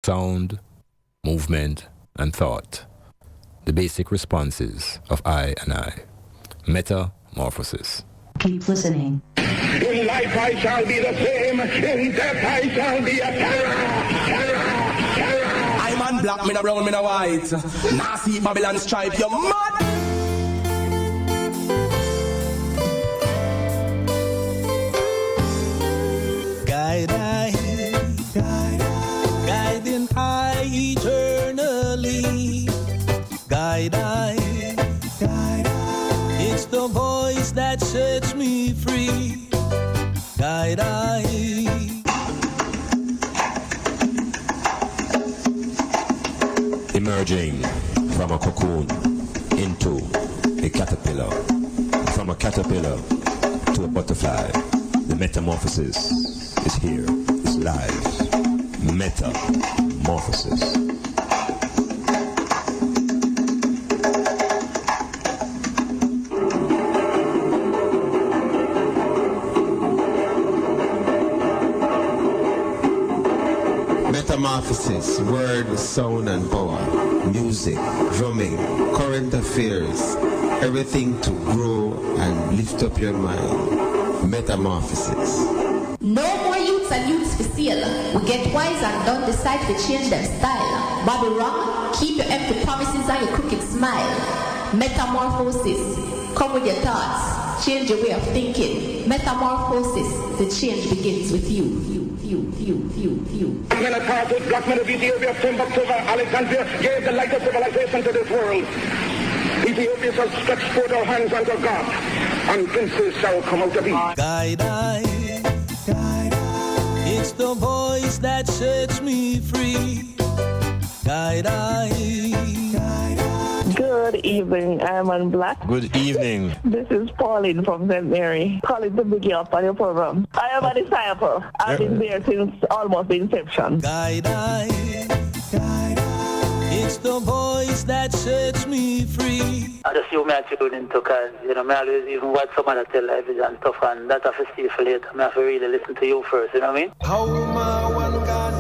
sound, movement, and thought. The basic responses of I and I. Metamorphosis. Keep listening. In life I shall be the same, in death I shall be a terror. Iman black, me no brown, me no white. Nazi Babylon stripe, you mad? Guiding I eternally. Guide I. It's the voice that sets me free. Guide I. Emerging from a cocoon into a caterpillar, from a caterpillar to a butterfly. The metamorphosis is here, it's live. Metamorphosis. Metamorphosis, word, sound and power, music, drumming, current affairs, everything to grow and lift up your mind. Metamorphosis. No more youths and youths for sale. We get wise and don't decide to change their style. Bobby wrong, keep your empty promises and your crooked smile. Metamorphosis, come with your thoughts, change your way of thinking. Metamorphosis, the change begins with you. Menopause, black men of Ethiopia, Timbuktu, Alexandria gave the light of civilization to this world. Ethiopia shall stretch forth our hands unto God, and princes shall come out of Egypt. Guide I. It's the voice that sets me free. Guide I. Good evening, Iman Blak. Good evening. This is Pauline from St. Mary. Calling to big you up on your program. I am a disciple. I've been there since almost the inception. Guide I. It's the voice that sets me free. I just you may tune into because, me always even watch some other television and stuff, and that I have to see for later. I have to really listen to you first, you know what I mean? How my one God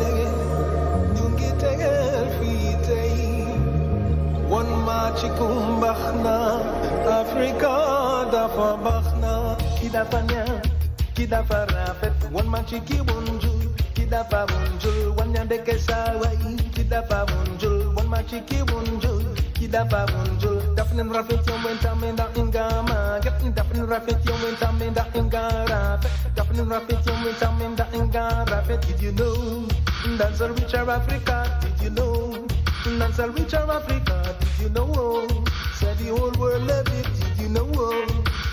one machikum bakhna Africa dafa bakhna kidafanya kidafarafet one machiki bunjul kidafa bunjul one yandeke sawai kidafa bunjul one machiki bunjul kidafa bunjul dafnen rafet yom wentamenda ingama get dafnen rafet yom wentamenda ingara dafnen rafet yom wentamenda ingara. Did you know that's a richer Africa? Did you know that's a richer Africa? Did you know? Said the whole world love it. Did you know?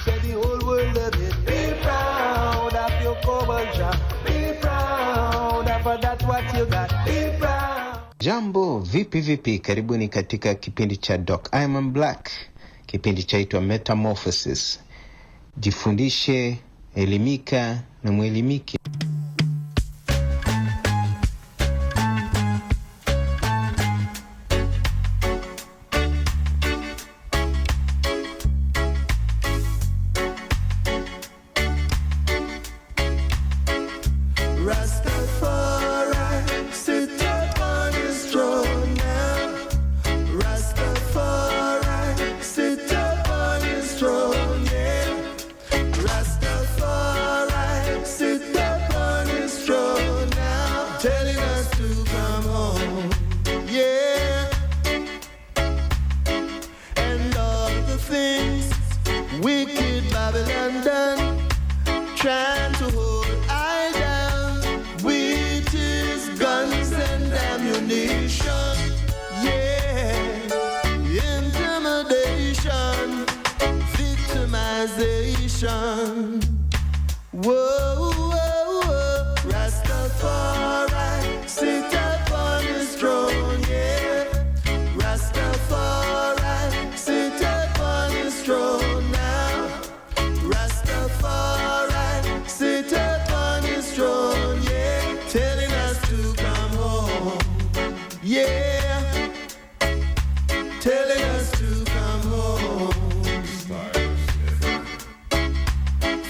Said the whole world love it. Be proud of your culture. Be proud of that what you got. Be proud. Jambo, vipi, karibuni katika kipindi cha Doc Iman Blak. Kipindi chaitwa Metamorphosis. Jifundishe, elimika na muelimike.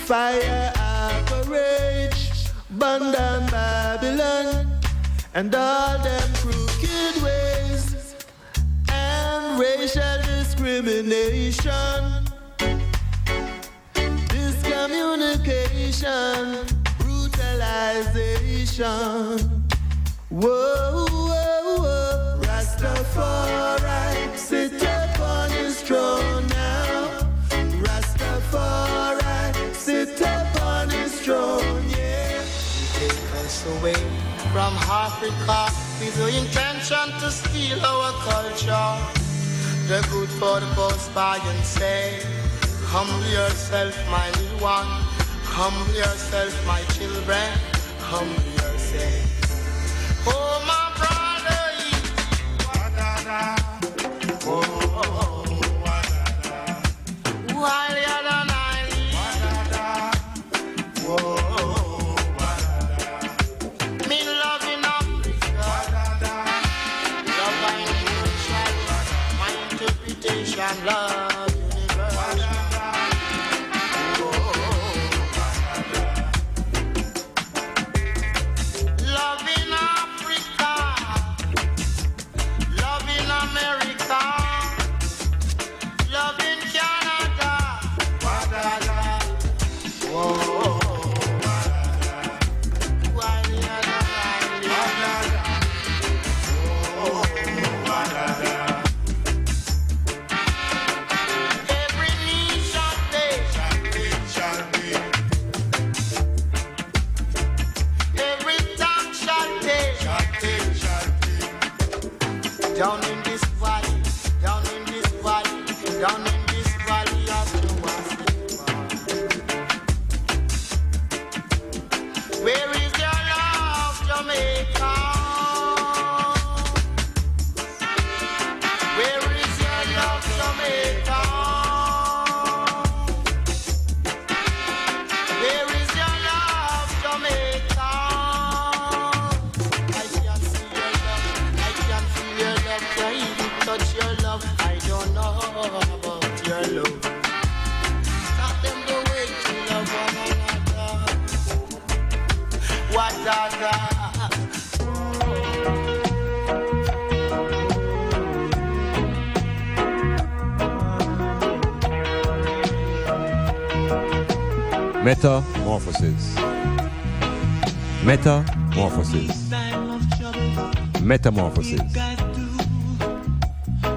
Fire operates, burn down Babylon and all them crew. Discrimination, discommunication, brutalization. Whoa, whoa, whoa. Rastafari, sit upon his throne now. Rastafari, sit upon his throne, yeah. Take us away from Africa with the intention to steal our culture. The good for the post by and say, humble yourself, my little one. Humble yourself, my children. Humble yourself. Oh, my brother, wa-da-da. Oh, wa-da-da. While you're done, wa-da-da. Oh, wa-da-da. Me love in Africa, wa-da-da. Love my nation, my interpretation, love universe, wa-da-da. Love in Africa, love in America, love in Canada, wa-da-da. Whoa, wa-da-da. Wa-da-da. Wa-da-da. Oh, wa-da-da. Every knee shall bend, every tongue shall take. Down in this valley, down in this valley, down in this valley of Jamaica. Where is your love, Jamaica? Where is your love, Jamaica? Where is your love, Jamaica? I can see your love, I can feel your love, can even touch your love. I don't know about your love. Tell them the way to love one another. Wa-da-da. Metamorphosis. Metamorphosis. Metamorphosis.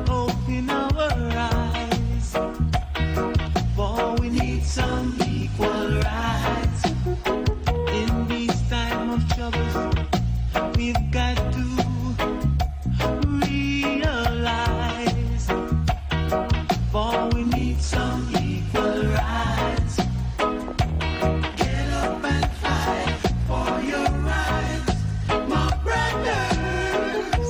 Open our eyes, for we need some equal rights. In these time of troubles, we've got to realize, for we need some equal rights. Get up and fight for your rights, my brothers.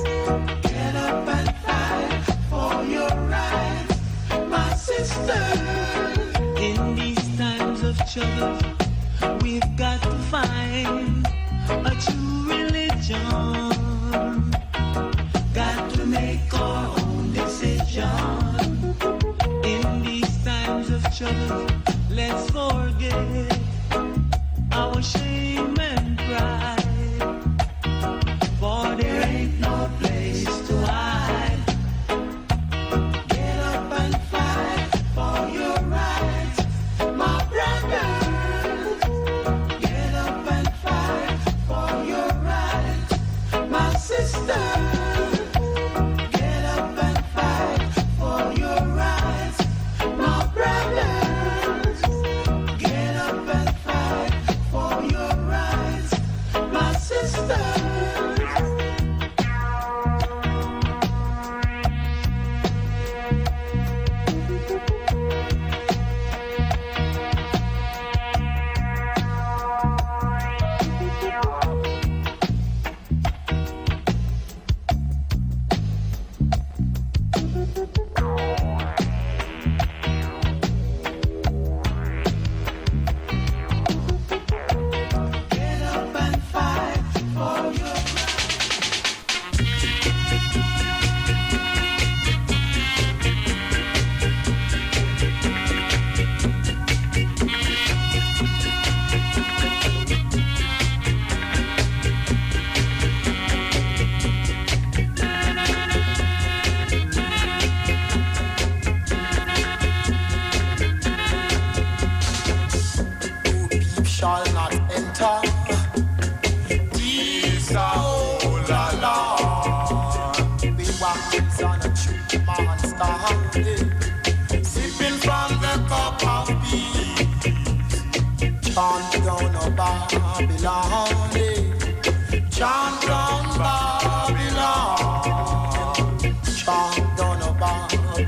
Chant down Babylon,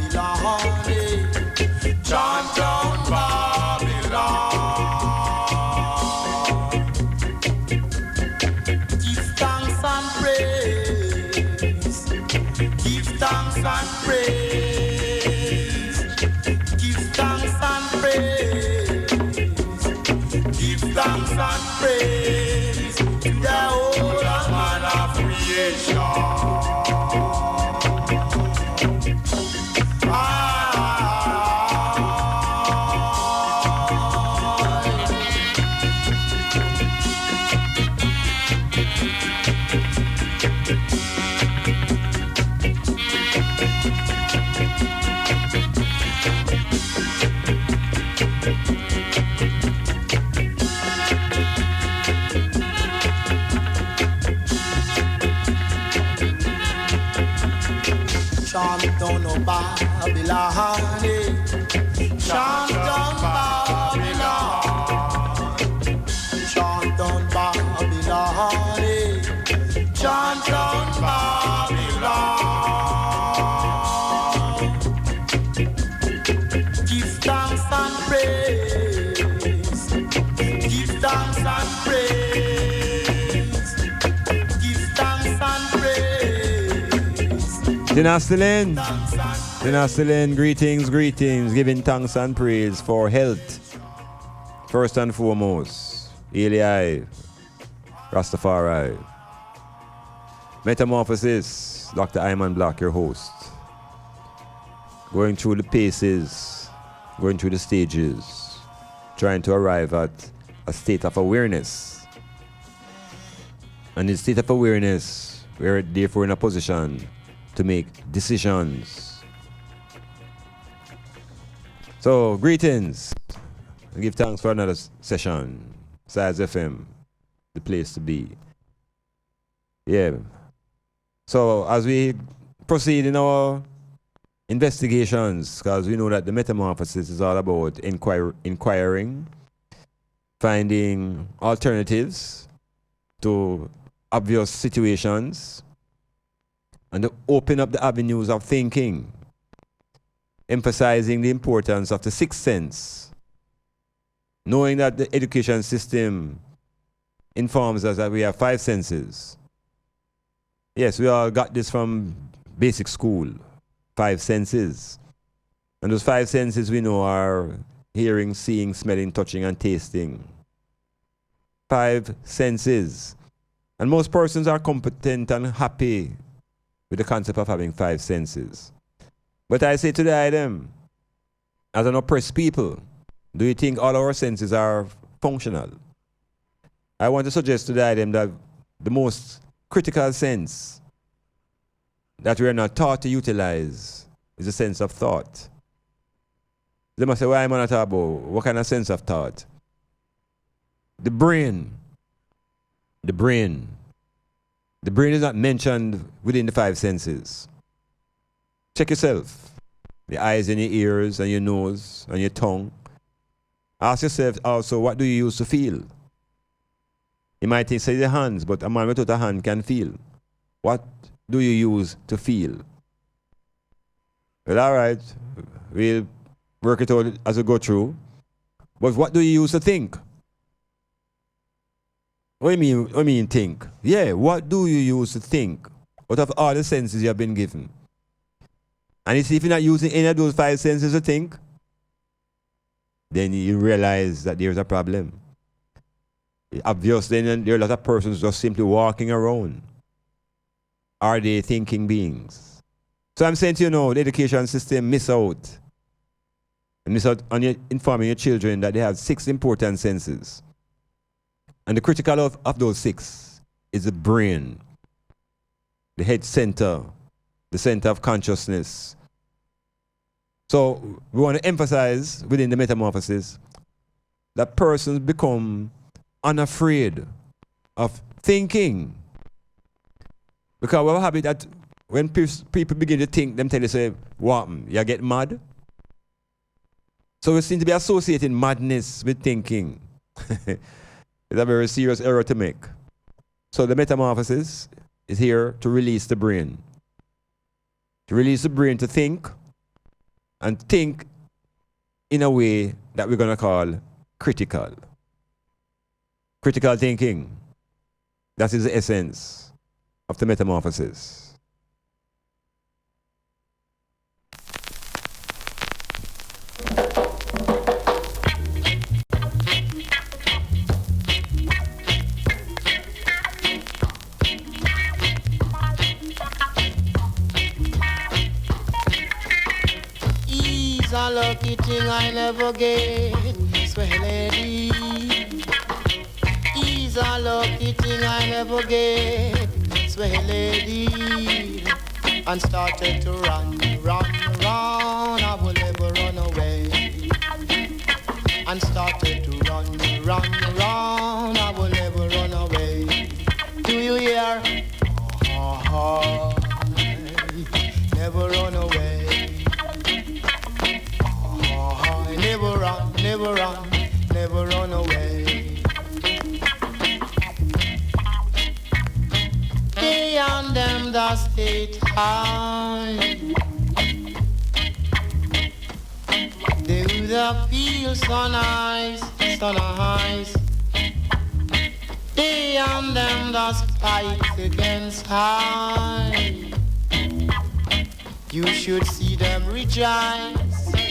chant down Babylon. Give thanks and praise. Give thanks and praise. Give thanks and praise. Give thanks and praise to the whole man of creation. Chant down Babylon, chant down Babylon, chant down Babylon, chant down Babylon. Give thanks and praise, give thanks and praise, give thanks and praise. Dynasty, greetings, giving thanks and praise for health. First and foremost, Eli, Rastafari. Metamorphosis, Dr. Iman Blak, your host. Going through the paces, going through the stages, trying to arrive at a state of awareness. And in state of awareness, we're therefore in a position to make decisions. So, greetings. I give thanks for another session. Stylzfm, the place to be. Yeah. So, as we proceed in our investigations, because we know that the metamorphosis is all about inquiring, finding alternatives to obvious situations, and to open up the avenues of thinking, emphasizing the importance of the sixth sense, knowing that the education system informs us that we have five senses. Yes, we all got this from basic school, five senses. And those five senses we know are hearing, seeing, smelling, touching, and tasting. Five senses. And most persons are competent and happy with the concept of having five senses. But I say to the item, as an oppressed people, do you think all our senses are functional? I want to suggest to the item that the most critical sense that we are not taught to utilize is the sense of thought. They must say, why am I not talking about? What kind of sense of thought? The brain. The brain is not mentioned within the five senses. Check yourself. The eyes and your ears and your nose and your tongue. Ask yourself also, what do you use to feel? You might think, say the hands, but a man without a hand can feel. What do you use to feel? Well, all right, we'll work it out as we go through. But what do you use to think? What do you mean think? Yeah, what do you use to think out of all the senses you have been given? And if you're not using any of those five senses to think, then you realize that there's a problem. Obviously, then there are a lot of persons just simply walking around. Are they thinking beings? So I'm saying to you now, the education system miss out on informing your children that they have 6 important senses. And the critical of those 6 is the brain, the head center, the center of consciousness. So we want to emphasize within the metamorphosis that persons become unafraid of thinking. Because we have a habit that when people begin to think, them tell you, say, what, you get mad? So we seem to be associating madness with thinking. It's a very serious error to make. So the metamorphosis is here to release the brain. To release the brain to think, and think in a way that we're going to call critical. Critical thinking. That is the essence of the metamorphosis. He's a lucky thing I never get, swear lady. He's a lucky thing I never get, swear lady. And started to run, I will never run away. And started to run, I will never run away. Do you hear? Never run away. Never run, never run away. They and them that state high, they would have feel so nice, so nice. They and them that fight against high, you should see them rejoice.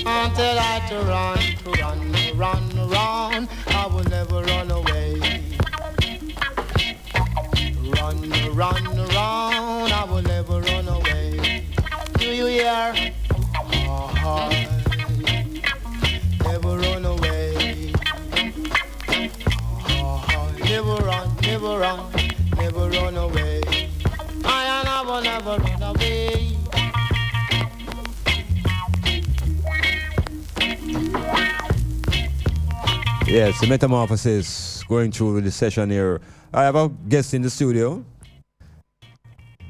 Until I to run, I will never run away. Run, I will never run away. Do you hear? Never run away. Never run away. I will never run away. Yes, the metamorphosis going through the session here. I have a guest in the studio.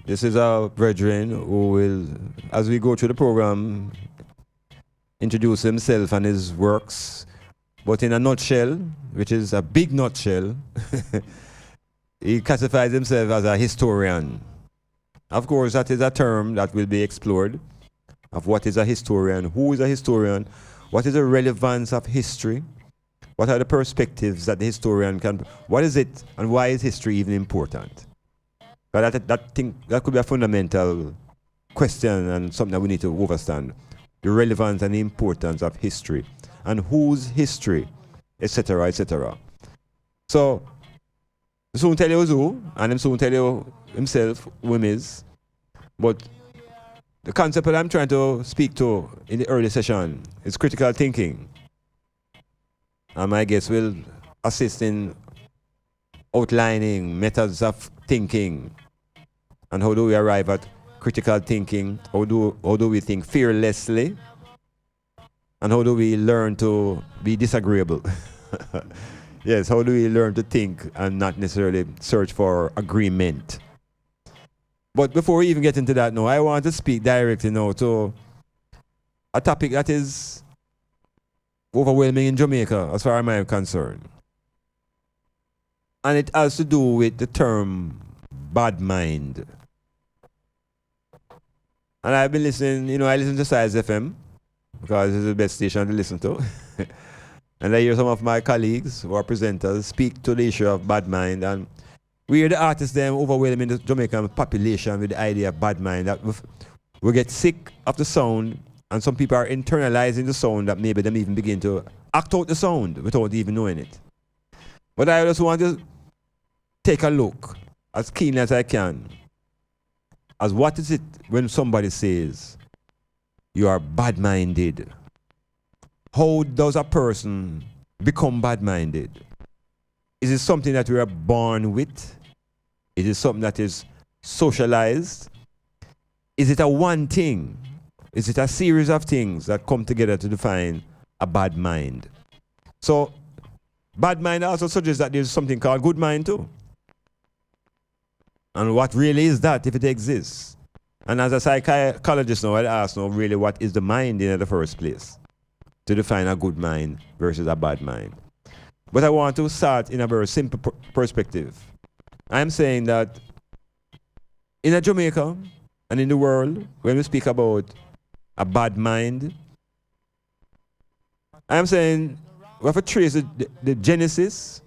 This is our brethren who will, as we go through the program, introduce himself and his works. But in a nutshell, which is a big nutshell, he classifies himself as a historian. Of course, that is a term that will be explored of what is a historian, who is a historian, what is the relevance of history, what are the perspectives that the historian can, what is it and why is history even important? But that could be a fundamental question and something that we need to understand. The relevance and the importance of history and whose history, etc., etc. So, soon tell you who, and him soon tell you himself who him is. But the concept that I'm trying to speak to in the early session is critical thinking. And my guest will assist in outlining methods of thinking and how do we arrive at critical thinking, how do we think fearlessly, and how do we learn to be disagreeable. Yes, how do we learn to think and not necessarily search for agreement. But before we even get into that now, I want to speak directly now to a topic that is overwhelming in Jamaica, as far as I'm concerned. And it has to do with the term bad mind. And I've been listening, I listen to Stylzfm because it's the best station to listen to. And I hear some of my colleagues who are presenters speak to the issue of bad mind. And we hear the artists them overwhelming the Jamaican population with the idea of bad mind, that we get sick of the sound, and some people are internalizing the sound that maybe them even begin to act out the sound without even knowing it. But I just want to take a look as keen as I can as what is it when somebody says you are bad-minded. How does a person become bad-minded? Is it something that we are born with? Is it something that is socialized? Is it a one thing? Is it a series of things that come together to define a bad mind? So, bad mind also suggests that there's something called good mind too. And what really is that if it exists? And as a psychologist now, I'll ask now really what is the mind in the first place to define a good mind versus a bad mind. But I want to start in a very simple perspective. I'm saying that In a Jamaica and in the world, when we speak about a bad mind, I'm saying we have to trace the genesis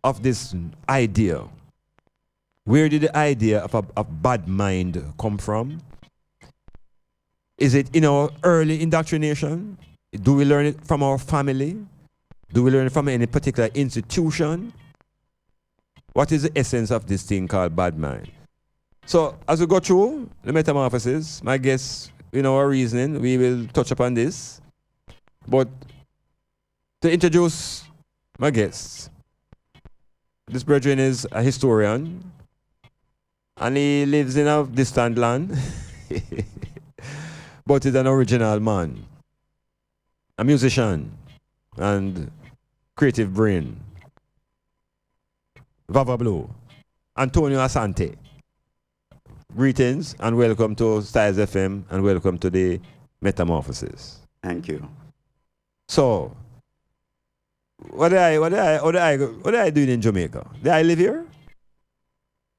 of this idea. Where did the idea of a bad mind come from? Is it in our early indoctrination? Do we learn it from our family? Do we learn it from any particular institution? What is the essence of this thing called bad mind? So as we go through the metamorphosis, my guess, our reasoning, we will touch upon this. But to introduce my guest, this brethren is a historian, and he lives in a distant land, but he's an original man, a musician, and creative brain. Vava Blue, Antonio Asante. Greetings and welcome to Stylzfm and welcome to the Metamorphosis. Thank you. So, what are I doing in Jamaica? Do I live here?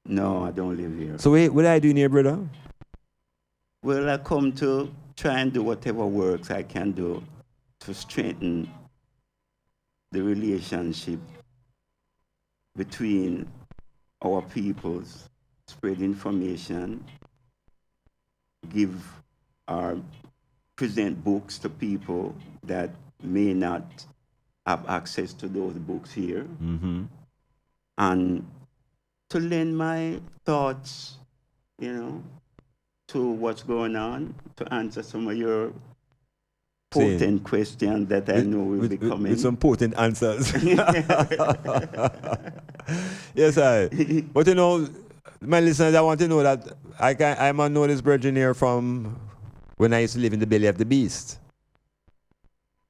No, I don't live here. So what are I doing here, brother? Well, I come to try and do whatever works I can do to strengthen the relationship between our peoples, spread information, give or present books to people that may not have access to those books here, and to lend my thoughts, to what's going on, to answer some of your potent questions that I know will be coming. With some potent answers. Yes, but my listeners, I want to know that I might know this virgin here from when I used to live in the belly of the beast.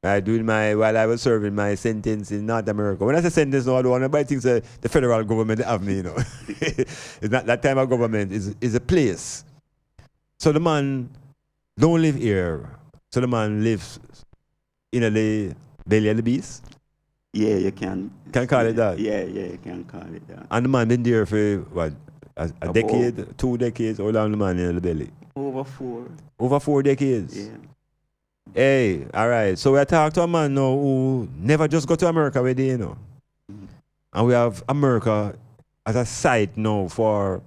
While I was serving my sentence in North America. When I say sentence, no, I don't want nobody thinks the federal government have me, It's not that time of government, is a place. So the man don't live here. So the man lives in the belly of the beast? Yeah, you can. Can call it that? Yeah, you can call it that. And the man been there for, what, a decade, 2 decades? How long the man in the belly? Over 4. Over 4 decades? Yeah. Hey, all right. So we talk to a man now who never just go to America with you, And we have America as a site now for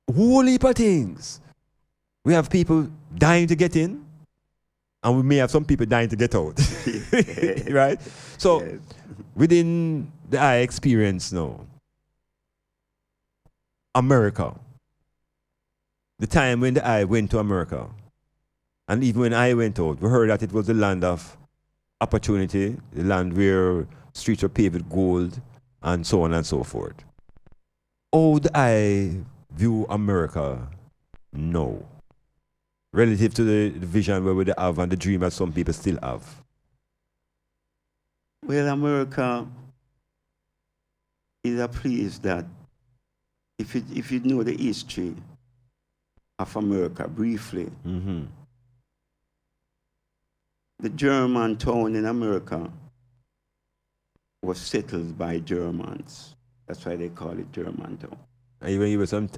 a whole heap of things. We have people dying to get in, and we may have some people dying to get out. Right? So within the I experience now, America, the time when the I went to America, and even when I went out, we heard that it was the land of opportunity, the land where streets were paved with gold, and so on and so forth. How do I view America now, relative to the vision where we have and the dream that some people still have? Well, America is a place that, if you know the history of America briefly, the German town in America was settled by Germans. That's why they call it Germantown. And even you some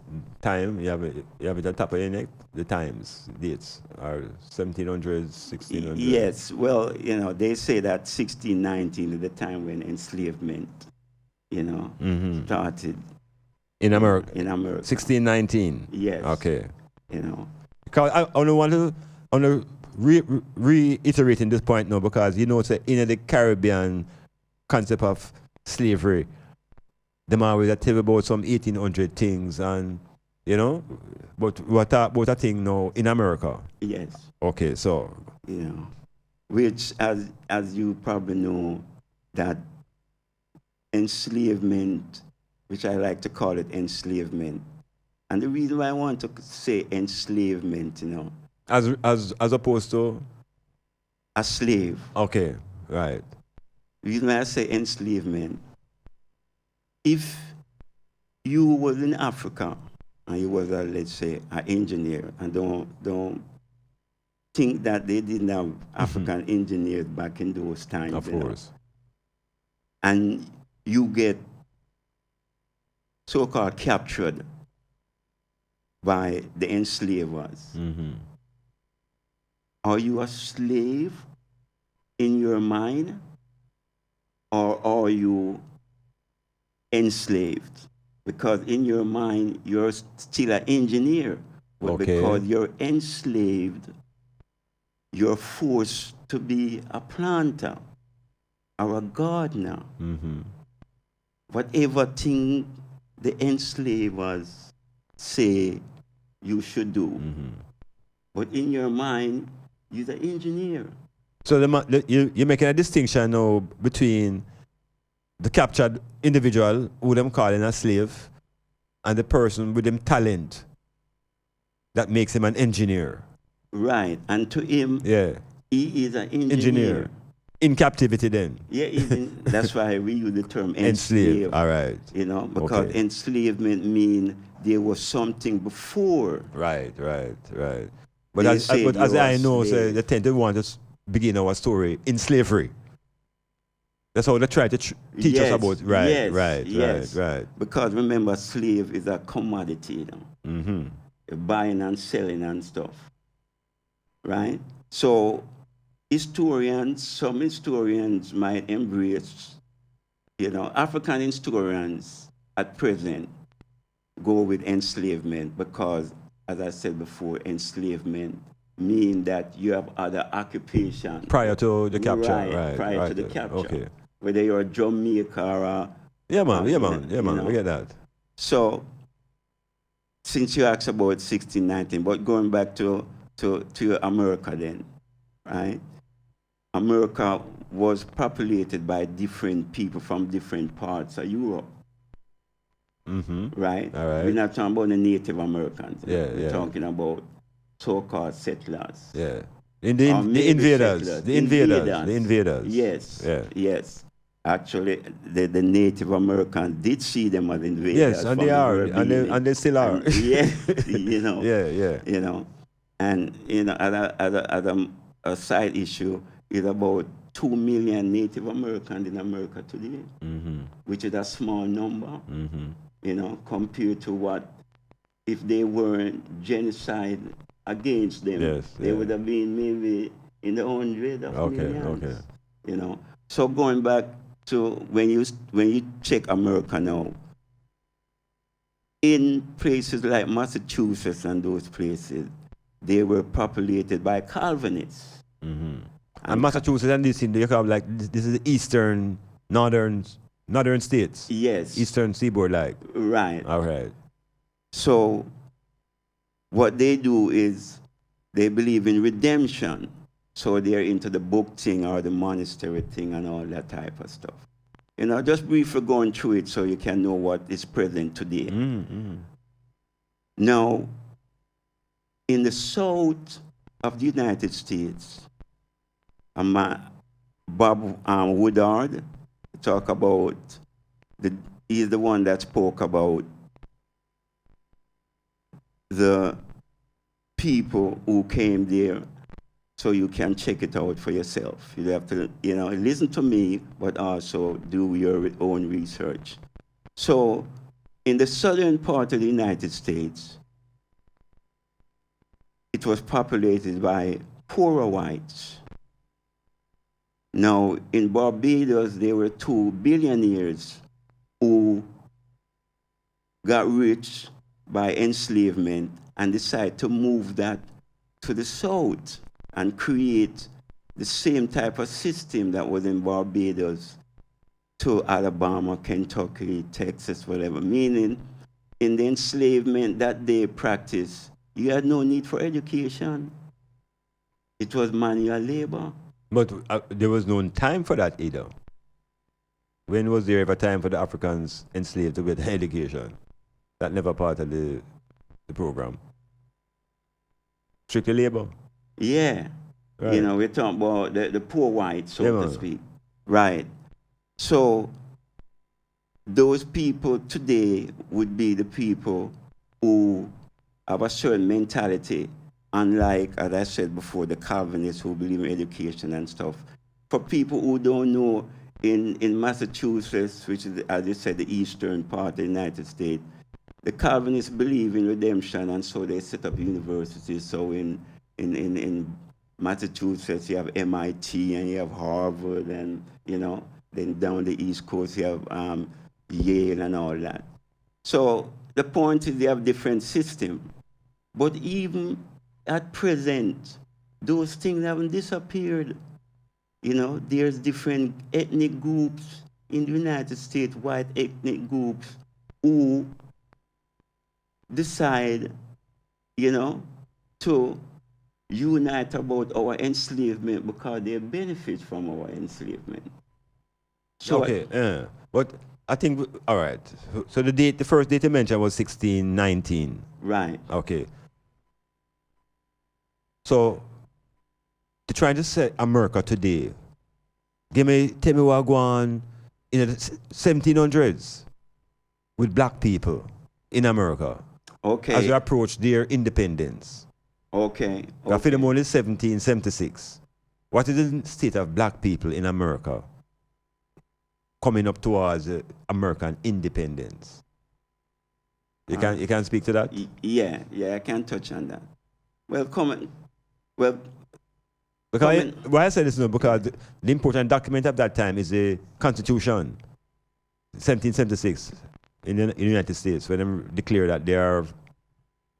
time, you have it at the top of your neck, the times, dates, are 1700s, 1600s. Yes, well, they say that 1619 is the time when enslavement, started. In America? In America. 1619? Yes. Okay. Because I only want to reiterating this point now, because say in the Caribbean concept of slavery, them always tell about some 1800 things, and but what about a thing now in America? Yes. Okay, so which as you probably know, that enslavement, which I like to call it enslavement, and the reason why I want to say enslavement, as opposed to a slave. Okay, right. The reason why I say enslavement, if you was in Africa and you was let's say an engineer, and don't think that they didn't have African engineers back in those times. Of course. And you get so-called captured by the enslavers. Are you a slave in your mind, or are you enslaved? Because in your mind, you're still an engineer. But because you're enslaved, you're forced to be a planter or a gardener. Whatever thing the enslavers say you should do. But in your mind, you're the engineer. So you're making a distinction now between the captured individual, who them calling a slave, and the person with them talent that makes him an engineer. Right, and to him, he is an engineer. In captivity then. Yeah, that's why we use the term enslave. All right. You know, because enslavement means there was something before. Right. But as I know, they tend to want to begin our story in slavery. That's how they try to teach us about. Right. Because remember, slave is a commodity, you know, buying and selling and stuff. Right? So some historians might embrace, you know, African historians at present go with enslavement because, as I said before, enslavement mean that you have other occupation. Prior to the capture, right. Prior to the capture. Whether you're a drum maker or... Yeah, man, we get that. So, since you asked about 1619, but going back to America then, right? America was populated by different people from different parts of Europe. Right? All right. We're not talking about the Native Americans. We're talking about so-called settlers. Yeah. The invaders. Yes. Actually, the Native Americans did see them as invaders. Yes, and they are, and they still are. You know. You know, and you know, a side issue is about 2 million Native Americans in America today, which is a small number. You know, compared to what if they weren't genocide against them, they would have been maybe in the hundreds of millions. You know, so going back to when you check America now, in places like Massachusetts and those places, they were populated by Calvinists. And Massachusetts and this, you have like this is the eastern, northern states. Yes. Eastern seaboard, like. Right. All right. So what they do is they believe in redemption. So they're into the book thing or the monastery thing and all that type of stuff. You know, just briefly going through it so you can know what is present today. Now, in the south of the United States, Bob Woodard talk about, he's the one that spoke about the people who came there, so you can check it out for yourself. You have to, you know, listen to me, but also do your own research. So, in the southern part of the United States, it was populated by poorer whites. Now, in Barbados, there were 2 billionaires who got rich by enslavement and decided to move that to the south and create the same type of system that was in Barbados to Alabama, Kentucky, Texas, whatever. Meaning, in the enslavement that they practiced, you had no need for education. It was manual labor. But there was no time for that either. When was there ever time for the Africans enslaved to get education? That never part of the program. Strictly labor. Yeah. Right. You know, we're talking about the poor whites, so to speak. Right. So those people today would be the people who have a certain mentality, unlike, as I said before, the Calvinists who believe in education and stuff. For people who don't know, in Massachusetts, which is, as you said, the eastern part of the United States, the Calvinists believe in redemption, and so they set up universities. So in Massachusetts, you have MIT and you have Harvard, and then down the East Coast you have Yale and all that. So the point is they have different systems, but even at present, those things haven't disappeared. There's different ethnic groups in the United States, white ethnic groups, who decide, to unite about our enslavement because they benefit from our enslavement. So okay, but I think, all right. So the first date you mentioned was 1619. Right. Okay. So, to try to say America today, tell me what go on in the 1700s with black people in America. Okay. As we approach their independence. Okay. I feel them only 1776. What is the state of black people in America coming up towards American independence? You can speak to that? Yeah, I can touch on that. Because why I say this now, because the important document of that time is the Constitution, 1776, in the United States, when they declare that they are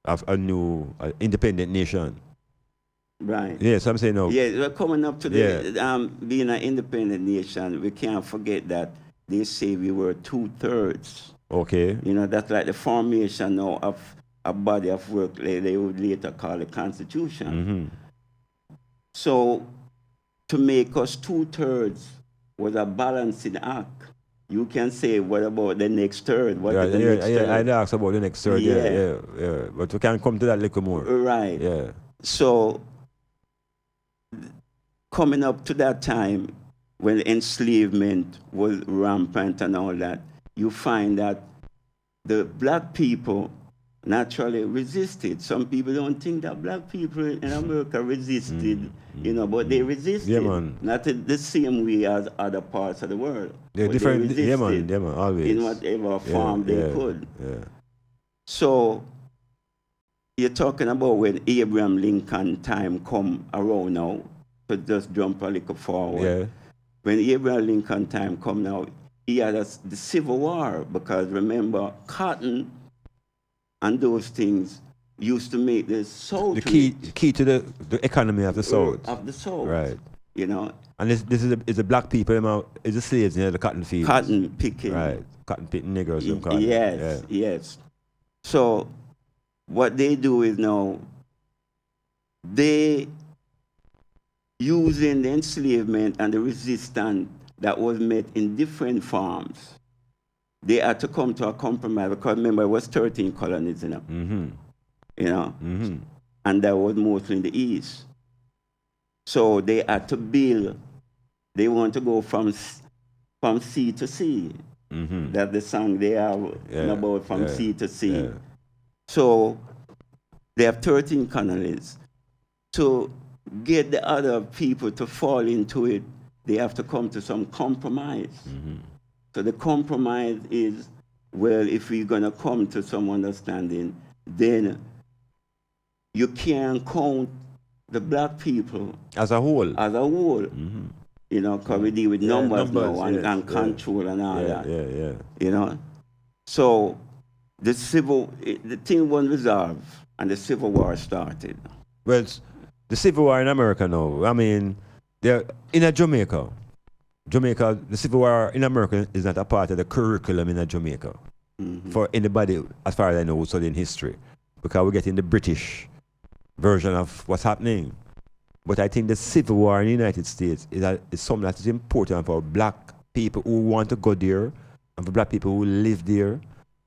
a new independent nation. Right. Yeah, so I'm saying no. Yeah, we're coming up to the being an independent nation. We can't forget that they say we were 2/3. Okay. That's like the formation now of a body of work they would later call a Constitution. Mm-hmm. So to make us 2/3 was a balancing act. You can say, what about the next third? What is the next third? I asked about the next third. Yeah. But we can come to that a little more. Right. Yeah. So coming up to that time when enslavement was rampant and all that, you find that the black people naturally resisted. Some people don't think that black people in America resisted, but they resisted. Yeah, man. Not in the same way as other parts of the world. They're different. Yeah, man, always. In whatever form they could. Yeah. So you're talking about when Abraham Lincoln time come around now, to just jump a little forward. Yeah. When Abraham Lincoln time come now, he had the Civil War, because remember, cotton and those things used to make the South. The key to the economy of the South. Of the South. Right. And this is the black people, is the slaves in the cotton fields. Cotton picking. Right. Cotton picking niggers. Yes. So what they do is now, they using the enslavement and the resistance that was met in different forms, they had to come to a compromise, because remember, it was 13 colonies, and that was mostly in the East. So they had to build, they want to go from sea to sea. That's the song they have about from sea to sea. Yeah. So they have 13 colonies. To get the other people to fall into it, they have to come to some compromise. So the compromise is, well, if we're going to come to some understanding, then you can't count the black people as a whole. Because we deal with numbers now and control and all that. So the thing was resolved and the Civil War started. Well, the Civil War in America now, I mean, in Jamaica, the Civil War in America is not a part of the curriculum in Jamaica for anybody, as far as I know, who studied history, because we're getting the British version of what's happening. But I think the Civil War in the United States is something that is important for black people who want to go there and for black people who live there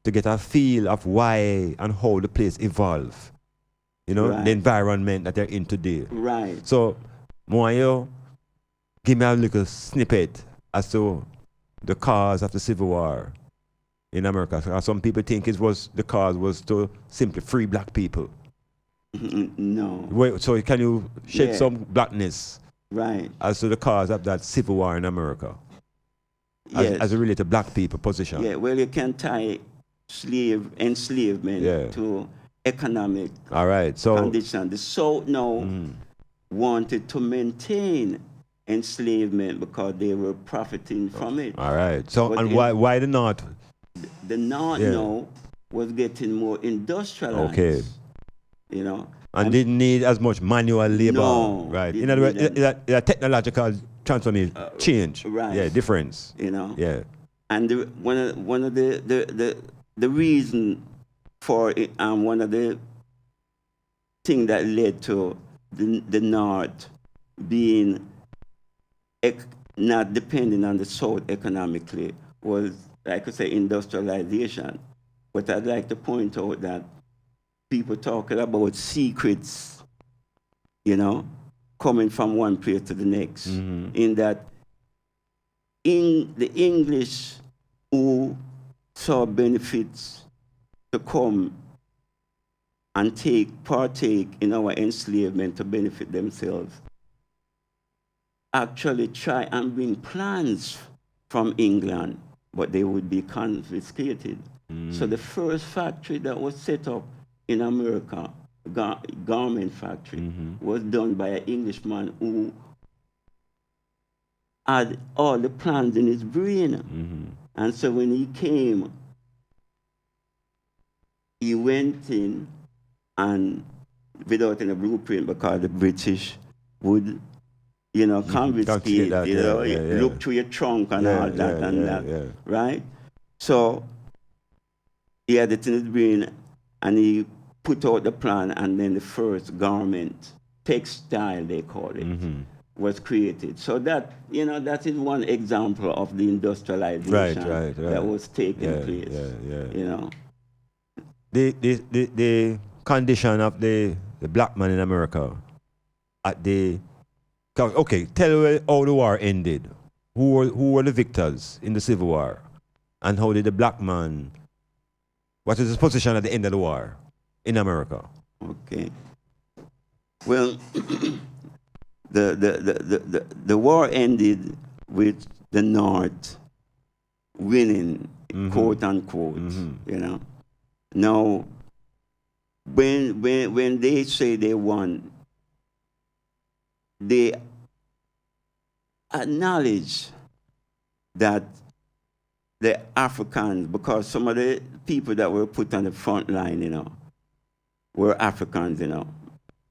to get a feel of why and how the place evolved. The environment that they're in today. Right. So, Moyo, give me a little snippet as to the cause of the Civil War in America. Some people think the cause was to simply free black people. No. So can you shed some blackness as to the cause of that Civil War in America? As it relates to black people position? Yeah, well, you can tie enslavement to economic All right. So condition. The South now wanted to maintain enslavement because they were profiting from it. all right. So But and it- why the North? The North now was getting more industrialized. Okay. You know. And didn't need as much manual labor. No, Right. In didn't other words, need it's a technological transformation change. right. Yeah, difference. You know. Yeah. And one of the reason for it, one of the thing that led to the North being not depending on the South economically was, like I say, industrialization. But I'd like to point out that people talking about secrets, you know, coming from one place to the next. In that, in the English who saw benefits to come and partake in our enslavement to benefit themselves, actually try and bring plans from England, but they would be confiscated. So the first factory that was set up in America, garment factory, was done by an Englishman who had all the plans in his brain. And so when he came, he went in and without any blueprint, because the British would, you know, confiscate, that, you know, yeah. look through your trunk and all that, right? So he had it in his brain, and he put out the plan, and then the first garment, textile they call it, was created. So that, you know, that is one example of the industrialization that was taking place. You know, the condition of the black man in America at the okay, tell me how the war ended. Who were the victors in the Civil War, and how did the black man? What is his position at the end of the war in America? Okay. Well, the war ended with the North winning, quote unquote. You know. Now, when they say they won, they acknowledge that the Africans, because some of the people that were put on the front line, you know, were Africans, you know.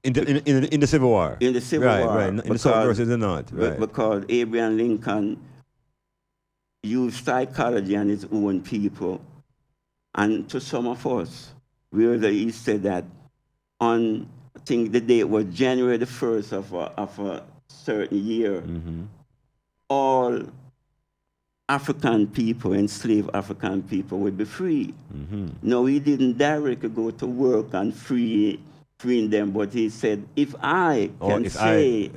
In the Civil War. In the Civil War. Right. In the South versus the North. Right. Because Abraham Lincoln used psychology on his own people. And to some of us, he said that on, I think the date was January the 1st of a certain year, all African people, enslaved African people, would be free. No, he didn't directly go to work and freeing them, but he said, if I can say,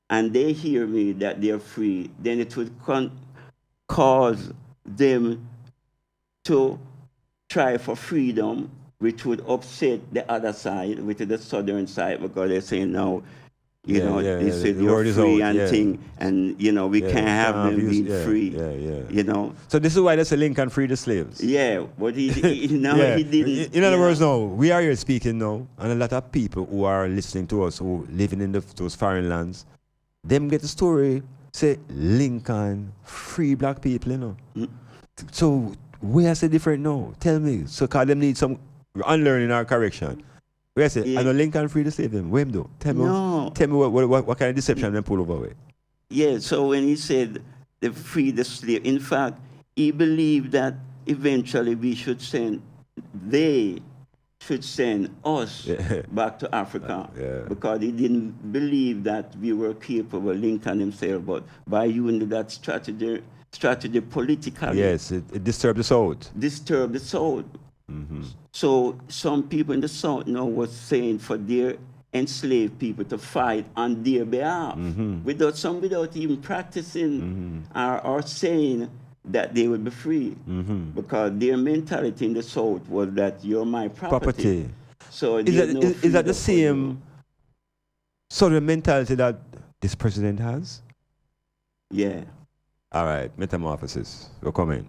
and they hear me that they're free, then it would cause them to try for freedom, which would upset the other side, which is the southern side, because they're saying, no, you know, they said you're free and thing, and, you know, we can't have them being free, you know. So this is why they say Lincoln freed the slaves. Yeah, but he didn't. In other words, no, we are here speaking now, and a lot of people who are listening to us, who living in those foreign lands, them get the story, say Lincoln free black people, you know. So we are say different now. Tell me, so cause them need some unlearning or correction. We are say, I know Lincoln free the slave them. Where him do? Tell me what kind of deception them pull over with. Yeah, so when he said they free the slave, in fact, he believed that eventually they should send us back to Africa, because he didn't believe that we were capable, Lincoln himself, but by using that strategy politically. Yes, it disturbed the South. Disturbed the South. So some people in the South now was saying for their enslaved people to fight on their behalf, without even practicing or saying that they would be free, because their mentality in the South was that you're my property. So is that the same sort of mentality that this president has? Yeah. All right, metamorphosis. We're coming.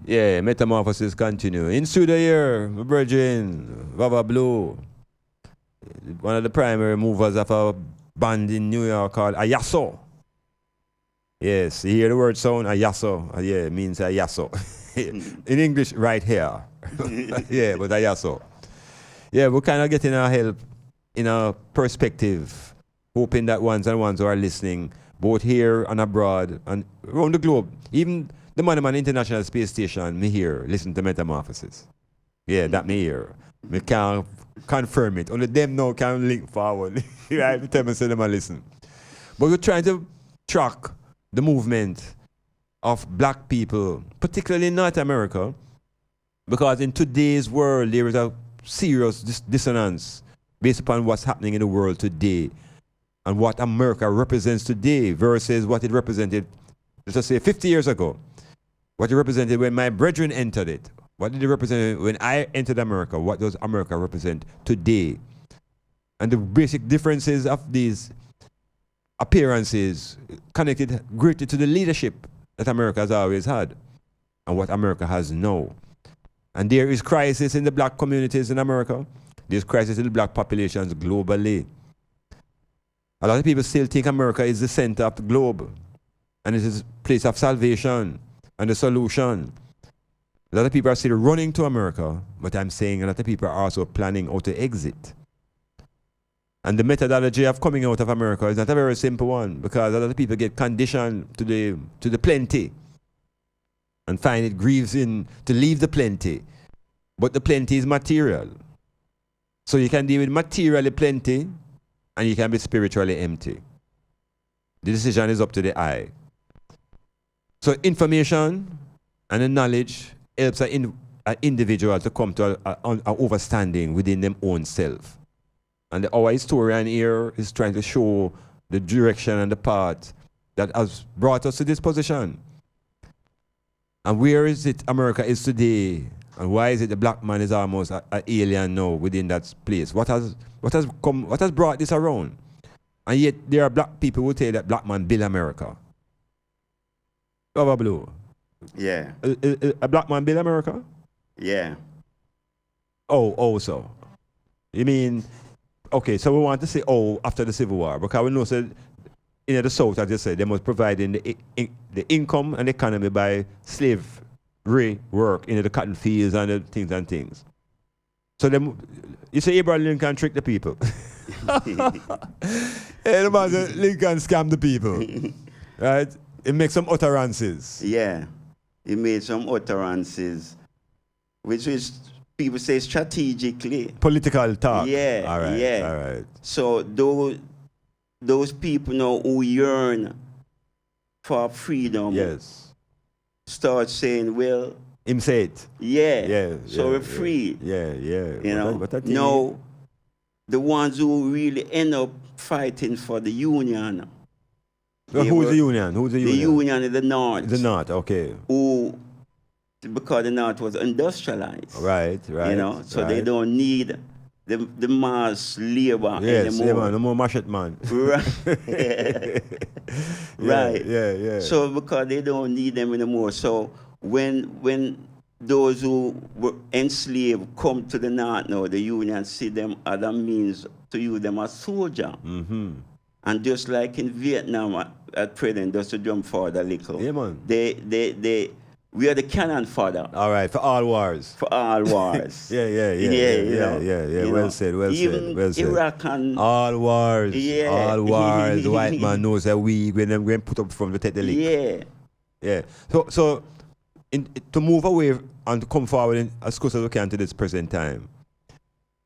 Yeah, Metamorphosis continue. In studio here, my brethren, Vava Blue. One of the primary movers of a band in New York called Ayaso. Yes, you hear the word sound, Ayaso. Yeah, it means Ayaso. In English, right here. Yeah, but Ayaso. Yeah, we're kind of getting our help in our perspective, hoping that ones and ones who are listening, both here and abroad and around the globe, even the man International Space Station, me here, listen to Metamorphosis. Yeah, that me here. Me can't confirm it. Only them now can link forward. Right? Tell me, say them and listen. But we're trying to track the movement of black people, particularly in North America, because in today's world there is a serious dissonance based upon what's happening in the world today and what America represents today versus what it represented, let's just say 50 years ago. What it represented when my brethren entered it. What did it represent when I entered America? What does America represent today? And the basic differences of these appearances connected greatly to the leadership that America has always had and what America has now. And there is crisis in the black communities in America. There's crisis in the black populations globally. A lot of people still think America is the center of the globe and it is a place of salvation and the solution. A lot of people are still running to America, but I'm saying a lot of people are also planning how to exit. And the methodology of coming out of America is not a very simple one because a lot of people get conditioned to the plenty and find it grieves in to leave the plenty. But the plenty is material. So you can deal with materially plenty and you can be spiritually empty. The decision is up to the eye. So information and the knowledge helps an individual to come to an understanding within them own self. And our historian here is trying to show the direction and the path that has brought us to this position. And where is it America is today? And why is it the black man is almost an alien now within that place? What has brought this around? And yet there are black people who tell that black man build America. Cover Blue. Yeah. A black man build America? Yeah. Oh, so. You mean, okay, so we want to say, after the Civil War, because we know that in the South, as you said, they must provide the income and economy by slavery work in the cotton fields and the things. So you say Abraham Lincoln tricked the people. Hey, the man said Lincoln scammed the people. Right? It makes some utterances. Yeah. He made some utterances, which is, people say strategically. Political talk. Yeah. All right. Yeah. All right. So those people now who yearn for freedom. Yes. Start saying, well. Him say it. Yeah. Yeah. So we're free. Yeah. You know. No, the ones who really end up fighting for the union. Who's the union? The union is the North. The North, okay. Because the North was industrialized. Right. You know, so they don't need the mass labor anymore. Yes, no more machete man. Right. Right. Yeah. So because they don't need them anymore. So when those who were enslaved come to the North now, the union see them other means to use them as soldier. Mm-hmm. And just like in Vietnam at present, just to jump forward a little. Yeah, man. We are the cannon fodder. All right, for all wars. For all wars. Yeah. Well said. Even Iraq and all wars. Yeah. All wars. The white man knows that we when them going put up from the take the leak. Yeah. So to move away and to come forward as close as we can to this present time.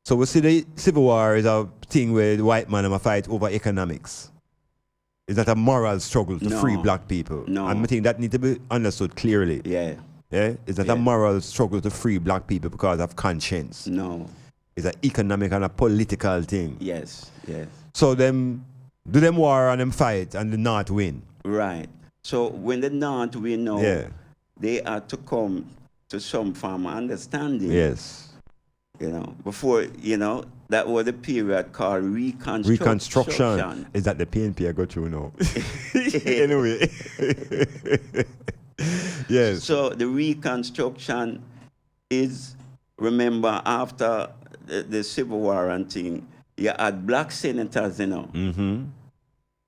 So we see the Civil War is a thing where the white man and fight over economics. It's not a moral struggle to free black people. No. And I think that needs to be understood clearly. Yeah. It's not a moral struggle to free black people because of conscience. No. It's an economic and a political thing. Yes. So do them war and them fight and the North win. Right. So when the North win now, they are to come to some form of understanding. Yes. You know, before, that was the period called Reconstruction. Is that the PNP I got through now? Anyway. Yes. So the reconstruction is, remember, after the Civil War and thing, you had black senators, you know,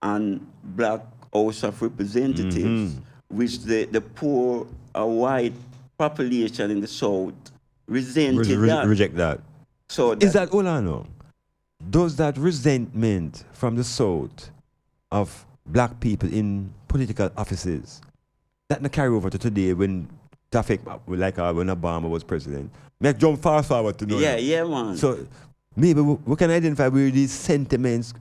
and black House of Representatives, which the poor white population in the South resented that. Reject that. So is that Olano? Does that resentment from the South of black people in political offices that not carry over to today when traffic, like when Obama was president? Make jump fast forward to know. Yeah, man. So maybe we can identify where these sentiments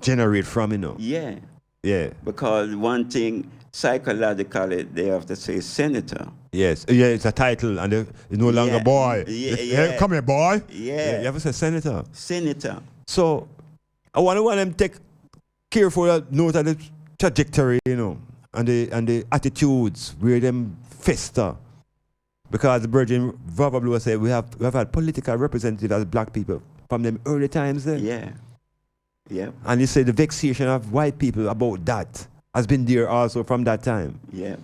generate from, you know. Yeah. Yeah. Because one thing, psychologically, they have to say senator. Yes. Yeah, it's a title, and it's no longer boy. Yeah. Hey, come here, boy. Yeah. You ever say senator? Senator. So I want them take careful note of the trajectory, you know, and the attitudes where them fester. Because the Virgin probably will say we have had political representatives as black people from them early times there. Yeah. Yeah. And you say the vexation of white people about that has been there also from that time. Yeah.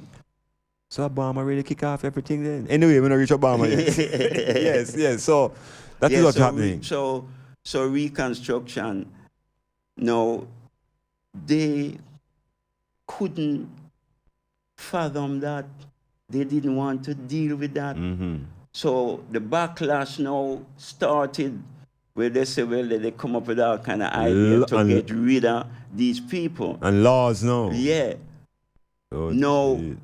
So Obama really kick off everything then. Anyway, we're not reach Obama yet. Yes. So that is what's happening. So reconstruction, no, they couldn't fathom that. They didn't want to deal with that. So the backlash now started where they say, well, they come up with all kind of idea to get rid of these people. And laws now. Yeah. Oh, no,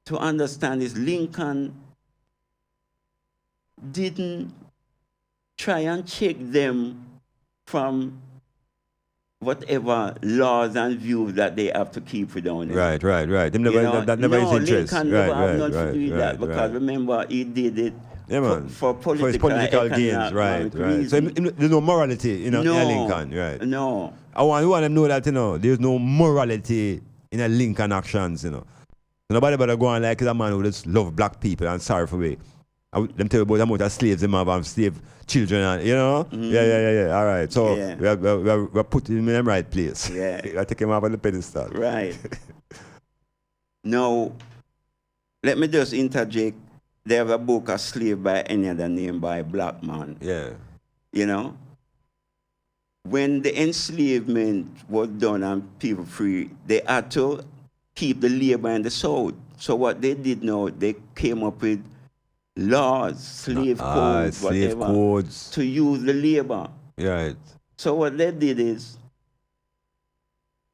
to understand is Lincoln didn't try and check them from whatever laws and views that they have to keep for down there. Right. Them never, that never is interest. Lincoln never have nothing to do with that because remember he did it for political gains. Right. So there's no morality in Lincoln. Right. No. I want them to know that, you know, there's no morality in a Lincoln actions, you know. Nobody better go on like a man who just love black people and sorry for it. Them tell you about the amount of slaves they have and slave children, and, you know? Yeah. All right. So we're putting him in the right place. Yeah. I take him off on the pedestal. Right. Now, let me just interject. They have a book, A Slave by Any Other Name by Black Man. Yeah. You know? When the enslavement was done and people free, they had to keep the labor in the South. So what they did now, they came up with laws, slave codes, whatever, to use the labor. Right. So what they did is,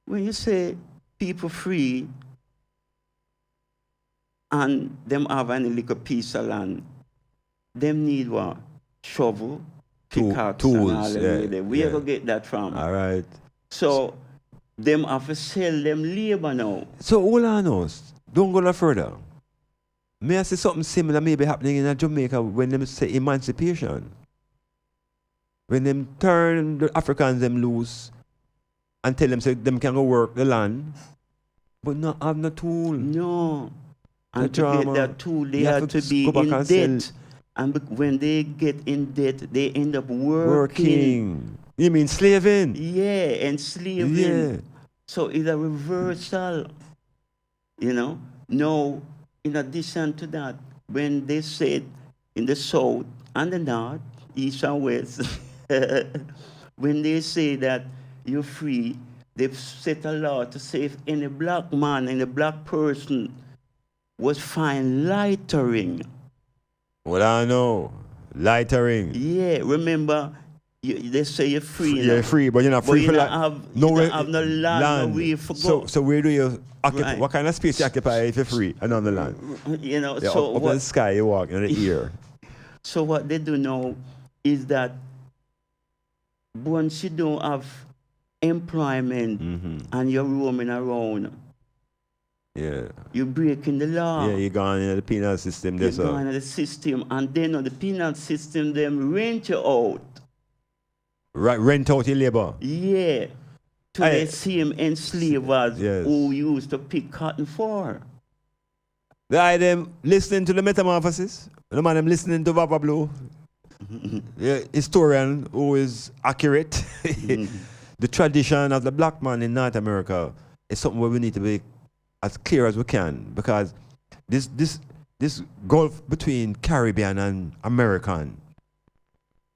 when you say people free and them have any little piece of land, them need what? Shovel, pickaxe, tools. And all them. Where you get that from? All right. So them have to sell them labor now. So all I know, don't go no further. May I see something similar maybe happening in Jamaica when them say emancipation? When them turn the Africans them loose and tell them say them can go work the land, but not have no tool. No. And to get that tool, they have to be in debt. And when they get in debt, they end up working. You mean slaving? Yeah, enslaving. Yeah. So it's a reversal. You know? No. In addition to that, when they said in the South and the North, East and West, when they say that you're free, they've set a law to say if any black man and a black person was found lightering. Well, I know. Lightering. Yeah, remember, they say you're free. You're free, but you're not free for like you don't have no land, no way for go. So where do you occupy? What kind of space you occupy if you're free and on the land? You know, yeah, so up in the sky you walk in the air. So what they do now is that once you don't have employment and you're roaming around, you're breaking the law. Yeah, you're gone in the penal system. You're gone in the system, and then on the penal system, them rent you out. Right, rent out your labor. Yeah, to the same enslavers who used to pick cotton for. Them listening to the Metamorphosis. The man them listening to Papa Blue. The historian who is accurate. The tradition of the black man in North America is something where we need to be as clear as we can, because this gulf between Caribbean and American,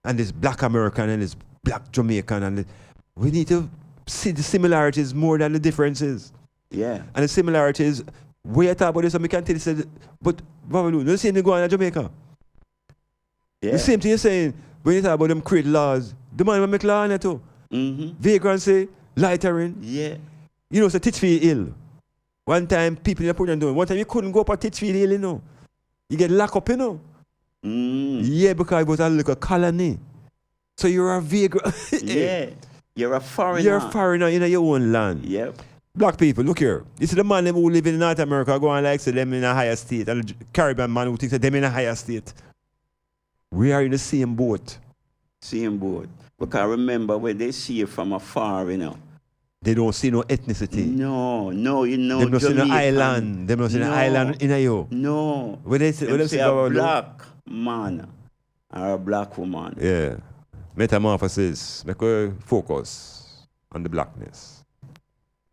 and this black American and this black Jamaican, and we need to see the similarities more than the differences. Yeah. And the similarities, we talk about this, and we can tell you, but Babalu, the same thing going on in Jamaica. Yeah. The same thing you're saying, when you talk about them create laws, the man will make law on it too. Vagrancy, loitering. Yeah. You know, so Titchfield Hill. One time, people in the put doing. One time, you couldn't go up at Titchfield Hill, you know. You get locked up, you know. Yeah, because it was a little colony. So you're a vagrant. Yeah. You're a foreigner. You're a foreigner in your own land. Yep. Black people, look here. This is the man who live in North America go and like say them in a higher state. And the Caribbean man who thinks that them in a higher state. We are in the same boat. Same boat. Because remember, when they see you from afar, you know. They don't see no ethnicity. No, you know. They don't see no island. They don't see no island in you. No. When they say a black man or a black woman. Yeah. Metamorphosis. Make a focus on the blackness.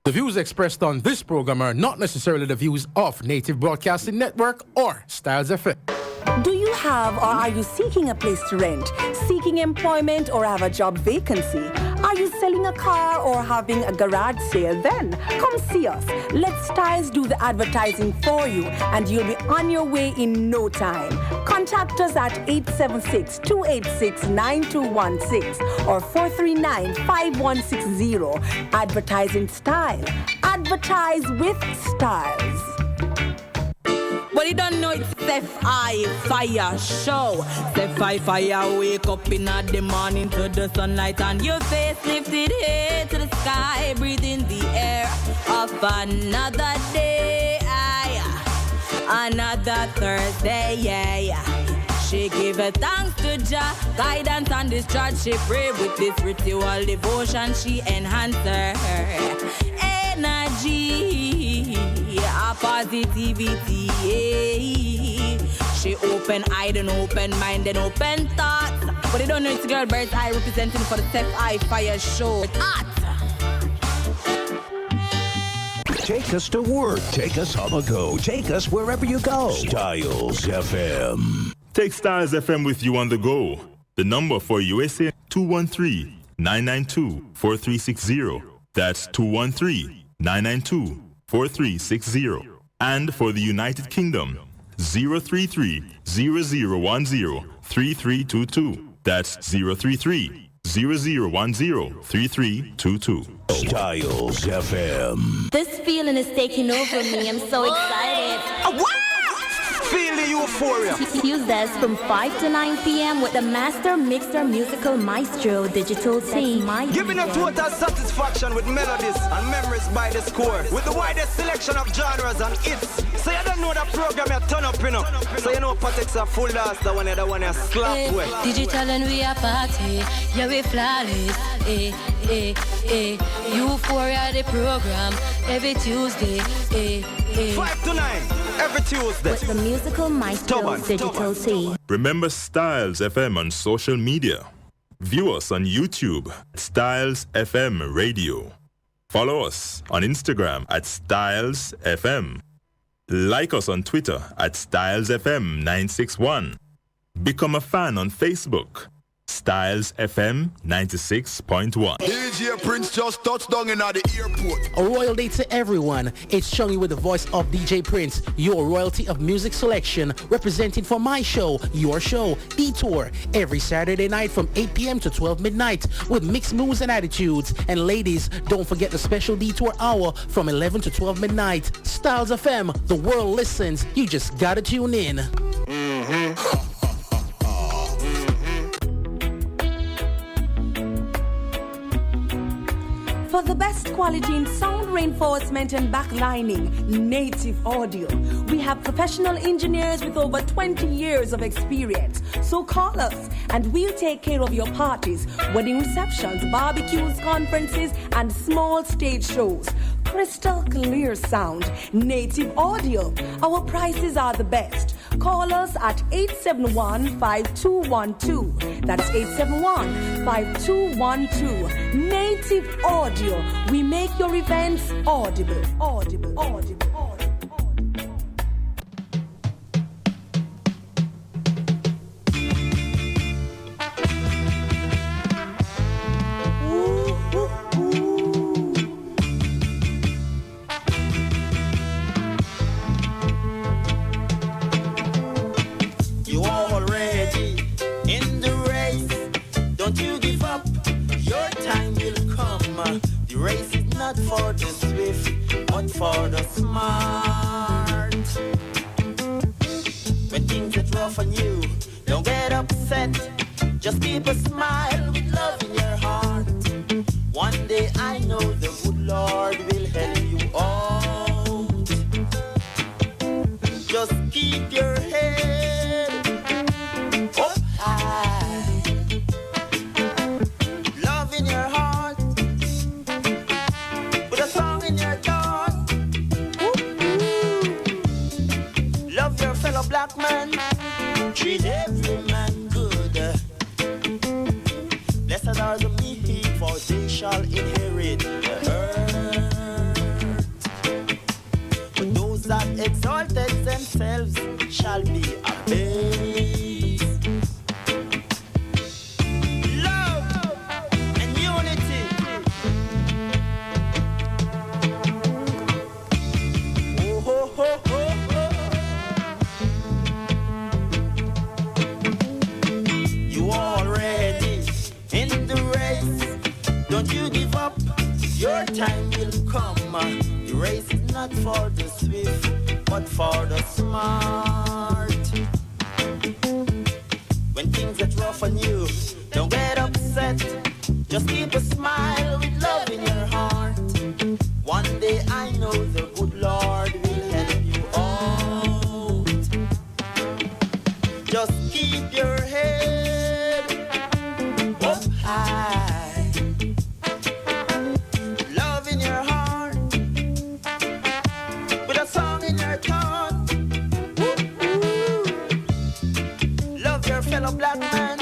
The views expressed on this program are not necessarily the views of Native Broadcasting Network or Stylzfm. Do you have or are you seeking a place to rent, seeking employment or have a job vacancy? Are you selling a car or having a garage sale? Then come see us. Let Styles do the advertising for you and you'll be on your way in no time. Contact us at 876-286-9216 or 439-5160. Advertising Style. Advertise with Styles. Well, you don't know it's Sept Fire show. Sept Fire, wake up in the morning to the sunlight and your face lifted here to the sky, breathing the air of another day, another Thursday, yeah. She give her thanks to Jah, guidance and discharge. She pray with this ritual devotion. She enhance her energy, a positivity. She open eyed and open mind and open thoughts. But they don't know it's girl Bird's Eye representing for the Sept Fire show. Take us to work. Take us on the go. Take us wherever you go. Stylzfm. Take Stylzfm with you on the go. The number for USA 213-992-4360. That's 213-992-4360. And for the United Kingdom, 033-0010-3322. That's 033-0010-3322. Stylzfm. This feeling is taking over me. I'm so excited. Feel the euphoria. Tuesdays from 5 to 9 p.m. with the Master Mixer Musical Maestro Digital Team. Giving a total satisfaction with melodies and memories by the score. With the widest selection of genres and hits. So you don't know that program you turn up, you know. So you know Patek's a full dance, the one you slap with. Digital and we are party. Yeah, we flawless. Euphoria the program. Every Tuesday. 5 to 9. Every Tuesday. With the Musical Maestro Digital Team. Remember Stylzfm on social media. View us on YouTube, Stylzfm Radio. Follow us on Instagram at Stylzfm. Like us on Twitter at Stylzfm961. Become a fan on Facebook. Stylzfm 96.1. DJ Prince just touched down in at the airport. A royal day to everyone. It's Shungy with the voice of DJ Prince, your royalty of music selection, representing for my show, your show, Detour, every Saturday night from 8 p.m. to 12 midnight with mixed moves and attitudes. And ladies, don't forget the special Detour hour from 11 to 12 midnight. Stylzfm, the world listens. You just gotta tune in. For the best quality in sound reinforcement and backlining, Native Audio. We have professional engineers with over 20 years of experience. So call us and we'll take care of your parties, wedding receptions, barbecues, conferences, and small stage shows. Crystal clear sound, Native Audio. Our prices are the best. Call us at 871-5212. That's 871-5212. Native Audio. We make your events audible. for the smart. When things get rough on you, don't get upset. Just keep a smile with love in your heart. One day I know the good Lord will help you out. Just keep your head up high. Love in your heart. Put a song in your thought. Love your fellow black man. Treat every man good. Blessed are the meek, for they shall inherit the earth. But those that exalted themselves shall be abased. Love and unity. Oh, ho, ho, ho, ho. You already in the race. Don't you give up. Your time will come. The race is not for the swift, but for the smart. When things get rough on you, don't get upset. Just keep a smile with love in your heart. One day I know the good Lord will help you out. Just keep your head up high. Love in your heart. With a song in your thought. Love your fellow black man.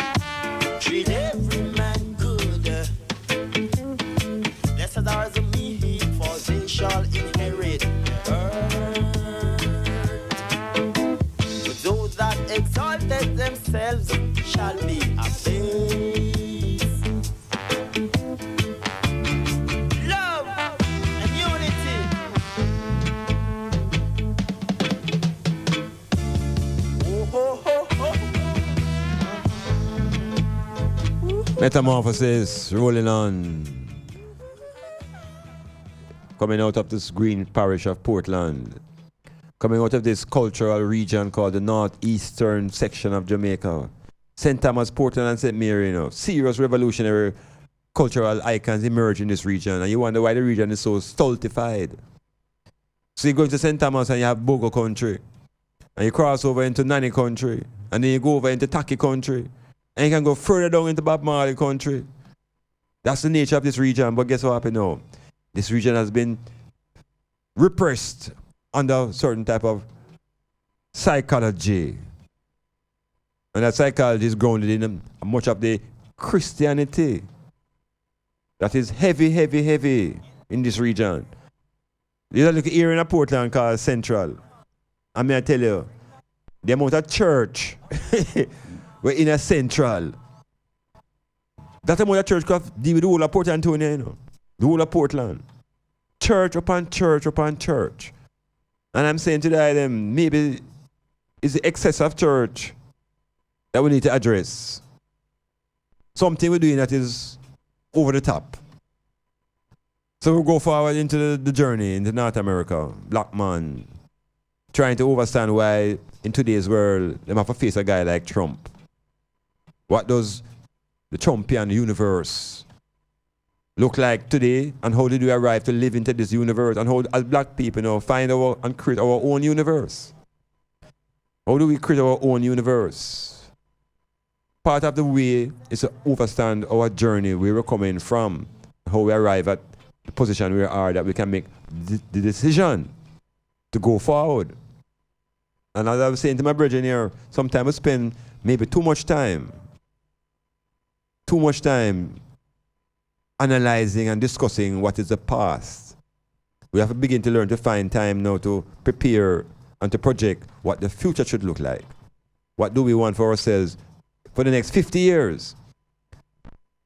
Treat every man good. Blessed are the meek, for they shall inherit the earth. But those that exalted themselves shall be abased. Love and unity. Oh, ho, ho, ho. Metamorphosis rolling on. Coming out of this green parish of Portland. Coming out of this cultural region called the northeastern section of Jamaica. St. Thomas, Portland, and St. Mary, you know. Serious revolutionary cultural icons emerge in this region. And you wonder why the region is so stultified. So you go to St. Thomas and you have Bogo country. And you cross over into Nanny country. And then you go over into Taki country. And you can go further down into Bob Marley country. That's the nature of this region. But guess what happened now? This region has been repressed under certain type of psychology. And that psychology is grounded in much of the Christianity that is heavy, heavy, heavy in this region. You look here in a Portland called Central. I mean, I tell you, the amount of church we're in a Central. That amount of church could deal with the whole of Portland, you know. The whole of Portland. Church upon church upon church. And I'm saying today, them maybe it's the excess of church that we need to address. Something we're doing that is over the top. So we'll go forward into the journey into North America. Black man trying to understand why in today's world they have to face a guy like Trump. What does the Trumpian universe look like today, and how did we arrive to live into this universe, and how as black people, you know, find our and create our own universe? How do we create our own universe? Part of the way is to understand our journey, where we're coming from, how we arrive at the position we are, that we can make the decision to go forward. And as I was saying to my brethren here, sometimes we spend maybe too much time analyzing and discussing what is the past. We have to begin to learn to find time now to prepare and to project what the future should look like. What do we want for ourselves for the next 50 years?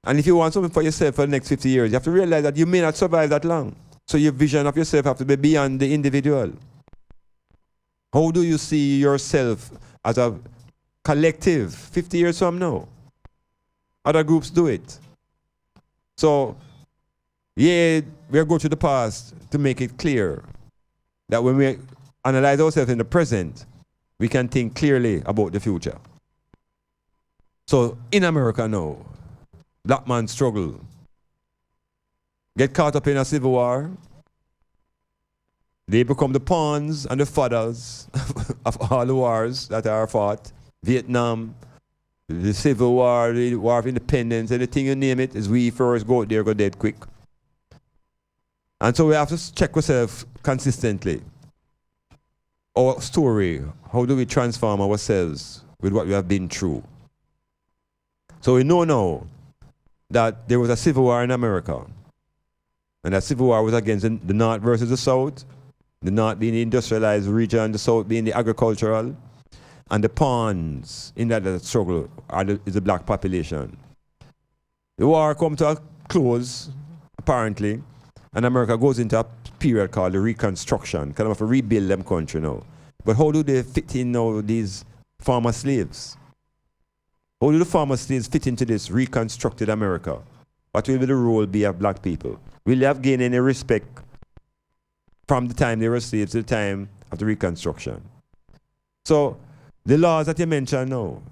And if you want something for yourself for the next 50 years, you have to realize that you may not survive that long. So your vision of yourself have to be beyond the individual. How do you see yourself as a collective 50 years from now? Other groups do it. So, yeah, we're going to the past to make it clear. that when we analyze ourselves in the present, we can think clearly about the future. So in America now, black man struggle, get caught up in a civil war. They become the pawns and the fathers of all the wars that are fought. Vietnam, the Civil War, the War of Independence, anything you name it, is we first go out there, go dead quick. And so we have to check ourselves consistently. Our story, how do we transform ourselves with what we have been through? So we know now that there was a civil war in America. And that civil war was against the North versus the South. The North being the industrialized region, the South being the agricultural. And the pawns in that struggle is the black population. The war comes to a close, apparently, and America goes into a period called the Reconstruction, kind of a rebuild them country now. But how do they fit in now, these former slaves? How do the former slaves fit into this reconstructed America? What will the role be of black people? Will they have gained any respect from the time they were slaves to the time of the Reconstruction? So, the laws that you mentioned now,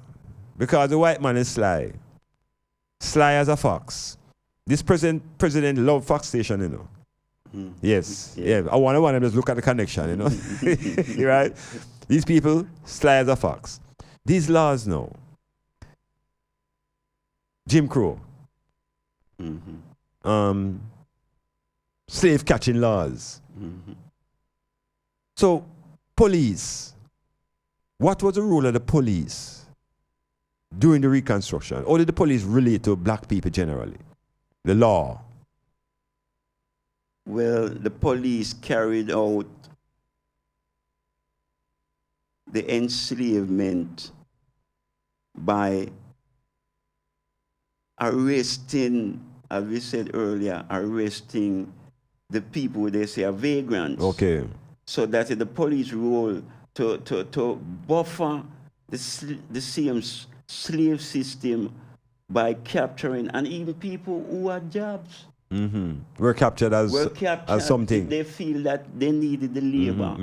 because the white man is sly as a fox. This president love Fox Station, you know. Yes, yeah. I want to just look at the connection, you know. Right? These people, sly as a fox. These laws now, Jim Crow, slave catching laws. So, police. What was the role of the police during the Reconstruction? Or did the police relate to black people generally? The law? Well, the police carried out the enslavement by arresting, as we said earlier, arresting the people they say are vagrants. Okay. So that is the police role to buffer the same slave system by capturing, and even people who had jobs. Were captured as something. They feel that they needed the labor.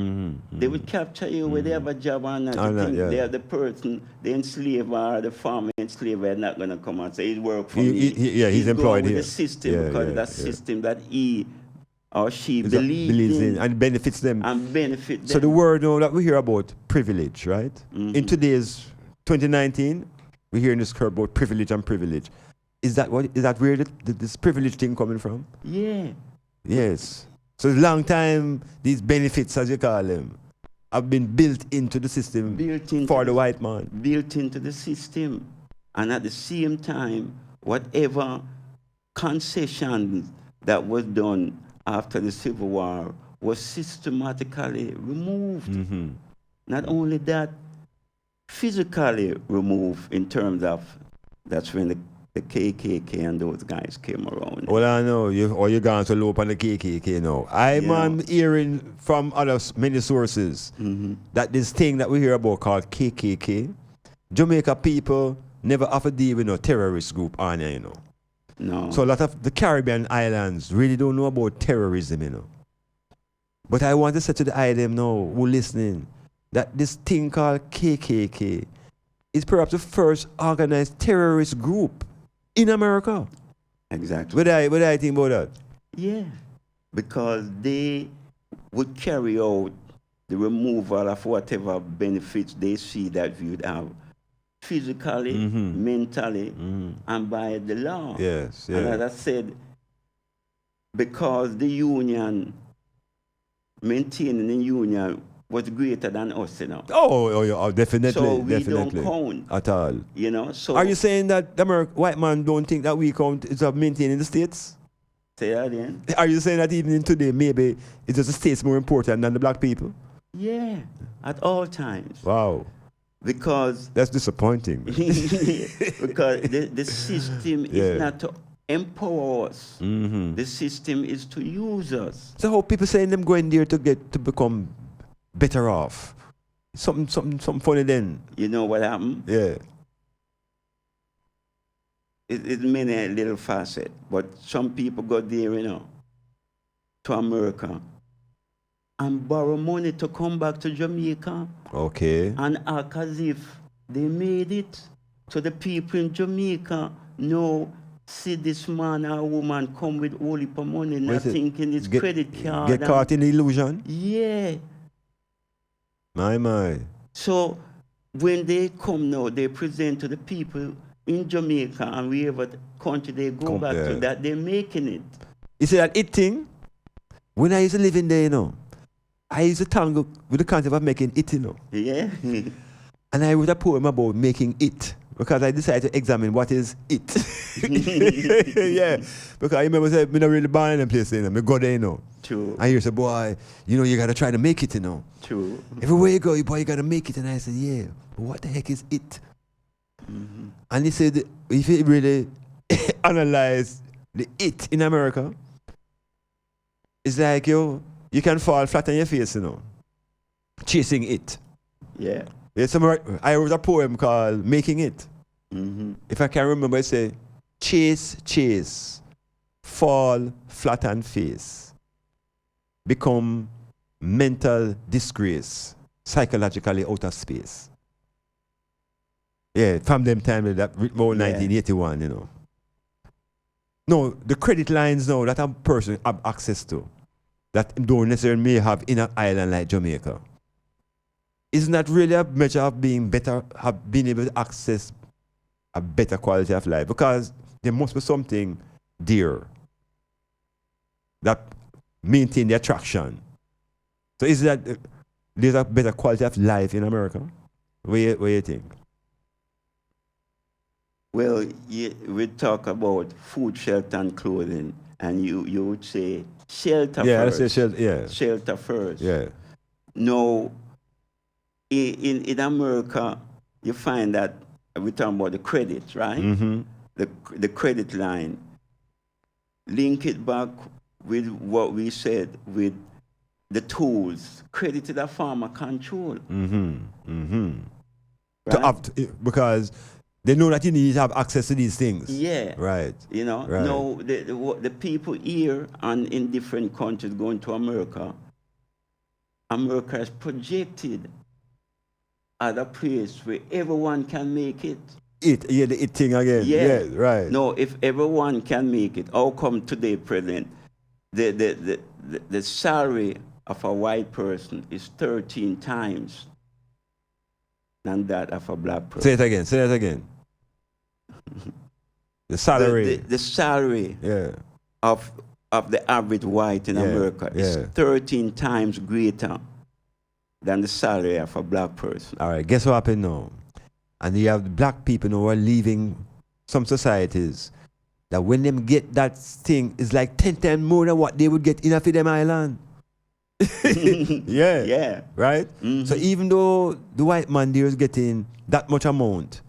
They would capture you whether they have a job or not. They are the person, the enslaver or the farmer enslaver, are not going to come and say, he's work for me. He's employed with here. The system, because that's the system that he or she believes in and benefits them. And benefit them. So the word now that we hear about privilege, right? In today's 2019, we're hearing this word about privilege and privilege. Is that where this privilege thing coming from? Yeah. Yes. So a long time, these benefits, as you call them, have been built into the system for the white man. Built into the system. And at the same time, whatever concessions that was done after the Civil War was systematically removed. Not only that, physically removed in terms of, that's when the KKK and those guys came around. Well, I know, you're going to low on the KKK now. I'm hearing from many sources that this thing that we hear about called KKK, Jamaica people never have to deal with no terrorist group on there, you know. No. So a lot of the Caribbean islands really don't know about terrorism, you know. But I want to say to the IDM now, who listening, that this thing called KKK is perhaps the first organized terrorist group in America. Exactly. What I think about that? Yeah, because they would carry out the removal of whatever benefits they see that you would have physically, mentally, and by the law. Yes, yeah. And as I said, because the union, maintaining the union was greater than us, you know. Oh, definitely. So we definitely. don't count. At all. You know, so. Are you saying that the white man don't think that we count is of maintaining the states? Say that again. Are you saying that even in today, maybe it's just the states more important than the black people? Yeah, at all times. Wow. Because that's disappointing. Because the system is not to empower us. The system is to use us. So how people saying them going there to become better off? Something funny then. You know what happened? Yeah. It's many little facets, but some people go there, you know, to America, and borrow money to come back to Jamaica. Okay. And act as if they made it. So the people in Jamaica know, see this man or woman come with whole heap of money, not thinking it's credit card. Get caught in the illusion? Yeah. My. So when they come now, they present to the people in Jamaica and wherever country they go back to, that they're making it. You see that it thing? When I used to live in there, you know, I used to tangle with the concept of making it, you know. Yeah. And I wrote a poem about making it, because I decided to examine what is it. Yeah. Because I remember saying, I'm not really born in a place, you know. I go there, you know. True. And you say, boy, you know, you got to try to make it, you know. True. Everywhere you go, boy, you got to make it. And I said, yeah, but what the heck is it? Mm-hmm. And he said, if you really analyze the it in America, it's like, you can fall flat on your face, you know, chasing it. Yeah. I wrote a poem called Making It. Mm-hmm. If I can remember, I say, chase, fall flat on face, become mental disgrace, psychologically out of space. Yeah, from them time, that about 1981, you know. No, the credit lines now that a person have access to, that don't necessarily may have in an island like Jamaica, isn't that really a measure of being better, have been able to access a better quality of life? Because there must be something there that maintain the attraction. So is that there's a better quality of life in America? What you think? Well, we talk about food, shelter, and clothing, and you would say shelter first. I say Shelter first. Yeah. No, in America, you find that we're talking about the credit, right? Mm-hmm. The credit line. Link it back with what we said with the tools. Credit to the farmer control. Mm-hmm. Mm-hmm. Right? Because they know that you need to have access to these things. Yeah. Right. You know, right. no, the people here and in different countries going to America, America has projected at a place where everyone can make it. The it thing again. Yeah, right. No, if everyone can make it, how come today, President, the salary of a white person is 13 times than that of a black person? Say it again. The salary. The salary of the average white in America is 13 times greater than the salary of a black person. All right, guess what happened now? And you have black people who are leaving some societies that when them get that thing, it's like 10 times more than what they would get in a them island. Yeah. Right? Mm-hmm. So even though the white man there is getting that much amount,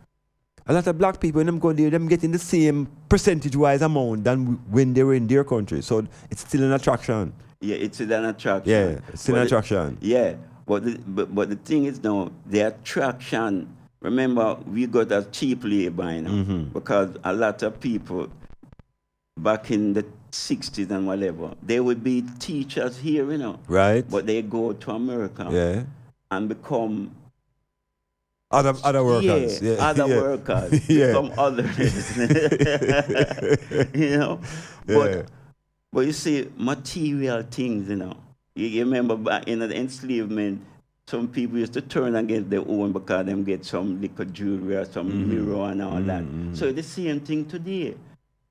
a lot of black people, when them go there, them getting the same percentage-wise amount than when they were in their country. So it's still an attraction. Yeah, it's still an attraction. Yeah, it's still an attraction. But the thing is now, the attraction, remember, we got a cheap labor, you know, because a lot of people back in the 60s and whatever, they would be teachers here, you know. Right. But they go to America and become other workers. Other workers. Become others. You know. But you see, material things, you know. You remember back in the enslavement, some people used to turn against their own because them get some little jewelry or some mirror and all that. So the same thing today.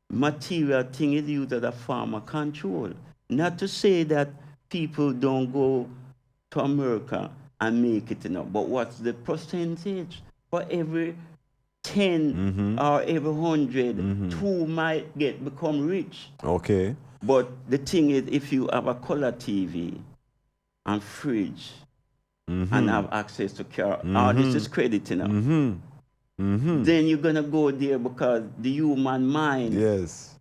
Material thing is used as a form of control. Not to say that people don't go to America and make it, you know, but what's the percentage? For every 10 or every 100, 2 might become rich. Okay. But the thing is, if you have a color TV and fridge and have access to car, all this is credit, you know. Then you're gonna go there because the human mind is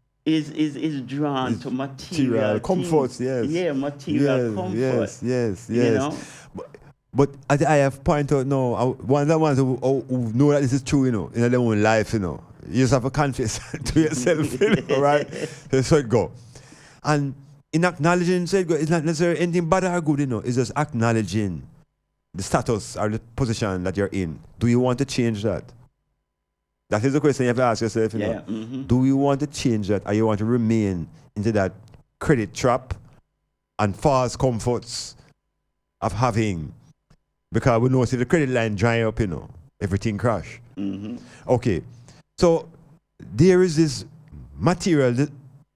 drawn to material comforts. Yes. Material comfort. Yes. You know? But as I have pointed out now, one of the ones who know that this is true, you know, in their own life, you know. You just have to confess to yourself, you know, right? So it go. And in acknowledging, say, it's not necessarily anything bad or good, it's just acknowledging the status or the position that you're in. Do you want to change that? That is the question you have to ask yourself, Yeah. Do you want to change that, or you want to remain into that credit trap and false comforts of having? Because we know, see the credit line dry up, everything crash. Okay, so there is this material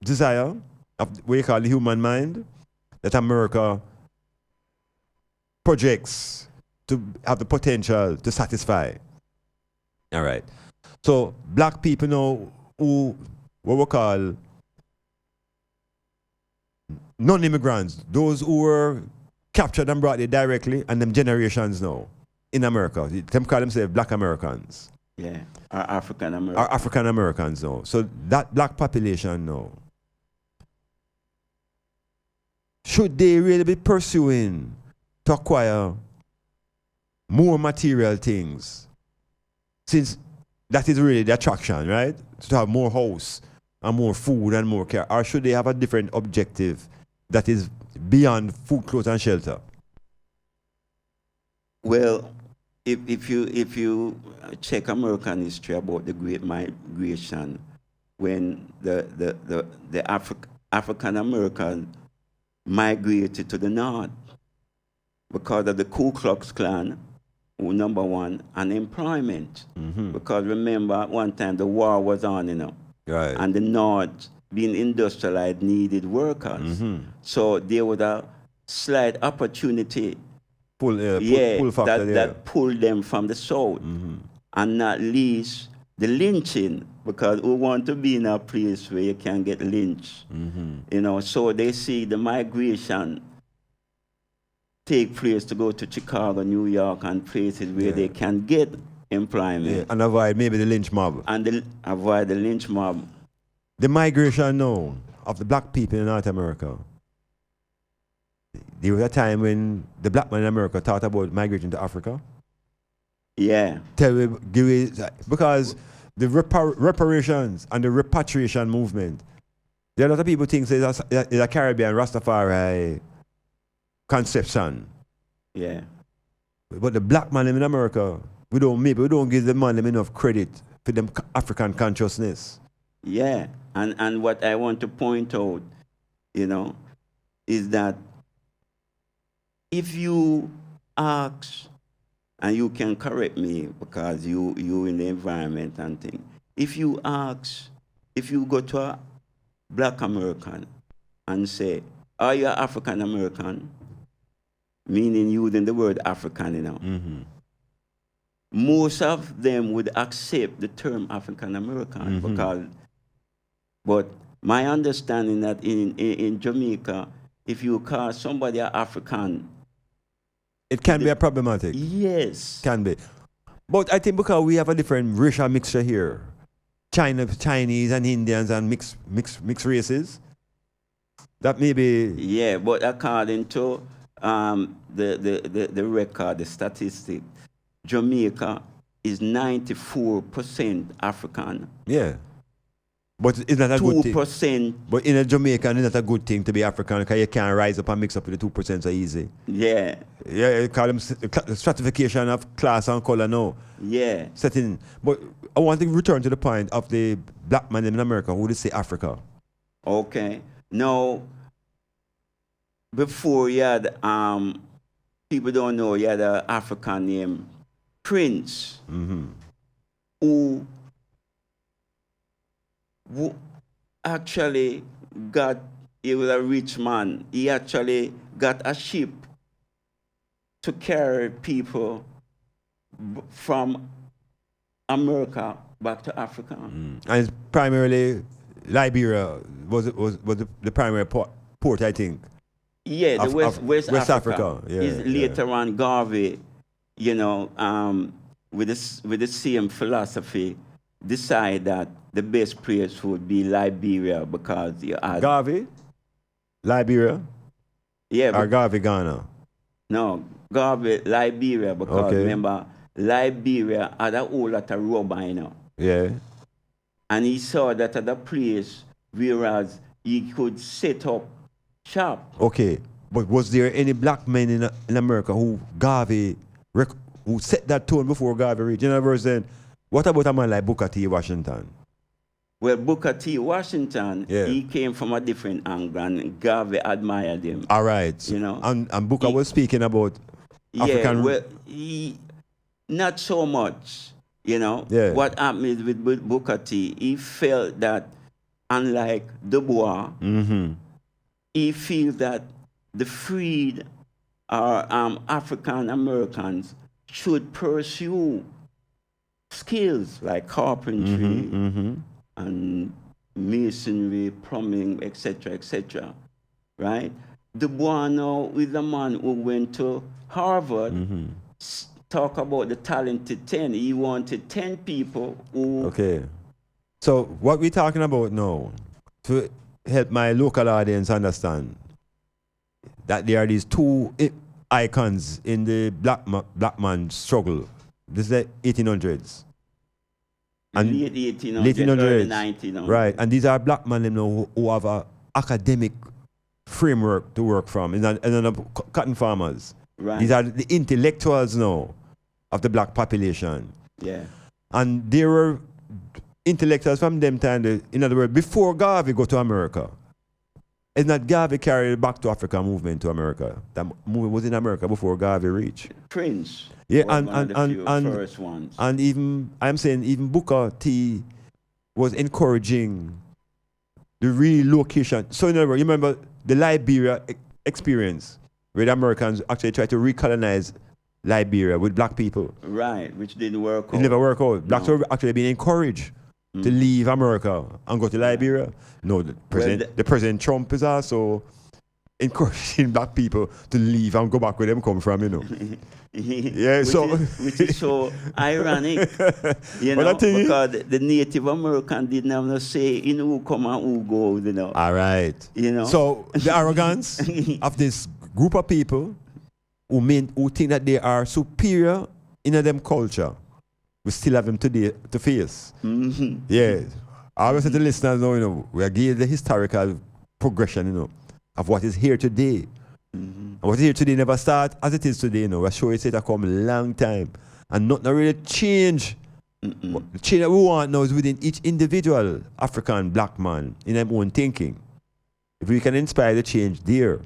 desire of what you call the human mind that America projects to have the potential to satisfy. All right. So black people now who what we call non-immigrants, those who were captured and brought there directly, and them generations now in America, them call themselves black Americans. Yeah, or African Americans. Or African Americans now. So that black population now, should they really be pursuing to acquire more material things? Since that is really the attraction, right? To have more house and more food and more care. Or should they have a different objective that is beyond food, clothes, and shelter? Well, if you check American history about the Great Migration, when the African American migrated to the north because of the Ku Klux Klan, number one, unemployment. Because remember, at one time the war was on, right. And the north, being industrialized, needed workers. So there was a slight opportunity pull factor that pulled them from the south. And not least the lynching, because we want to be in a place where you can get lynched. So they see the migration take place to go to Chicago, New York, and places where they can get employment. And avoid maybe the lynch mob. And avoid the lynch mob. The migration now of the black people in North America. There was a time when the black man in America thought about migrating to Africa. Yeah. Because the reparations and the repatriation movement, there are a lot of people think it's a Caribbean Rastafari conception. Yeah. But the black man in America, we don't give the man enough credit for them African consciousness. Yeah. And what I want to point out, is that if you ask, and you can correct me because you in the environment and things, if you go to a black American and say, are you African American? Meaning using the word African, most of them would accept the term African American but my understanding that in Jamaica, if you call somebody an African, it can be a problematic. Yes. Can be. But I think because we have a different racial mixture here, Chinese and Indians and mixed races, that may be... Yeah, but according to the record, the statistic, Jamaica is 94% African. Yeah. But it's not a good thing. 2%. But in a Jamaican, it's not a good thing to be African because you can't rise up and mix up with the 2% so easy. Yeah. Yeah, you call them stratification of class and color now. Yeah. Setting. But I want to return to the point of the black man in America who they say Africa. Okay. Now, before you had, people don't know, you had an African named Prince who actually he was a rich man. He actually got a ship to carry people from America back to Africa. And it's primarily Liberia was the primary port, I think. Yeah, the West Africa. Yeah, is later on Garvey, with the same philosophy, decide that the best place would be Liberia because you had... Garvey? Liberia? Yeah. Or Garvey, Ghana? No, Garvey, Liberia, because remember, Liberia had a whole lot of rubber, Yeah. And he saw that at a place, whereas he could set up Sharp. Okay, but was there any black men in America who who set that tone before Garvey reached? In other words, then, what about a man like Booker T. Washington? Well, Booker T. Washington, he came from a different angle, and Garvey admired him. All right. You know, and Booker was speaking about African. Yeah, well, not so much. You know, what happened with Booker T. He felt that, unlike Du Bois, he feels that the freed African Americans should pursue skills like carpentry and masonry, plumbing, etc., right? Du Bois now is a man who went to Harvard, talk about the talented 10. He wanted 10 people who... Okay. So what we're talking about now, to help my local audience understand, that there are these two icons in the black man struggle. This is the 1800s. And late 1800s, early 1900s. Right, and these are black men who have an academic framework to work from, and cotton farmers. Right. These are the intellectuals now of the black population. Yeah. And there were intellectuals from them time, in other words, before Garvey go to America. It's not Garvey carried the Back to Africa movement to America. That movement was in America before Garvey reached. Prince. Yeah, and first ones. And even even Booker T was encouraging the relocation. So in other words, you remember the Liberia experience, where the Americans actually tried to recolonize Liberia with black people. Right, which didn't work out. It never worked out. Blacks were actually being encouraged to leave America and go to Liberia. No, the President Trump is also encouraging black people to leave and go back where them come from, you know. Yeah, which is so ironic, you know, because the Native American didn't have no say in who come and who go, you know. All right. You know. So the arrogance of this group of people who think that they are superior in them culture, we still have them today to face. Yeah. I always say to listeners, you know, we are giving the historical progression, you know, of what is here today. And what is here today never start as it is today, you know. We're sure it's come a long time. And nothing really change. The change that we want now is within each individual African black man in their own thinking. If we can inspire the change there,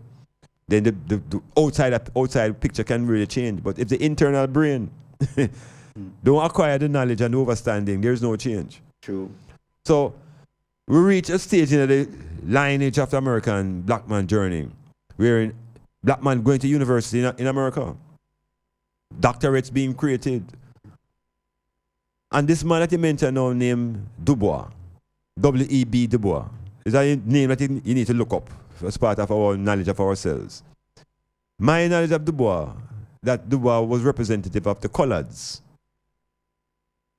then the outside picture can really change. But if the internal brain don't acquire the knowledge and the understanding, there's no change. True. So we reach a stage in the lineage of the American black man journey, where black man going to university in America, doctorates being created. And this man that you mentioned now named Du Bois, W-E-B Du Bois, is a name that you need to look up as part of our knowledge of ourselves. My knowledge of Du Bois, that Du Bois was representative of the coloreds.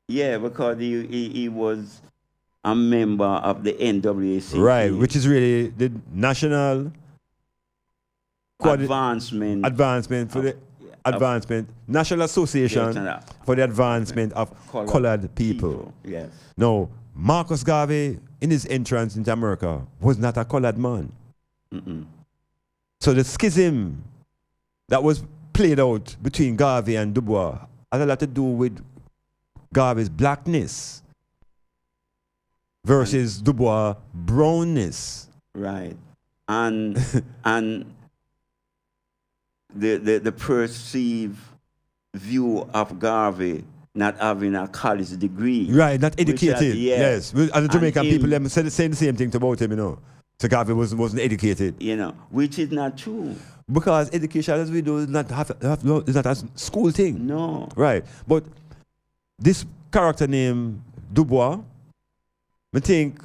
Yeah, because he was a member of the NAACP. Right, which is really the National Advancement for the Advancement, National Association for the Advancement of Colored People. Yes. Now, Marcus Garvey, in his entrance into America, was not a colored man. So the schism that was played out between Garvey and Du Bois had a lot to do with Garvey's blackness versus Du Bois' brownness. Right. And the perceived view of Garvey not having a college degree. Right, not educated. Yes. And the Jamaican people them saying the same thing about him, you know. So Garvey wasn't educated. You know, which is not true. Because education, as we know, is not a school thing. No. Right. But this character named Du Bois, I think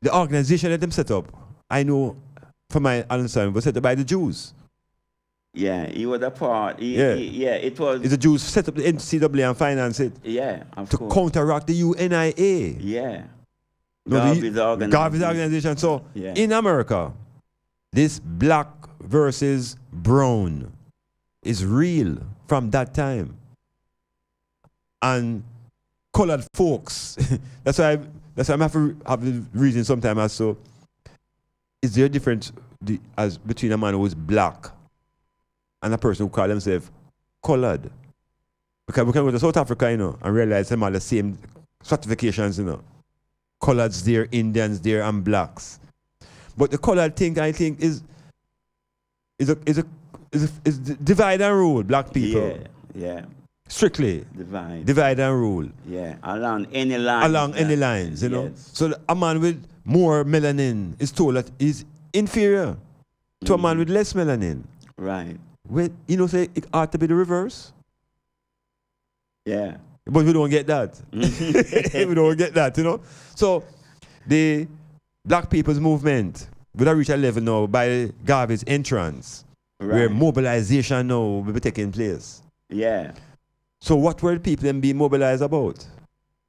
the organization that them set up, I know from my understanding, was set up by the Jews. Yeah, he was a part. It was. It's the Jews set up the NCAA and finance it. Yeah, to counteract the UNIA. Yeah. Garvey's organization. So in America, this black versus brown is real from that time. And colored folks, that's why I'm have the reason sometimes as so. Is there a difference as between a man who is black and a person who call himself colored. Because we can go to South Africa, and realize them are the same stratifications, Coloreds there, Indians there, and blacks. But the colored thing, I think, is divide and rule, black people. Yeah. Strictly. Divide and rule. Yeah, along any lines. Along any lines, Yes. So a man with more melanin is told that he's inferior to a man with less melanin. Right. Say it ought to be the reverse. Yeah. But we don't get that. We don't get that, So the black people's movement would have reached a level now by Garvey's entrance, where mobilization now will be taking place. Yeah. So what were the people then being mobilized about?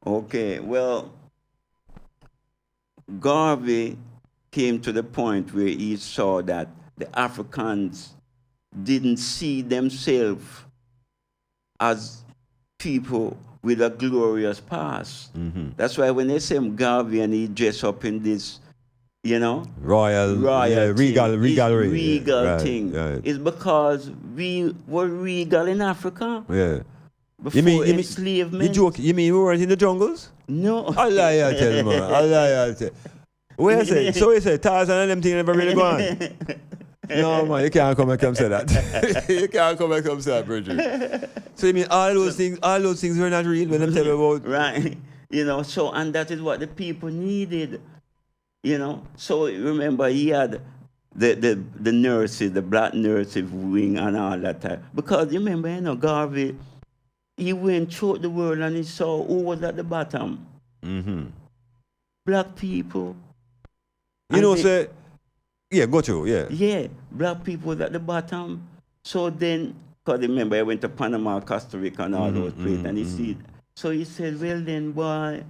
Okay, well, Garvey came to the point where he saw that the Africans didn't see themselves as people with a glorious past. That's why when they say Garvey and he dressed up in this, royal regal thing, is because we were regal in Africa. Yeah. Before enslavement. You joke? You mean we weren't in the jungles? No. I lie, I tell you, man. I lie, I tell you. Where I say? So you say Tarzan and them things never really go on? No, man, you can't come and come say that. You can't come and come say that, Bridget. So you mean all those things were not real when them tell you about? Right. So, and that is what the people needed. So remember, he had the nurses, the black nurses wing and all that time. Because you remember, Garvey, he went through the world and he saw who was at the bottom. Black people. Say, go through, Yeah, black people was at the bottom. So then, because remember, I went to Panama, Costa Rica, and all those places, and he see. So he said, well then, boy,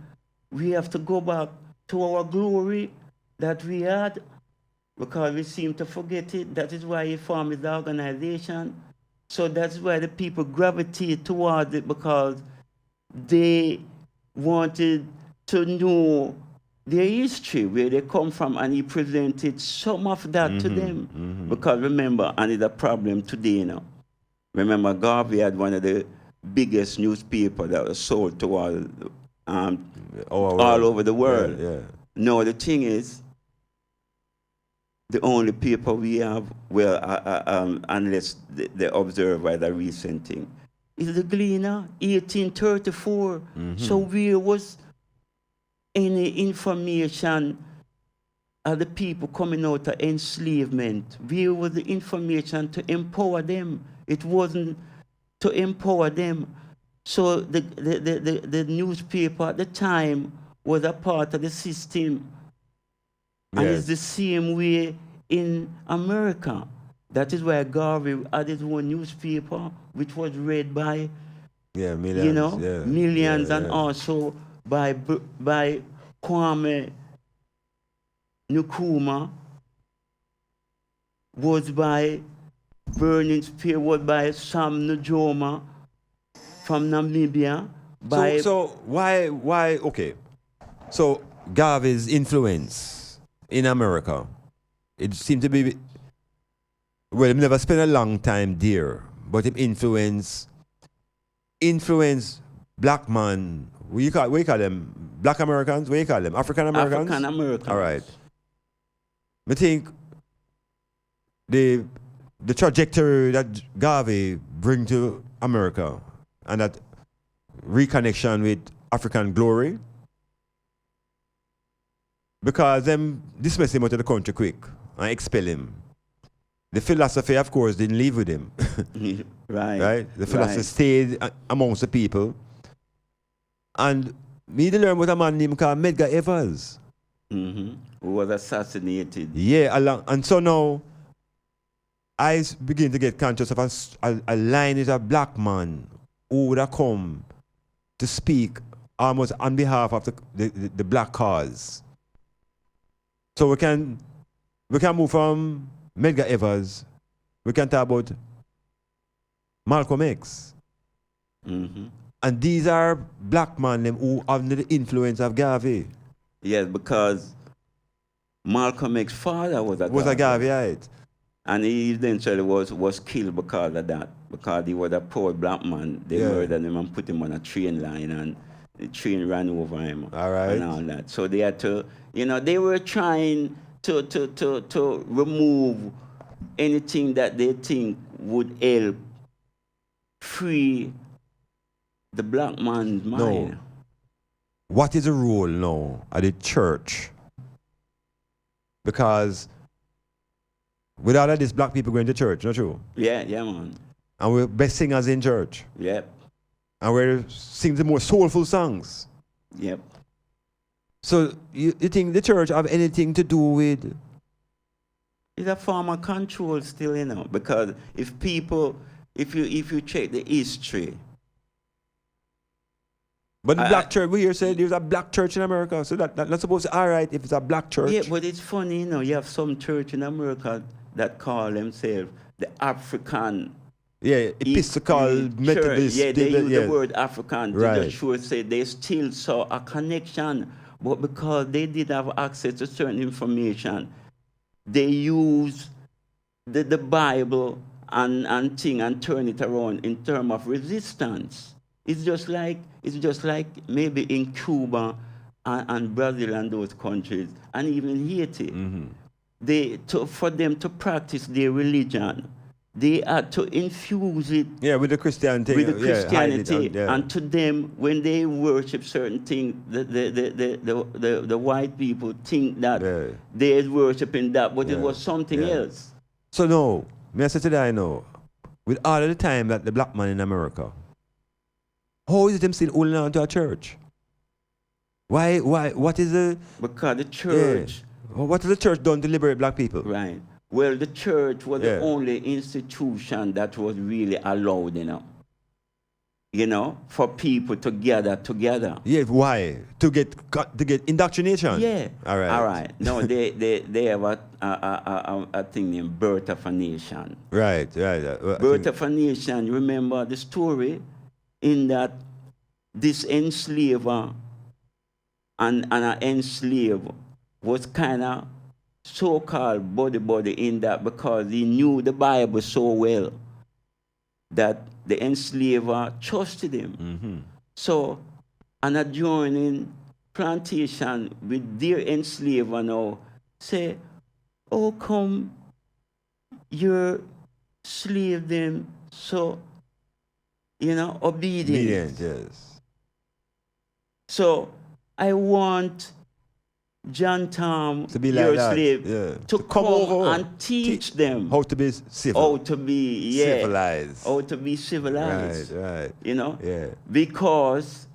we have to go back to our glory that we had, because we seem to forget it. That is why he formed his organization. So that's why the people gravitate towards it, because they wanted to know their history, where they come from, and he presented some of that to them. Because remember, and it's a problem today remember, Garvey had one of the biggest newspapers that was sold to all over the world. Yeah. No, the thing is, the only paper we have, unless the Observer is a recent thing, is the Gleaner, 1834. So where was any information of the people coming out of enslavement? Where was the information to empower them? It wasn't to empower them. So the newspaper at the time was a part of the system. And it's the same way in America. That is why Garvey had his own newspaper, which was read by millions, millions, and also by Kwame Nkrumah, was by Burning Spear, was by Sam Nujoma from Namibia. So why? Okay. So Garvey's influence in America, it seemed to be, well, he never spent a long time there, but he influenced black man. What you call them? Black Americans? What you call them? African Americans? African Americans. All right. I think the trajectory that Garvey bring to America and that reconnection with African glory, because them dismiss him out of the country quick and expel him. The philosophy, of course, didn't leave with him. Right? The philosophy stayed amongst the people. And me to learn about a man named called Medgar Evers. Who was assassinated. Yeah, and so now I begin to get conscious of a line is a black man who would have come to speak almost on behalf of the black cause. So we can move from Medgar Evers, we can talk about Malcolm X. And these are black men who are under the influence of Garvey. Yes, because Malcolm X's father was a Garvey, right? And he eventually was killed because of that, because he was a poor black man. They murdered him and put him on a train line, and the train ran over him. All right. And all that. So they had to, they were trying to remove anything that they think would help free the black man's mind. No. What is the role now of the church? Because with all of this black people going to church, not true? Yeah, man. And we're best singers in church. Yep. And we sing the more soulful songs. Yep. So you think the church have anything to do with? It's a form of control still, because if you check the history. But the black church, we here said there's a black church in America, so that's not supposed to be all right if it's a black church. Yeah, but it's funny, you have some church in America that call themselves the African. Yeah, Episcopal Methodist. Yeah, they use the word African. Right. They just sure say they still saw a connection, but because they did have access to certain information, they use the Bible and thing and turn it around in terms of resistance. It's just like maybe in Cuba and Brazil and those countries, and even Haiti. For them to practice their religion, they had to infuse it with the Christianity. With the Christianity. And to them, when they worship certain things, the white people think that they're worshiping that, but it was something else. So no, may I say today, I know, with all of the time that the black man in America, how is it them still holding on to a church? Why, what is the... Because the church... Yeah. What has the church done to liberate black people? Right. Well, the church was the only institution that was really allowed, for people to gather together. Yeah, why? To get indoctrination? Yeah. All right. No, they have a thing named Birth of a Nation. Right. Birth of a Nation, remember the story? In that this enslaver and an enslaved was kind of so-called buddy in that because he knew the Bible so well that the enslaver trusted him. So an adjoining plantation with their enslaver now say, how come you slave them so obedient. Yes. So I want John Tom, to be your like slave, to come over and teach them how to be civil. How to be civilized. How to be civilized. Right. Yeah. Because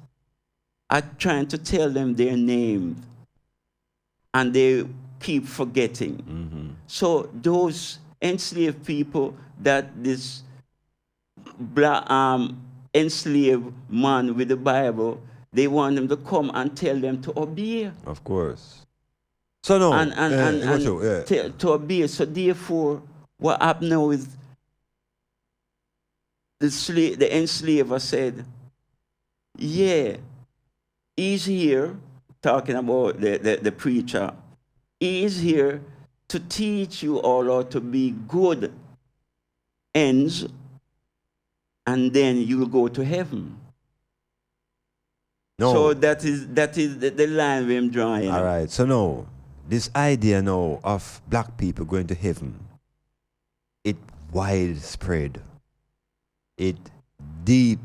I'm trying to tell them their names and they keep forgetting. So those enslaved people that this black enslaved man with the Bible, they want them to come and tell them to obey. Of course. So no, to obey. So therefore, what happened now is the enslaver said, yeah, he's here, talking about the preacher, he is here to teach you all how to be good ends, and then you'll go to heaven. No. So that is the line we're drawing. All right. So no, this idea now of black people going to heaven, it widespread, it deep.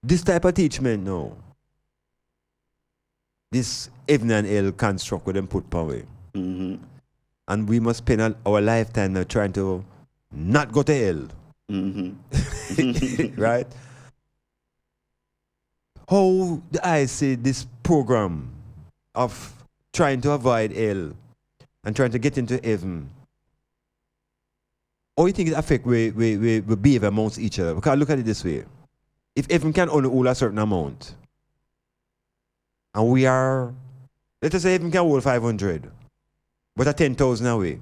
This type of teachment now, this heaven and hell construct with them put power. And we must spend our lifetime now trying to not go to hell. Right? How do I see this program of trying to avoid hell and trying to get into heaven? How do you think it affects we behave amongst each other? Because look at it this way. If heaven can only hold a certain amount, and we are, let us say heaven can hold 500, but at 10,000 away.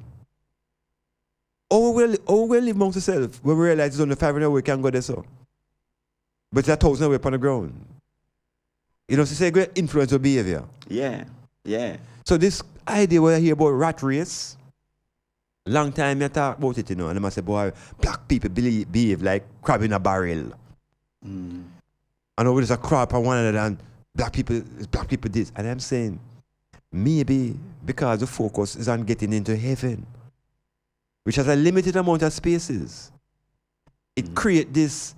How will we live amongst ourselves when we realize it's only 500 we can go there so? But it's 1,000 away upon the ground. You know, it's a great influence of behavior. Yeah, yeah. So this idea where I hear about rat race, long time I talk about it, you know, and I say, boy, black people behave like crab in a barrel. Mm. And over there's a crab on one another and black people this. And I'm saying, maybe because the focus is on getting into heaven, which has a limited amount of spaces, it creates this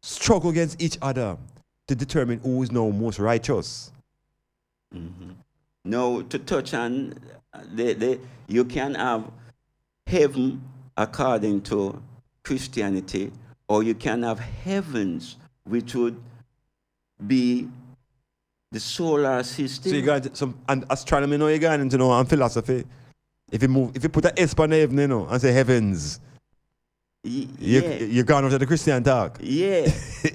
struggle against each other to determine who is now most righteous. Mm-hmm. No, to touch on, you can have heaven according to Christianity, or you can have heavens, which would be the solar system. So you got some and astronomy, you know, you got into know, and philosophy. If you put an S on the heaven, you know, and say heavens, you're gone out of the Christian talk. Yeah.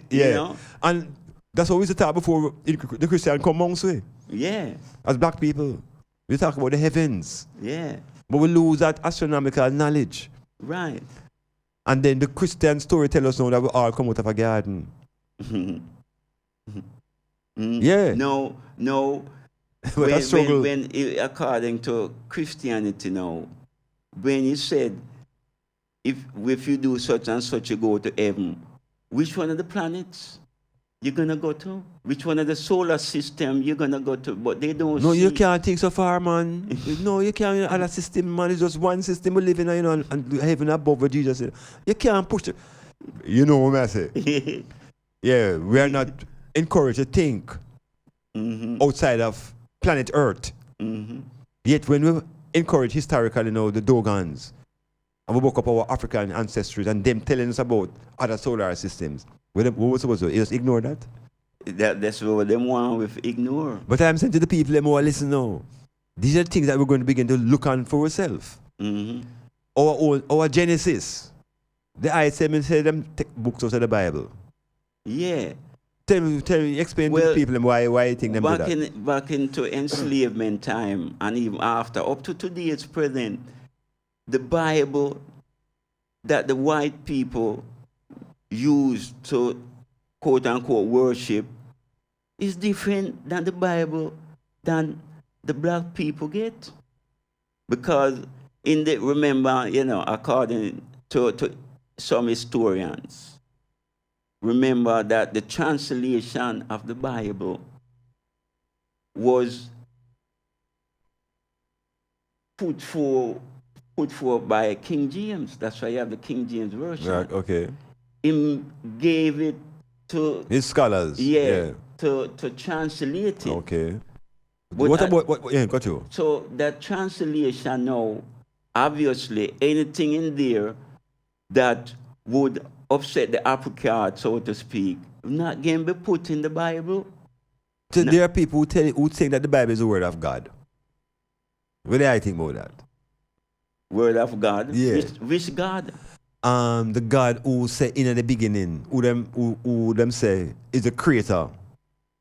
Yeah. You know? And that's what we used to talk before the Christian come amongst we. Yeah. As black people, we talk about the heavens. Yeah. But we lose that astronomical knowledge. Right. And then the Christian story tell us now that we all come out of a garden. Yeah. No. when according to Christianity now, when he said, if you do such and such, you go to heaven, which one of the planets you're going to go to? Which one of the solar system you're going to go to? But they don't No, see. you can't think so far, man. No, you can't. Other system, man, it's just one system we live in, you know, and heaven above where Jesus said. You can't push it. You know what I say? Yeah, we are not encouraged to think outside of planet Earth. Yet when we encourage historically, you know, the Dogons, and we woke up our African ancestors and them telling us about other solar systems, what was supposed to do? Just ignore that? That's what them want with ignore. But I'm saying to the people them who are listening now, these are things that we're going to begin to look on for ourselves. Our Genesis. The I say them take books out of the Bible. Yeah. Tell me, explain to the people them why you think them do that. Back into enslavement time and even after, up to today's present, the Bible that the white people use to quote unquote worship is different than the Bible than the black people get. Because remember, you know, according to some historians, remember that the translation of the Bible was put forth by King James. That's why you have the King James Version. Right, okay. He gave it to his scholars. Yeah. To translate it. Okay. But what about yeah, got you. So that translation now, obviously, anything in there that would upset the apple cart, so to speak, not going to be put in the Bible. So there are people who think that the Bible is the word of God. What do I think about that? Word of God? Yeah. Which God? The God who said in the beginning, who them say is the creator.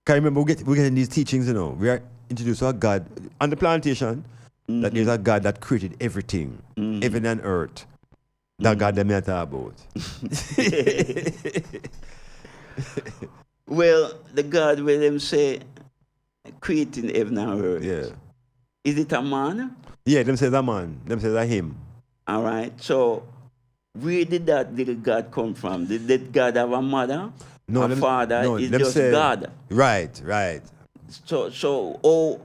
Can you remember we're getting these teachings, you know? We are introduced to a God on the plantation, that there's a God that created everything, heaven and earth. That God that I talk about. Well, the God where them say creating heaven and earth. Yeah. Is it a man? Yeah, them says a man. Them says a him. All right. So where did that little God come from? Did God have a mother? No, a father? No, it's just say, God. Right. So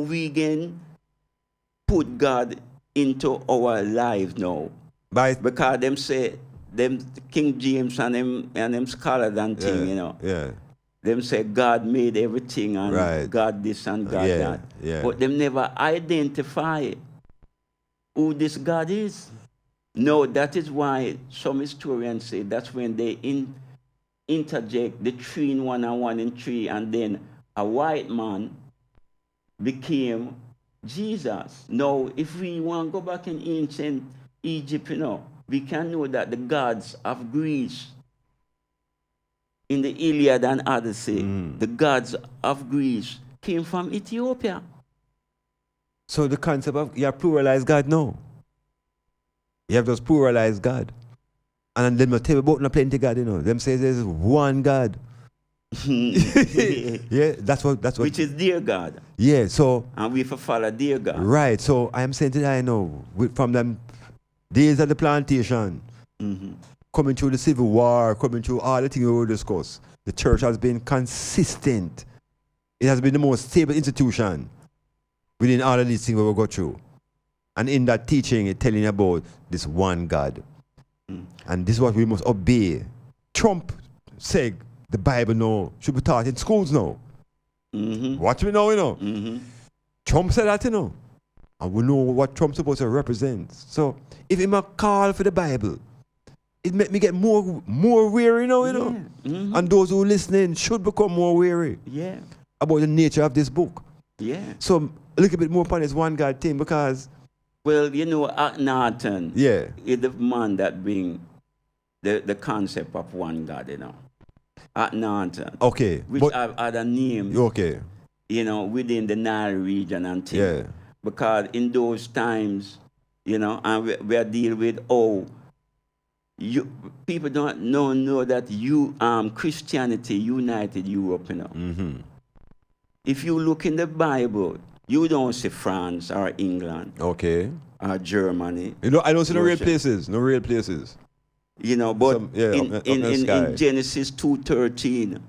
we can put God into our lives now. Because them say them King James and them scholars and thing, you know. Yeah. Them say God made everything and God this and God that. Yeah. But them never identify who this God is. No, that is why some historians say that's when they interject the 3 in 1 and 1 in 3, and then a white man became Jesus. Now, if we want to go back in ancient Egypt, you know, we can know that the gods of Greece in the Iliad and Odyssey, the gods of Greece came from Ethiopia. So the concept of you have pluralized God now. You have just pluralized God. And then they tell you about no plenty God, you know. Them say there's one God. Yeah, that's what. Which is dear God. Yeah, so. And we for follow dear God. Right, so I am saying today, I know, from them days of the plantation, coming through the Civil War, coming through all the things we will discuss, the church has been consistent. It has been the most stable institution within all of these things we will go through. And in that teaching, it's telling you about this one God. And this is what we must obey. Trump said the Bible now should be taught in schools now. Watch me now, you know. Trump said that, you know. And we know what Trump's supposed to represent. So if him a call for the Bible, it make me get more weary now, you know. And those who listening should become more weary. Yeah. About the nature of this book. Yeah. So a little bit more upon this one God thing because. Well, you know, Akhenaten is the man that bring the concept of one God, you know. Akhenaten. Okay. Which have other names. Okay. You know, within the Nile region and things. Yeah. Because in those times, you know, and we are dealing with people don't know that Christianity united Europe, you know. If you look in the Bible, you don't see France or England. Okay. Or Germany. You know, I don't see no real places. No real places. You know, but in Genesis 2:13,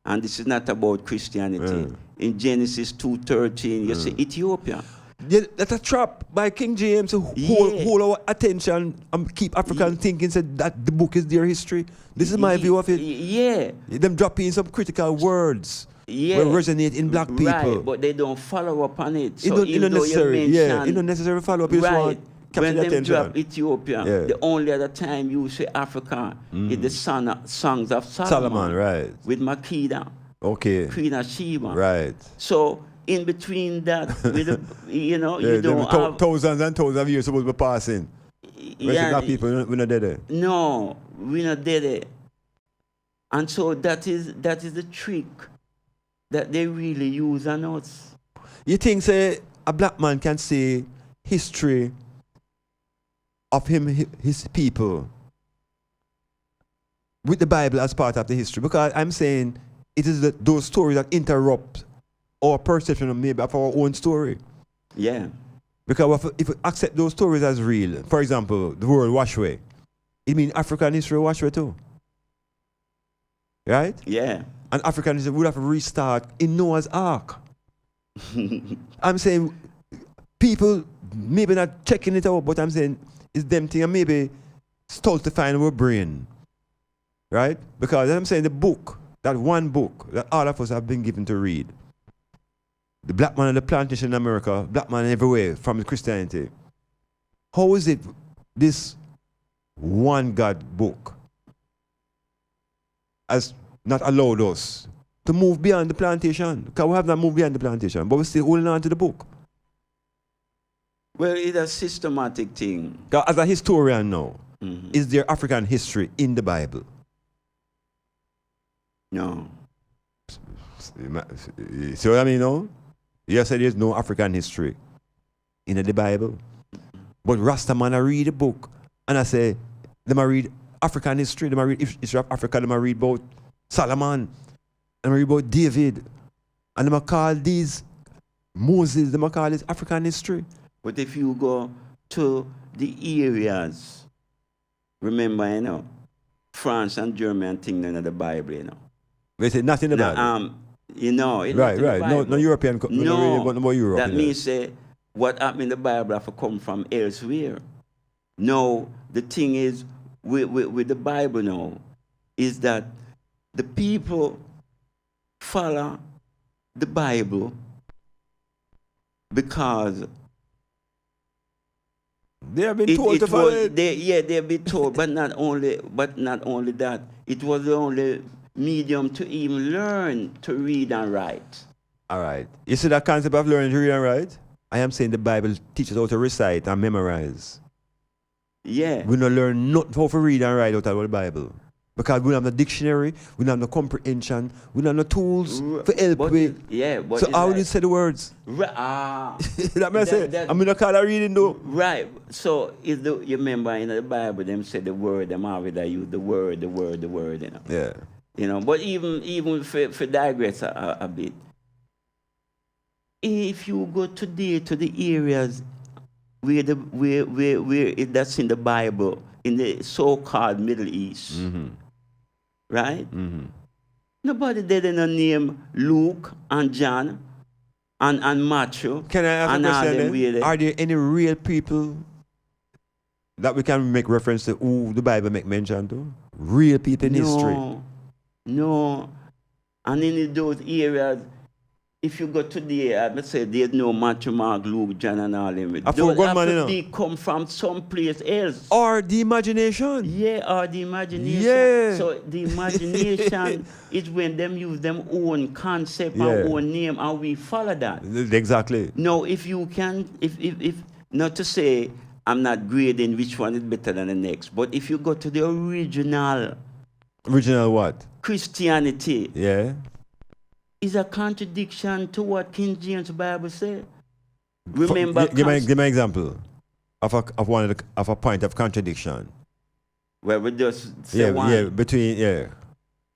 and this is not about Christianity. In Genesis 2:13, you see Ethiopia. Yeah, that's a trap by King James to hold our attention and keep African thinking that the book is their history. This is my view of it. Yeah. Them dropping some critical words. Yeah. Will resonate in black people. Right, but they don't follow up on it. So it don't necessary. It don't necessarily follow up. Right. When the they drop Ethiopia, the only other time you see Africa is the songs of Solomon. Right. With Makeda. Okay. Queen of Sheba. Right. So in between that, you know, you don't have thousands and thousands of years supposed to be passing. Black people, we're not dead there. No, we're not dead there. And so that is the trick that they really use on us. You think, say, a black man can say history of him, his people, with the Bible as part of the history? Because I'm saying it is those stories that interrupt our perception of maybe of our own story. Yeah. Because if we accept those stories as real, for example, the word wash away, it means African history wash away too. Right? Yeah. And African history would have to restart in Noah's Ark. I'm saying people maybe not checking it out, but I'm saying it's them thing and maybe stultifying our brain. Right? Because I'm saying the book, that one book that all of us have been given to read, the black man on the plantation in America, black man everywhere from Christianity. How is it this one God book has not allowed us to move beyond the plantation? Because we have not moved beyond the plantation, but we're still holding on to the book. Well, it's a systematic thing. As a historian now, is there African history in the Bible? No. See what I mean now? You said there's no African history in the Bible. But Rasta man, I read the book and I say, them I read African history, them I read history of Africa, them I read about Solomon, them I read about David, and them I call these Moses, them I call this African history. But if you go to the areas, remember, you know, France and Germany and things in the Bible, you know. They say nothing in the Bible. You know, right. No European. No, no Europe. That means say what happened in the Bible have to come from elsewhere. No, the thing is with the Bible now is that the people follow the Bible because they have been told to follow it. They've been told, but not only that. It was the only medium to even learn to read and write. All right. You see that concept of learning to read and write? I am saying the Bible teaches how to recite and memorize. Yeah. We don't learn not how to read and write out of the Bible. Because we don't have the dictionary, we don't have the comprehension, we don't have the tools to help with. Yeah, but so how would you say the words? That may say, I'm not call a reading though. Right. So you remember in the Bible them say the word, them always use the word, you know. Yeah. You know, but even for digress a bit, if you go today to the areas where that's in the Bible, in the so-called Middle East, right? Nobody there didn't name Luke and John and Matthew. Can I ask a question then? Are there any real people that we can make reference to who the Bible make mention to? Real people in history? No. And in those areas, if you go today, I would say there's no Matthew, Mark, Luke, John, and all them. Those have to come from someplace else. Or the imagination. Yeah, or the imagination. Yeah. So the imagination is when them use them own concept and own name, and we follow that. Exactly. No, if you can, if not to say I'm not grading which one is better than the next, but if you go to the original. Original what? Christianity. Yeah. Is a contradiction to what King James Bible said. Remember, give me an example of a point of contradiction. Well, we just say one. Between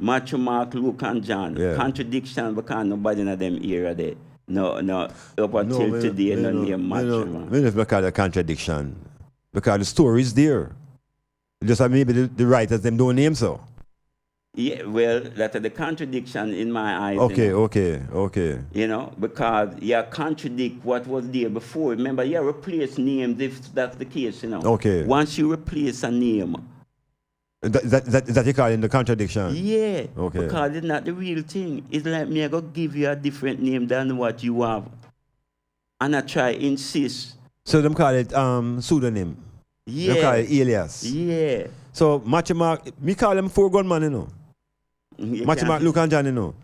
Matthew, Mark, Luke, and John. Yeah. Contradiction because nobody in them era there. No, up until today, no name Matthew. We don't because of contradiction. Because the story is there. Just maybe the writers them don't name so. Yeah, well, that's the contradiction in my eyes. Okay. You know, because you contradict what was there before. Remember, you replace names if that's the case, you know. Okay. Once you replace a name. That you call in the contradiction? Yeah. Okay. Because it's not the real thing. It's like me, I go give you a different name than what you have. And I try insist. So them call it pseudonym? Yeah. Them call it alias? Yeah. So Matthew Mark, me call them four gunman, you know. Matthew Mark, Luke and John, you know.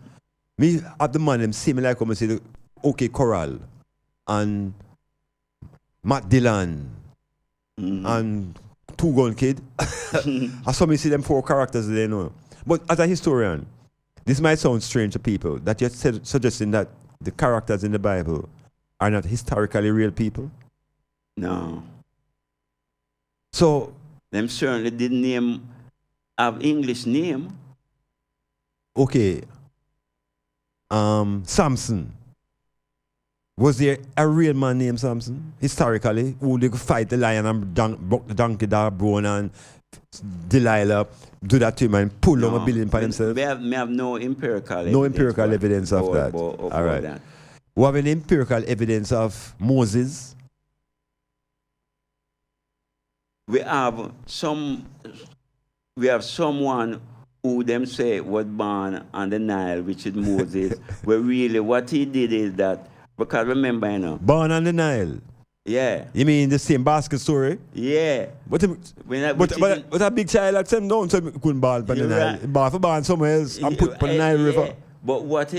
Me have the man them see me like come and say the OK Corral and Matt Dillon and Two Gun Kid. I saw me see them four characters there, you know. But as a historian, this might sound strange to people that you're suggesting that the characters in the Bible are not historically real people. No. So them certainly didn't have English name. Okay. Samson. Was there a real man named Samson? Historically, who they could fight the lion and broke the donkey that bone and Delilah do that to him and pull on a building by himself? We have no empirical evidence. No empirical evidence of that. All right. That. We have an empirical evidence of Moses. We have someone who them say was born on the Nile, which is Moses, where really what he did is that, because remember, you know. Born on the Nile? Yeah. You mean the same basket story? Yeah. But a big child like them don't say couldn't born on the Nile. Born somewhere else and put on the Nile River. But what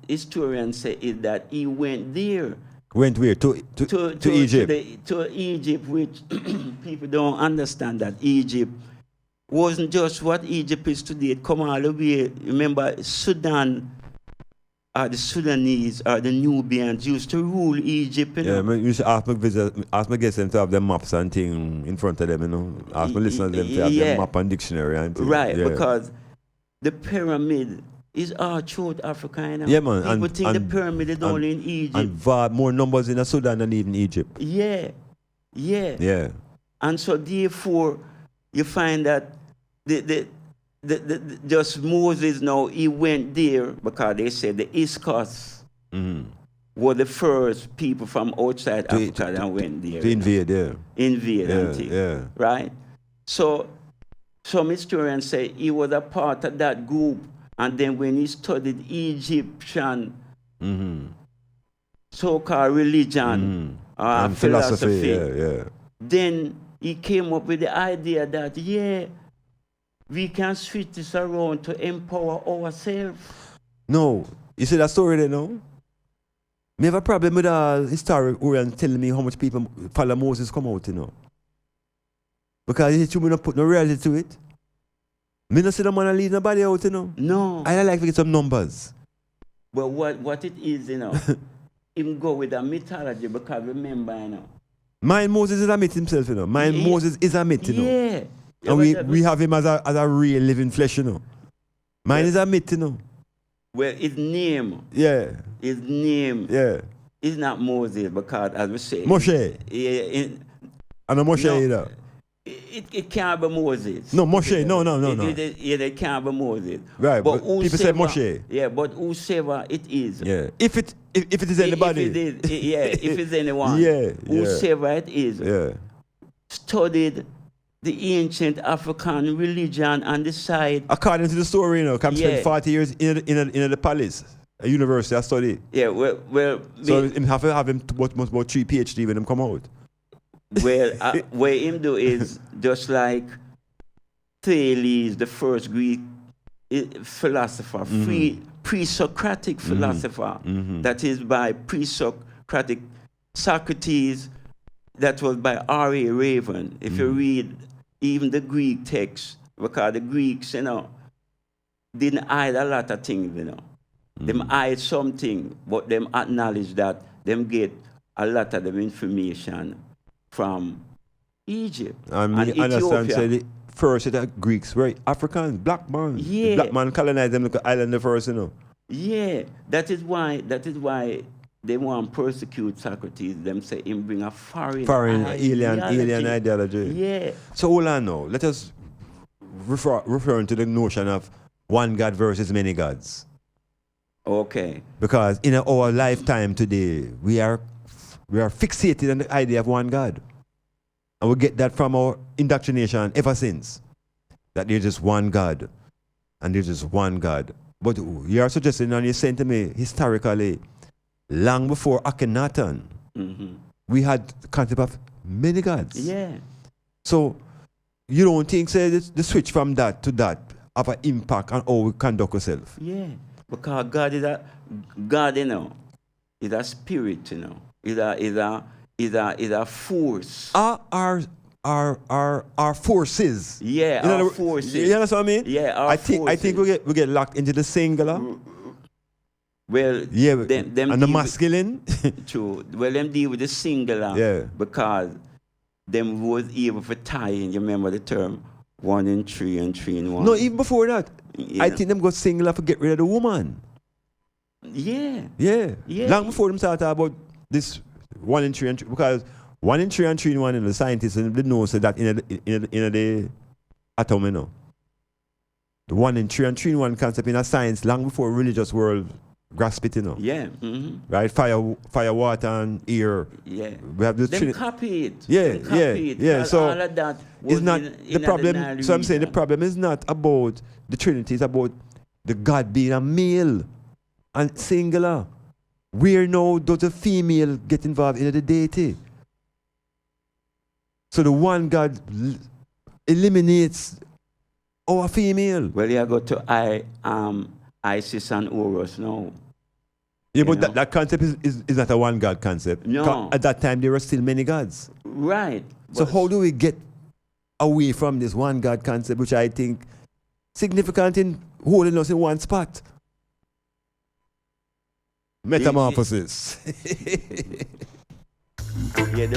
historians say is that he went there. Went where? To Egypt? To Egypt, which people don't understand that Egypt wasn't just what Egypt is today. It come all the way. Remember, Sudan, the Sudanese, or the Nubians used to rule Egypt. You know? You should ask my guests them to have their maps and things in front of them, you know. Ask my listeners them to have their map and dictionary and things. Right, because the pyramid is all throughout Africa, you know. Yeah, man. People think the pyramid is only in Egypt. And more numbers in Sudan than even Egypt. Yeah. Yeah. And so therefore, you find that just Moses now, he went there because they said the East Coast were the first people from outside Africa that went there. To invade, yeah. Right? So some historians say he was a part of that group. And then when he studied Egyptian so-called religion and philosophy, then he came up with the idea that, we can switch this around to empower ourselves. No. You see that story there, no? Me have a problem with a historian telling me how much people follow Moses come out, you know. Because you not put no reality to it. Me not see the man lead nobody out, you know. No. I like to get some numbers. But what it is, you know, him go with a mythology because remember, you know. Mine Moses is a myth himself, you know. Moses is a myth, you know. Yeah. And we have him as a real living flesh, you know. Mine is a myth, you know. Well, his name. Yeah. His name. Yeah. Is not Moses because, as we say. Moshe. And a Moshe either. It can't be Moses. No, Moshe. No. It can't be Moses. Right, but people say Moshe. Yeah, but whosoever it is. Yeah. If it is anybody. If it's anyone. Yeah. Whosoever it is. Yeah. Studied the ancient African religion and decide. According to the story, you know, come spend 40 years in the palace, a university, I study. Yeah, well. So him have to have him about 3 PhD when him come out. Well, what him do is just like Thales, the first Greek philosopher, pre-Socratic philosopher. That is by pre-Socratic Socrates. That was by R.A. Raven. If you read even the Greek text, because the Greeks, you know, didn't hide a lot of things, you know. Them hide something, but them acknowledge that them get a lot of them information from Egypt and understand, Ethiopia. so the first the Greeks were Africans, black man. Yeah. The black man colonized them like an island first, you know. Yeah, that is why they want to persecute Socrates. Them say him bring a foreign alien ideology. Yeah. So hold on now. Let us referring to the notion of one God versus many gods. Okay. Because in our lifetime today, we are fixated on the idea of one God. And we get that from our indoctrination ever since. That there's just one God. And there's just one God. But you are suggesting, and you're saying to me, historically, long before Akhenaten, we had the concept of many gods. Yeah. So you don't think, say, the switch from that to that have an impact on how we conduct ourselves? Yeah. Because God, you know, is a spirit, you know. Is a force. Our forces. Yeah, you know, our forces. You understand what I mean? Yeah, our forces. I think we get locked into the singular. Well, yeah, them and the masculine. True. Well, them deal with the singular. Yeah. Because them was able to tie in. You remember the term 1 in 3 and 3 in 1. No, even before that, yeah. I think them got singular for get rid of the woman. Yeah. Yeah. Long before them started about this 1 in 3 and 3, because 1 in 3 and 3 in 1 in the scientists and they know so that in the atom, you know. The 1 in 3 and 3 in 1 concept in a science long before religious world grasp it, you know. Yeah. Right? Fire, water, and air. Yeah. We have the them copy it. Yeah. So all of that it's not the problem. So I'm saying the problem is not about the Trinity, it's about the God being a male and singular. Where now does the female get involved in the deity? So the one God eliminates our female. Well, you go to Isis and Horus now. Yeah, but that concept is not a one God concept. No. At that time, there were still many gods. Right. So how do we get away from this one God concept, which I think significant in holding us in one spot? Metamorphosis. Yeah,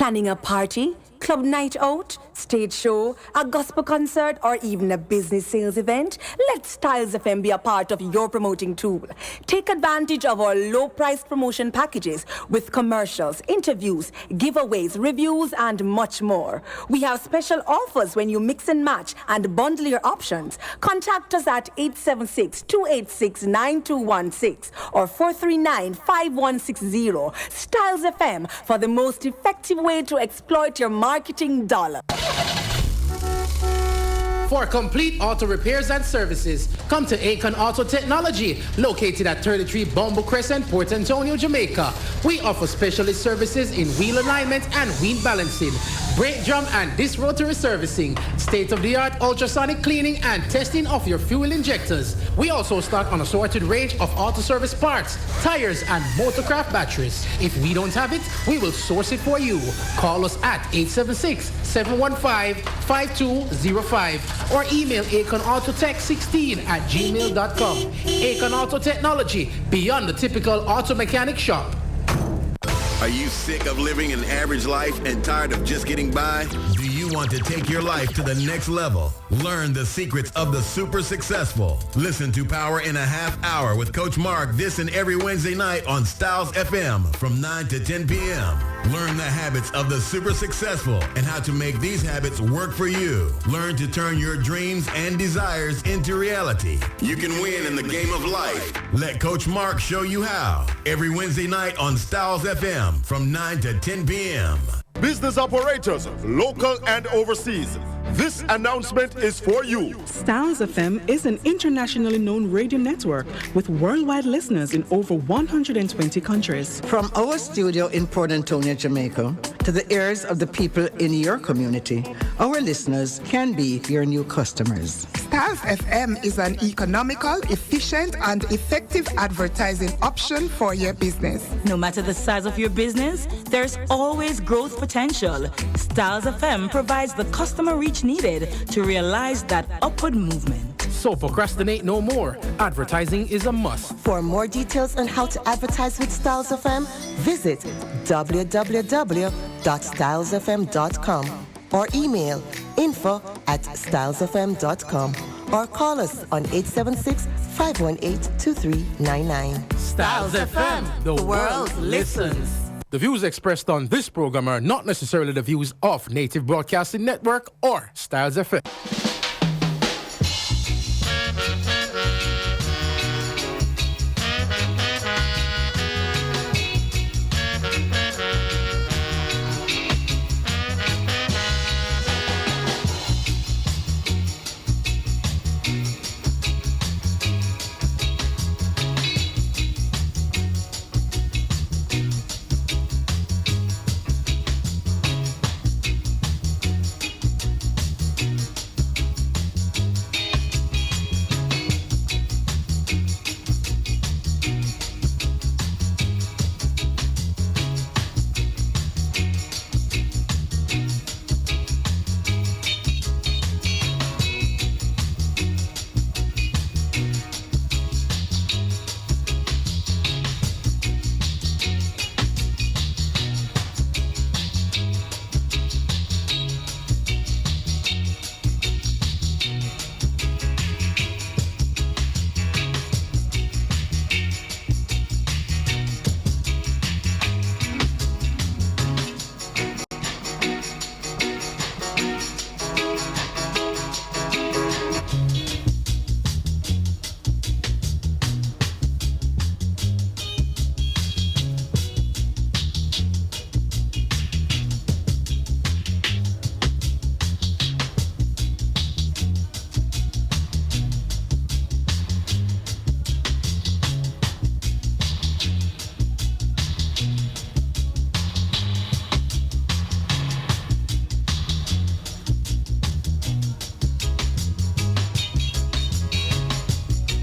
Planning a party, club night out, stage show, a gospel concert, or even a business sales event? Let Stylzfm be a part of your promoting tool. Take advantage of our low-priced promotion packages with commercials, interviews, giveaways, reviews, and much more. We have special offers when you mix and match and bundle your options. Contact us at 876-286-9216 or 439-5160. Stylzfm for the most effective way to exploit your marketing dollar. For complete auto repairs and services, come to Akon Auto Technology, located at 33 Bumble Crescent, Port Antonio, Jamaica. We offer specialist services in wheel alignment and wheel balancing, brake drum and disc rotary servicing, state-of-the-art ultrasonic cleaning and testing of your fuel injectors. We also stock an assorted range of auto service parts, tires, and motorcraft batteries. If we don't have it, we will source it for you. Call us at 876-715-5205 or email akonautotech16@gmail.com. Akon Auto Technology, beyond the typical auto mechanic shop. Are you sick of living an average life and tired of just getting by? Do you want to take your life to the next level? Learn the secrets of the super successful. Listen to Power in a Half Hour with Coach Mark this and every Wednesday night on Stylzfm from 9 to 10 p.m. Learn the habits of the super successful and how to make these habits work for you. Learn to turn your dreams and desires into reality. You can win in the game of life. Let Coach Mark show you how. Every Wednesday night on Stylzfm from 9 to 10 p.m. Business operators, local and overseas. This announcement is for you. Stylzfm is an internationally known radio network with worldwide listeners in over 120 countries. From our studio in Port Antonio, Jamaica, to the ears of the people in your community, our listeners can be your new customers. Stylzfm is an economical, efficient, and effective advertising option for your business. No matter the size of your business, there's always growth potential. Stylzfm provides the customer reach needed to realize that upward movement. So procrastinate no more. Advertising is a must. For more details on how to advertise with Stylzfm, visit www.stylzfm.com or email info@stylzfm.com or call us on 876-518-2399. Stylzfm, the world listens. The views expressed on this program are not necessarily the views of Native Broadcasting Network or Stylzfm.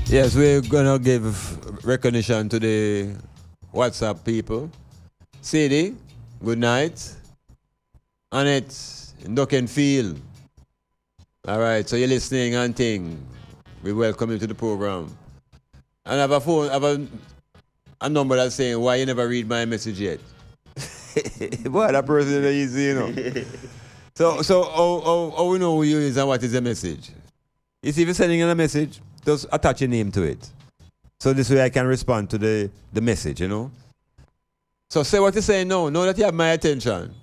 Yes, we're gonna give recognition to the WhatsApp people. CD, good night. Annette, Duck and Feel. All right, so you're listening and thing. We welcome you to the program. And I have a phone, I have a number that's saying, why you never read my message yet? Boy, that person is easy, you know. So how we know who you is and what is the message? You see, if you're sending in a message, just attach your name to it. So this way I can respond to the message, you know. So say what you're saying now. Know that you have my attention.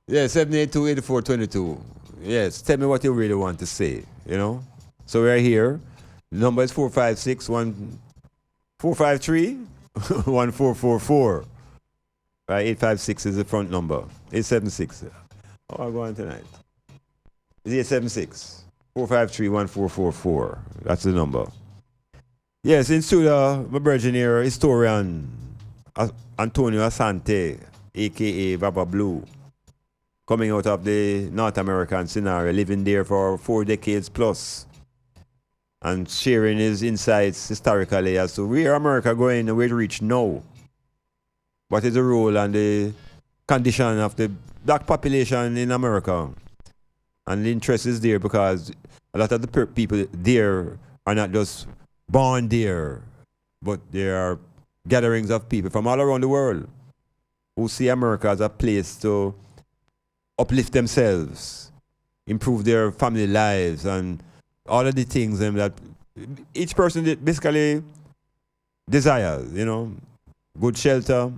Yes, 782-8422. Yes, tell me what you really want to say, you know. So we're here. The number is 453-1444. Right, 856 is the front number. 876. Oh, I'll go on tonight. It's 876 453-1444. That's the number. Yes, in studio, my brother here, historian Antonio Asante, aka Baba Blue, coming out of the North American scenario, living there for 4 decades plus, and sharing his insights historically as to where America going and where to reach now. What is the role and the condition of the black population in America? And the interest is there because a lot of the people there are not just born there, but there are gatherings of people from all around the world who see America as a place to uplift themselves, improve their family lives, and all of the things that each person basically desires, you know, good shelter,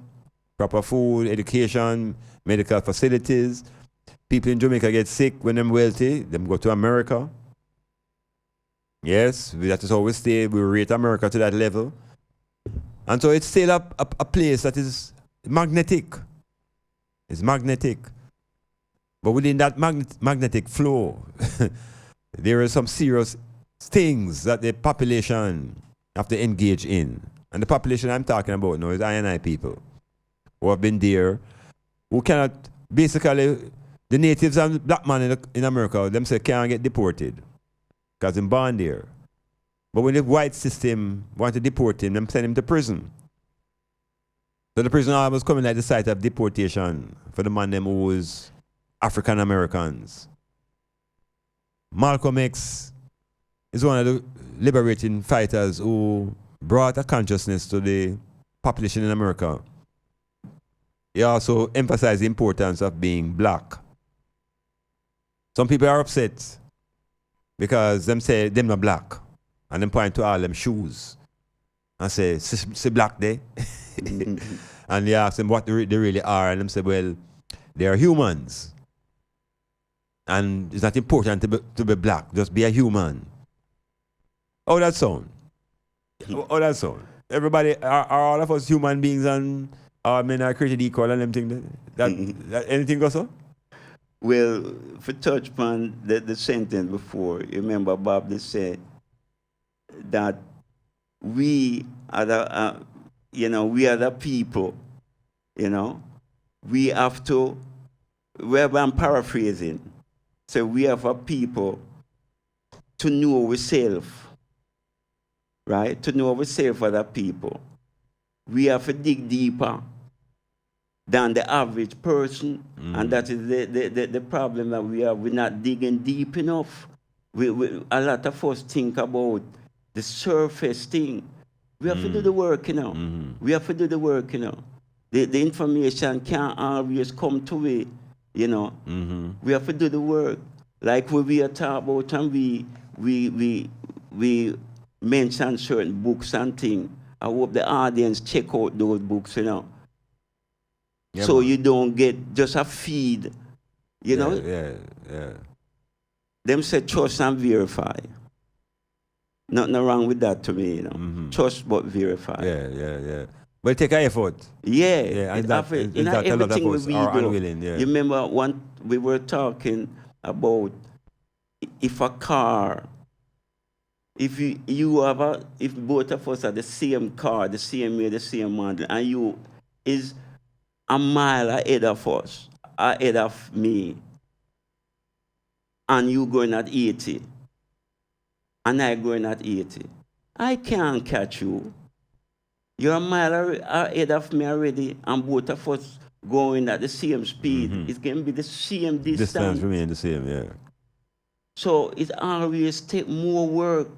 proper food, education, medical facilities. People in Jamaica get sick when they're wealthy, them go to America. Yes, that is how we stay. We rate America to that level. And so it's still a place that is magnetic. It's magnetic. But within that magnetic flow, there are some serious things that the population have to engage in. And the population I'm talking about now is I people who have been there, who cannot, basically, the natives and black man in America, them say can't get deported because they're born there. But when the white system want to deport him, them send him to prison. So the prison was coming at the site of deportation for the man them who was African Americans. Malcolm X is one of the liberating fighters who brought a consciousness to the population in America. He also emphasized the importance of being black. Some people are upset because them say them not black. And them point to all them shoes and say, see black there? And they ask them what they really are. And them say, well, they are humans. And it's not important to be black. Just be a human. How that sound? How that sound? Everybody, are all of us human beings and men are created equal and them things? That anything goes so? Well, for touch upon the sentence before, you remember Bob they said that we are the, we are the people, we have to, I'm paraphrasing, so we have a people to know ourselves, right? To know ourselves as a people. We have to dig deeper than the average person, and that is the problem that we have. We're not digging deep enough. A lot of us think about the surface thing. We have to do the work, We have to do the work, The information can't always come to it, We have to do the work. Like when we are talking about and we mention certain books and things. I hope the audience check out those books, Yeah, so man. You don't get just a feed, Yeah. Them say trust and verify. Nothing wrong with that to me, Trust but verify. Yeah. But it take an effort. Yeah. And everything we do. Unwilling, yeah. You remember we were talking about if a car, if both of us are the same car, the same year, the same model, and you is a mile ahead of us, ahead of me, and you going at 80, and I going at 80, I can't catch you. You're a mile ahead of me already, and both of us going at the same speed. It's going to be the same distance. Distance remain the same, yeah. So it always take more work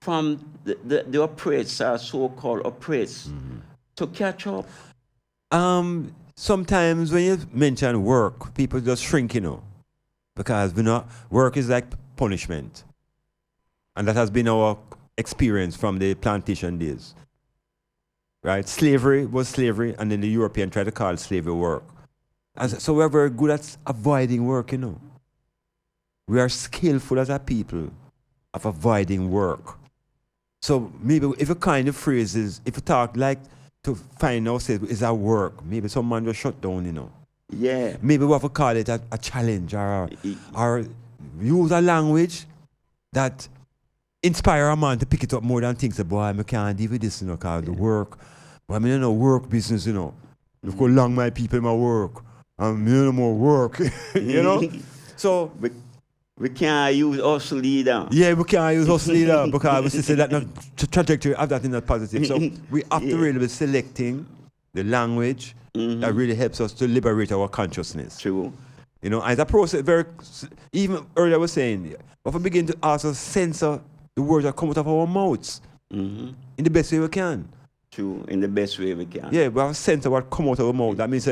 from the oppressed, so-called oppressed, to catch up. sometimes when you mention work, people just shrink, because work is like punishment. And that has been our experience from the plantation days. Right? Slavery was slavery, and then the European tried to call slavery work. So we're very good at avoiding work, We are skillful as a people of avoiding work. So maybe if a kind of phrase is, if you talk like to find ourselves is our work, maybe someone will shut down, Yeah. Maybe we have to call it a challenge or use a language that inspire a man to pick it up more than think, boy, I can't deal with this, because the work. But I mean, work business, Look how long my people in my work. And no more work, So we can't use hustle leader. Yeah, we can't use hustle leader because we say that not trajectory of that is not positive. So we have to really be selecting the language that really helps us to liberate our consciousness. True. As a process, even earlier I was saying, if we begin to also censor the words that come out of our mouths in the best way we can. True, in the best way we can. Yeah, we have a sense of what come out of our mouth. That means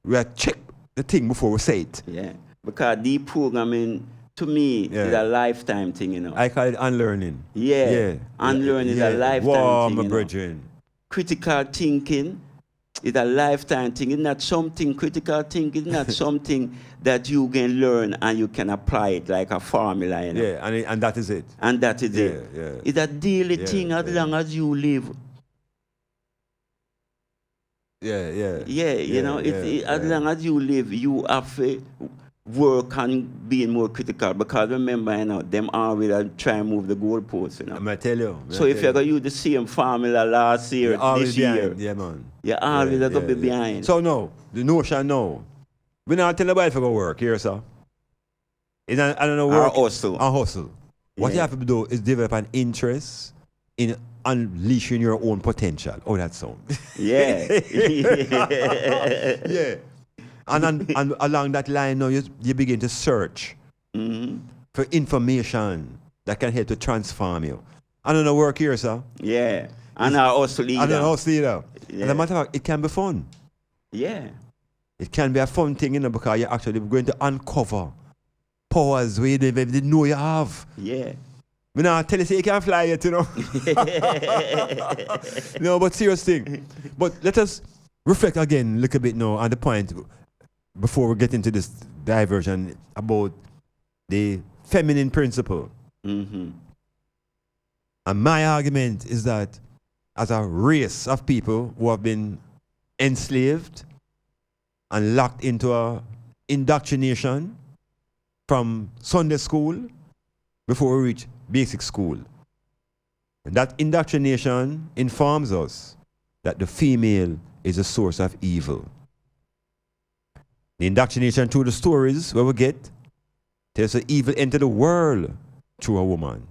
we have checked the thing before we say it. Yeah, because deep programming, to me, is a lifetime thing, I call it unlearning. Yeah. Unlearning is a lifetime thing, brethren. Critical thinking is a lifetime thing. It's not something, critical thinking is not something that you can learn and you can apply it like a formula, Yeah, and that is it. And that is it. Yeah. It's a daily thing as long as you live. Yeah, as long as you live, you have to work and be more critical. Because remember, them always try and move the goalposts. I'm going to tell you. So if you're going to use the same formula last year, this year, yeah, man. You're always going to be behind. So no, the notion now, we're not telling nobody to go work here, sir. I don't know, work. Or hustle. What you have to do is develop an interest in unleashing your own potential. Oh, that sound. Yeah. Yeah. And along that line now, you begin to search for information that can help to transform you. I don't know, work here, sir. Yeah. And our hustle leader. And our hustle leader. Yeah. As a matter of fact, it can be fun. Yeah. It can be a fun thing, because you're actually going to uncover powers where you didn't know you have. Yeah. But now tell you, say you can't fly yet, No, but serious thing. But let us reflect again a little bit now on the point before we get into this diversion about the feminine principle. And my argument is that as a race of people who have been enslaved and locked into a indoctrination from Sunday school before we reach basic school. And that indoctrination informs us that the female is a source of evil. The indoctrination through the stories where we get tells us evil enter the world through a woman.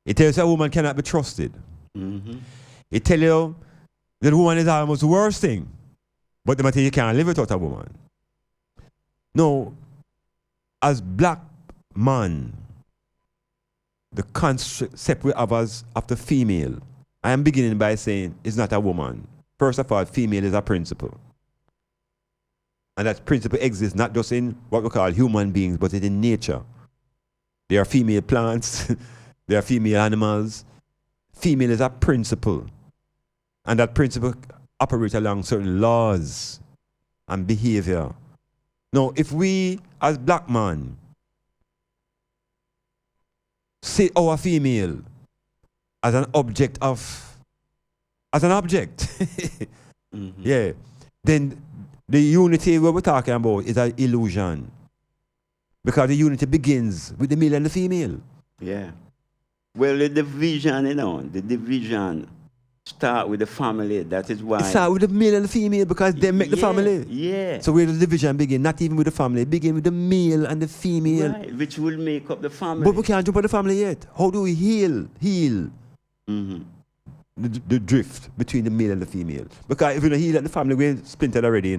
It tells you a woman cannot be trusted. It tells you that a woman is almost the worst thing, but the matter you can't live without a woman. No, as black man, the concept we have as of the female, I am beginning by saying it's not a woman. First of all, female is a principle. And that principle exists not just in what we call human beings, but in nature. There are female plants, there are female animals. Female is a principle. And that principle operates along certain laws and behavior. Now, if we, as black men, see our female as an object, yeah, then the unity we we're talking about is an illusion. Because the unity begins with the male and the female. Yeah. Well, the division, the division start with the family. That is why. It start with the male and the female because they make the family. Yeah. So where the division begin, not even with the family, it begin with the male and the female. Right, which will make up the family. But we can't jump on the family yet. How do we heal the drift between the male and the female? Because if we don't heal the family, we're splintered already,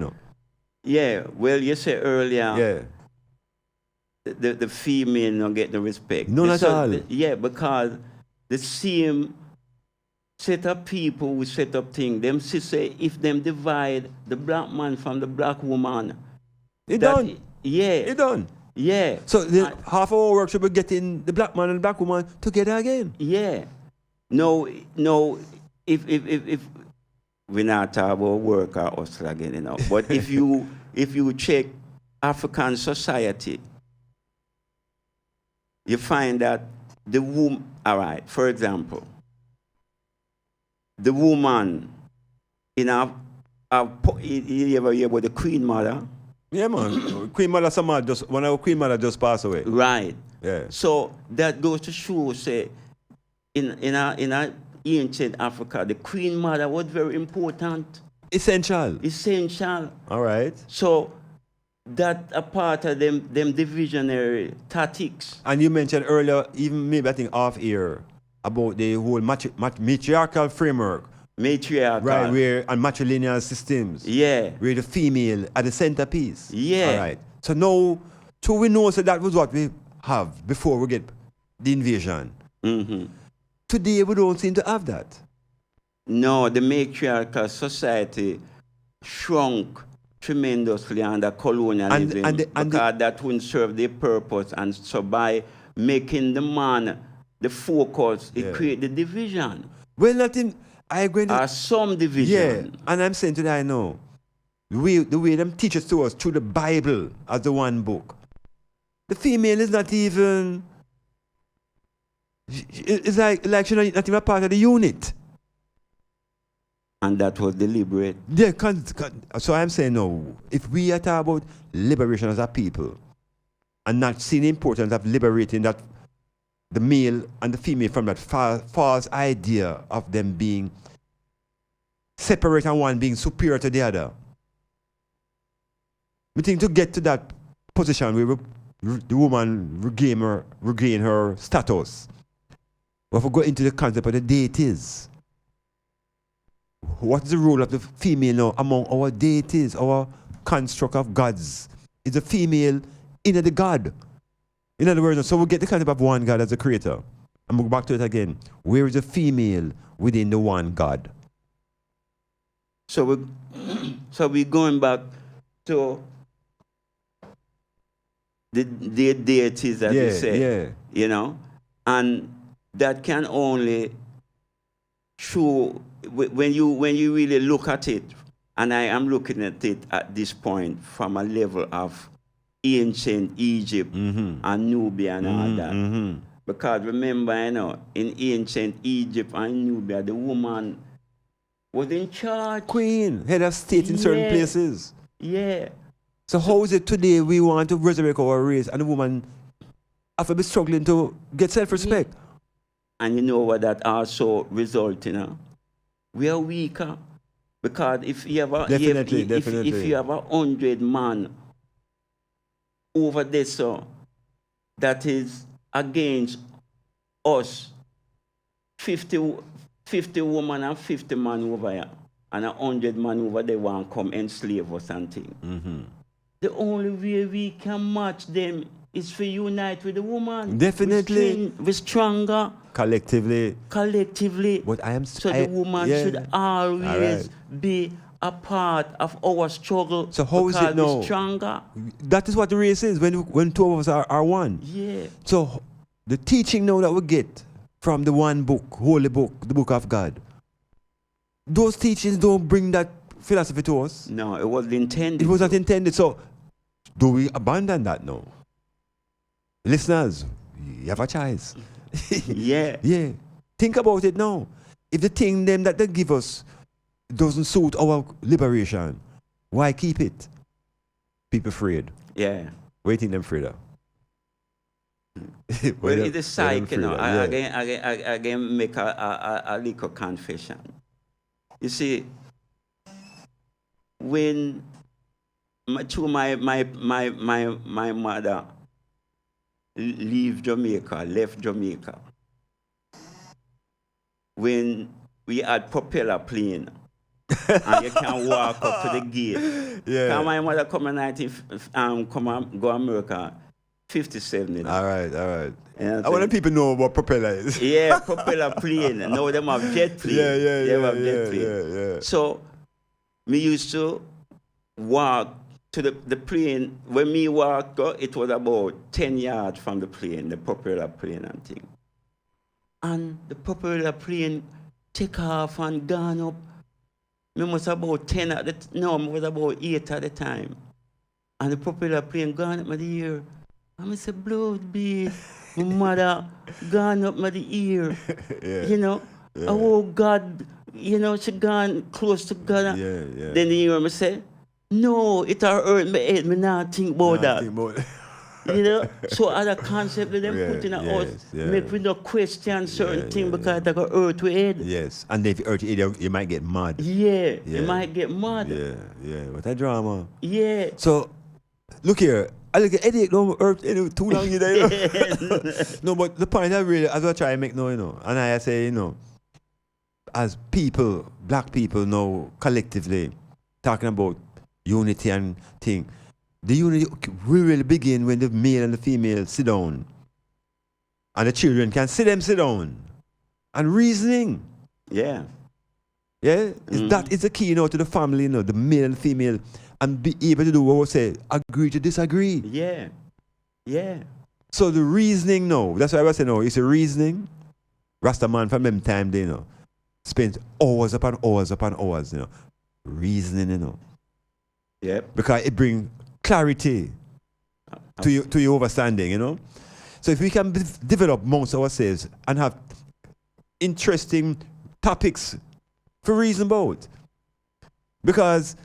Yeah, well, you said earlier, the female don't get the respect. None at all. Yeah, because the same set up people who set up things. Them say if them divide the black man from the black woman. It done. Yeah. It done. Yeah. So half of our work should be getting the black man and the black woman together again. Yeah. No, if we're not talking about work or hustle again, you know. But if you check African society, you find that the woman, all right, for example, the woman in you ever hear about the Queen Mother? Yeah, man. Queen Mother, one of our Queen Mother just passed away. Right. Yeah. So that goes to show, say, in our ancient Africa, the Queen Mother was very important. Essential. All right. So that a part of them divisionary tactics. And you mentioned earlier, even maybe I think off air, about the whole matriarchal framework. Matriarchal. Right, and matrilineal systems. Yeah. Where the female at the centerpiece. Yeah. All right. So now, we know that was what we have before we get the invasion. Mm-hmm. Today, we don't seem to have that. No, the matriarchal society shrunk tremendously under colonialism because that wouldn't serve their purpose. And so by making the man the focus, it creates the division. Well, nothing. I agree. Some division. Yeah, and I'm saying today, I know the way them teach us to us through the Bible as the one book. The female is not even. It's like she's not even a part of the unit. And that was deliberate. Yeah, so I'm saying no. If we are talking about liberation as a people, and not seeing the importance of liberating that the male and the female from that false idea of them being separate and one being superior to the other. We think to get to that position where the woman regain her status, we have to go into the concept of the deities. What is the role of the female now among our deities, our construct of gods? Is the female in the God? In other words, so we get the concept of one God as a creator. And we'll go back to it again. Where is the female within the one God? So we're going back to the deities, as you say. You know? And that can only show when you really look at it, and I am looking at it at this point from a level of ancient Egypt and Nubia and all that. Because remember, you know, in ancient Egypt and Nubia, the woman was in charge. Queen, head of state in certain places. Yeah. So how is it today we want to resurrect our race and the woman have to be struggling to get self-respect? Yeah. And you know what that also results in? We are weaker. Because if you have if you have 100 man over there, so that is against us, 50 women and 50 man over here, and 100 man over there want to come enslave us and things. The only way we can match them is to unite with the woman. Definitely. We're stronger. Collectively. But the woman should always be a part of our struggle. So how is it now? We're stronger. That is what the race is when two of us are one. Yeah. So the teaching now that we get from the one book, holy book, the book of God, those teachings don't bring that philosophy to us. No, it wasn't intended. It was not intended. So do we abandon that now? Listeners, you have a choice. Yeah. Think about it now. If the thing them that they give us doesn't suit our liberation, why keep it? People afraid. Yeah. Waiting them afraid of. Well, it's a psych, you know. I again make a little confession. You see, when my mother left Jamaica, when we had propeller plane, and you can walk up to the gate. Yeah. My mother come and go America, 57. You know. All right. And I want people know what propeller is. Yeah, propeller plane. Now them have jet plane. Yeah. So me used to walk to the plane. When me walk, it was about 10 yards from the plane, the propeller plane and thing. And the propeller plane take off and gone up. Me was about 10 at the me was about 8 at the time. And the propeller plane gone up my ear. And I said, blood beat. My mother gone up my ear. You know. Oh God, you know, she gone close to God. Then you hear me say, no, it hurt my head, me not think about that. You know, so other concept that them put in us make we no question certain things because they got hurt with head. Yes, and if you hurt your head, you might get mad. Yeah, you might get mad. Yeah, what a drama. Yeah. So, look here, I look at headache, don't hurt too long, you know. No, but the point I really, as I try to make now, you know, and I say, you know, as people, black people now, collectively, talking about unity and thing, the unity will really begin when the male and the female sit down. And the children can sit down. And reasoning. Yeah. Yeah? That is the key, you know, to the family, you know, the male and the female. And be able to do what we say, agree to disagree. Yeah. Yeah. So the reasoning now, that's why I was saying, no, it's a reasoning. Rasta man from them time, they, you know, spent hours upon hours, you know, reasoning, you know. Yep. Because it brings clarity to your understanding, you know. So if we can develop amongst ourselves and have interesting topics for reason about, because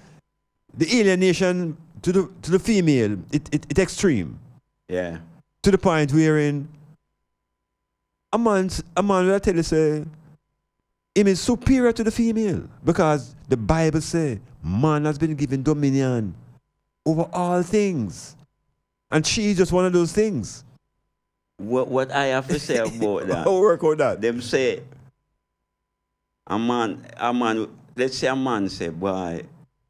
the alienation to the female, it extreme. Yeah. To the point wherein a man will tell you say him is superior to the female because the Bible say man has been given dominion over all things. And she's just one of those things. What I have to say about that? How work out that? Them say a man, let's say a man say, boy,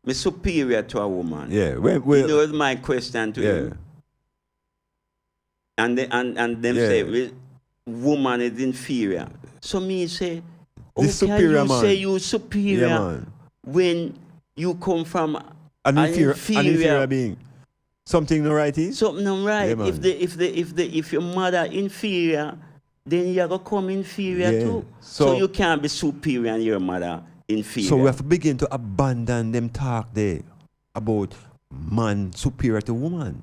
me superior to a woman. Yeah. You know my question to him. And them say, woman is inferior. So me say, how can you say you superior when you come from an inferior being? Something no right is? Something no right. If your mother inferior, then you gotta come inferior too. So you can't be superior and your mother inferior. So we have to begin to abandon them talk there about man superior to woman.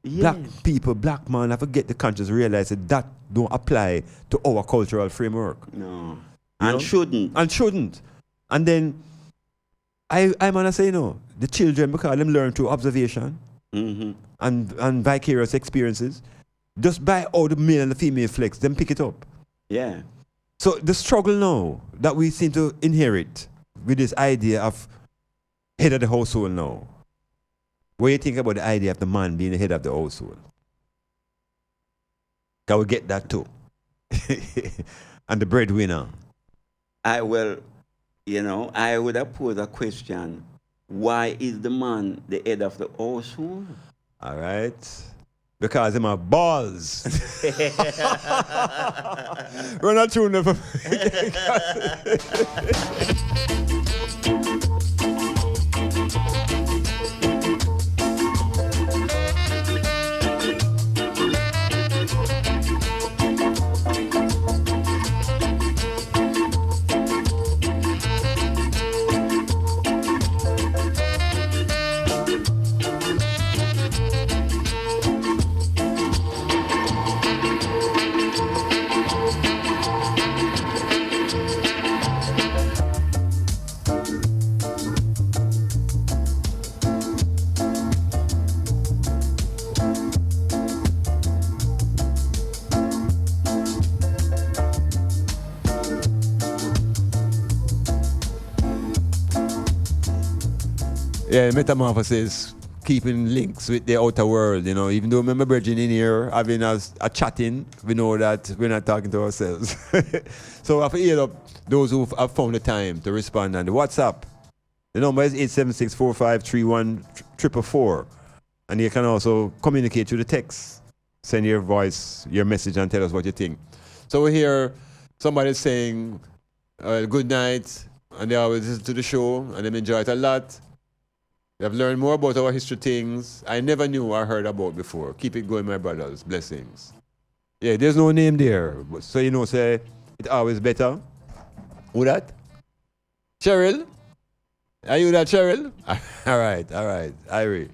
Yeah. Black man have to get the conscious realize that don't apply to our cultural framework. No. And shouldn't. And then I'm gonna say no. The children, because them learn through observation and vicarious experiences, just by how the male and the female flex, them pick it up. Yeah. So the struggle now that we seem to inherit with this idea of head of the household now. What do you think about the idea of the man being the head of the household? Can we get that too? And the breadwinner. I would have posed a question. Why is the man the head of the household? All right. Because him have balls. Run a tune of metamorphosis, keeping links with the outer world, you know. Even though remember Bridging in here having us a chatting, we know that we're not talking to ourselves. So I have to hear up those who have found the time to respond on the WhatsApp. The number is 876-4531-444. And you can also communicate through the text Send your voice, your message, and tell us what you think. So we hear somebody saying good night, and they always listen to the show, and they enjoy it a lot. They have learned more about our history things I never knew or heard about before. Keep it going, my brothers. Blessings. Yeah, there's no name there. So, you know, say, it's always better. Who that? Cheryl? Are you that, Cheryl? all right. Irie.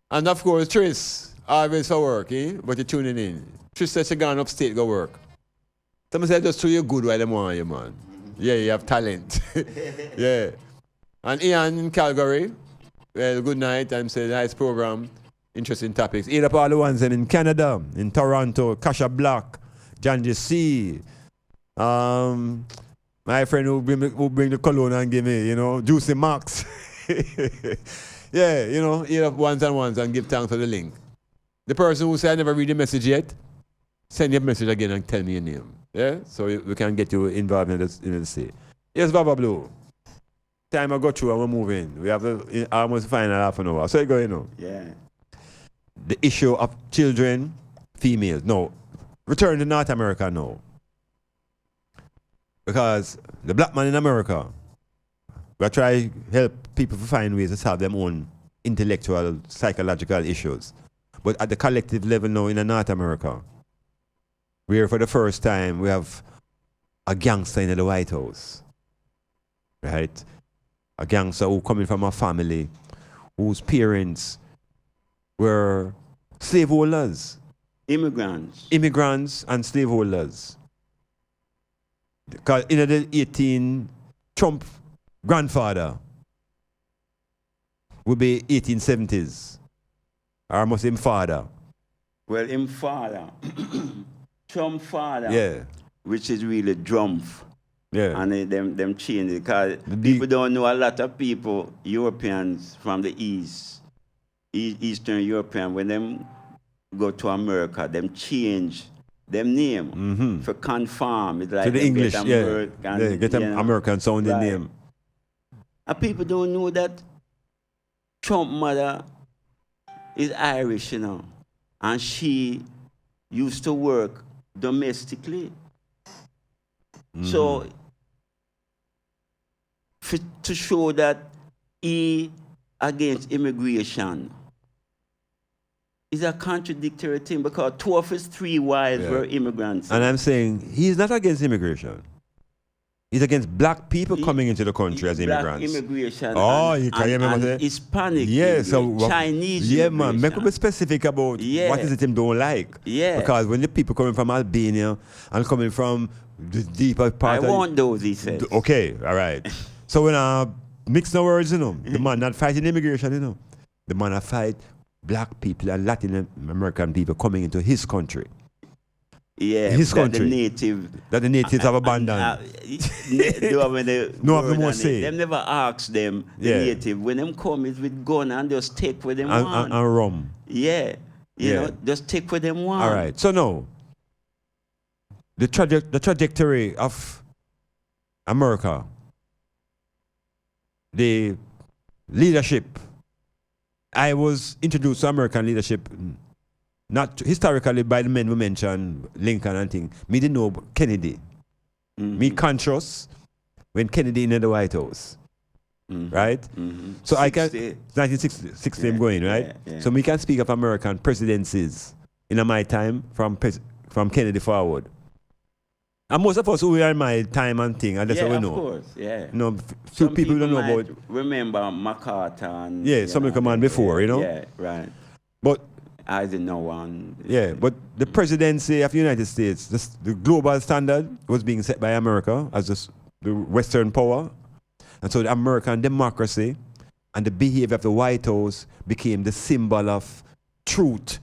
And of course, Tris. Always for work, eh? But you're tuning in. Tris says she gone upstate, go work. Someone said just so you're good while they want you, man. Yeah, you have talent. Yeah. And Ian in Calgary. Well, good night. I'm saying nice program. Interesting topics. Eat up all the ones in Canada, in Toronto, Kasha Blak, John C. My friend who bring the cologne and give me, you know, Juicy Max. Yeah, you know, eat up ones and give thanks for the link. The person who said I never read the message yet, send your message again and tell me your name. Yeah? So we can get you involved in the say. Yes, Baba Blue. Time I go through and we're moving. We have almost final half an hour. So you go, you know. Yeah. The issue of children, females. No. Return to North America now. Because the black man in America, we try to help people to find ways to solve their own intellectual, psychological issues. But at the collective level now in North America, where for the first time we have a gangster in the White House. Right? A gangster who coming from a family whose parents were slaveholders. Immigrants and slaveholders. Because in the 18, Trump grandfather would be 1870s. Or must him father. Well, him father. Trump father. Yeah. Which is really Drumpf. Yeah. And them change it. Because people don't know a lot of people, Europeans from the East, Eastern European, when them go to America, them change them name for conform. It's like to the English, get yeah. Get them American sounding name. And people don't know that Trump mother is Irish, you know. And she used to work domestically. So, to show that he against immigration is a contradictory thing because 2 of his 3 wives were immigrants. And I'm saying he's not against immigration. He's against black people coming into the country as immigrants. Black immigration. Oh, you can remember that? Hispanic. Yeah, so Chinese. Yeah, man. Make up specific about what is it him don't like. Yeah. Because when the people coming from Albania and coming from the deeper part I want those, he says. Okay, all right. So when I mix the words, you know, the man not fighting immigration, you know. The man that fight black people and Latin American people coming into his country. Yeah, his country. That the natives have abandoned. No have no more say. Them never ask them, the native. When them come, it's with gun and just take what them want. And rum. Yeah. You know, just take what them want. All right. So now, the trajectory of America, the leadership. I was introduced to American leadership not historically by the men we mentioned, Lincoln and things. Me didn't know Kennedy. Me conscious when Kennedy in the White House. Right? So 60. I can 1960 I'm going, right? So me can speak of American presidencies in my time from Kennedy forward. And most of us who are in my time and thing, and that's what we know. Of course, yeah. You know, some people don't know about. Remember MacArthur and. Yeah, some come on before, you know. Yeah, right. But I didn't know one. Yeah, but the presidency of the United States, the global standard was being set by America as the Western power, and so the American democracy and the behavior of the White House became the symbol of truth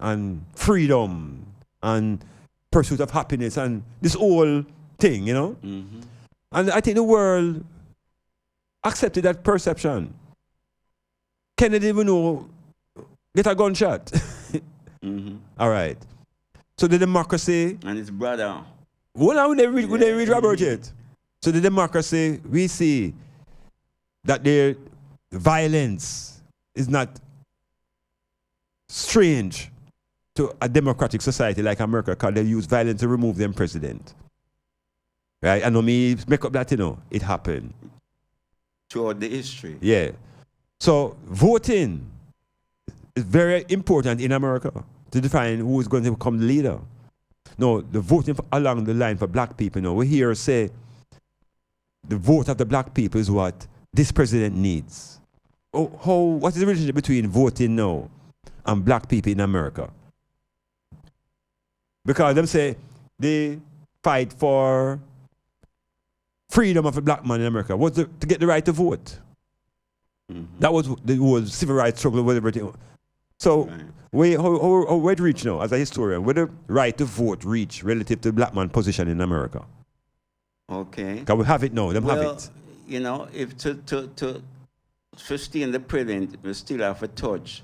and freedom and pursuit of happiness and this whole thing, you know? And I think the world accepted that perception. Kennedy even know, get a gunshot. All right. So the democracy... And his brother. Hold on, we didn't read Robert yet. So the democracy, we see that the violence is not strange. to a democratic society like America, because they use violence to remove them president. Right? I know me make up that, you know, it happened. Throughout the history. Yeah. So voting is very important in America to define who is going to become the leader. No, the voting along the line for black people, you know, we hear say the vote of the black people is what this president needs. What is the relationship between voting now and black people in America? Because them say they fight for freedom of a black man in America. To get the right to vote. Mm-hmm. That was the whole civil rights struggle with everything. So how it reach now as a historian? Where the right to vote reach relative to the black man position in America? Okay. Because we have it now. Them have it. You know, if to sustain the president, we still have to touch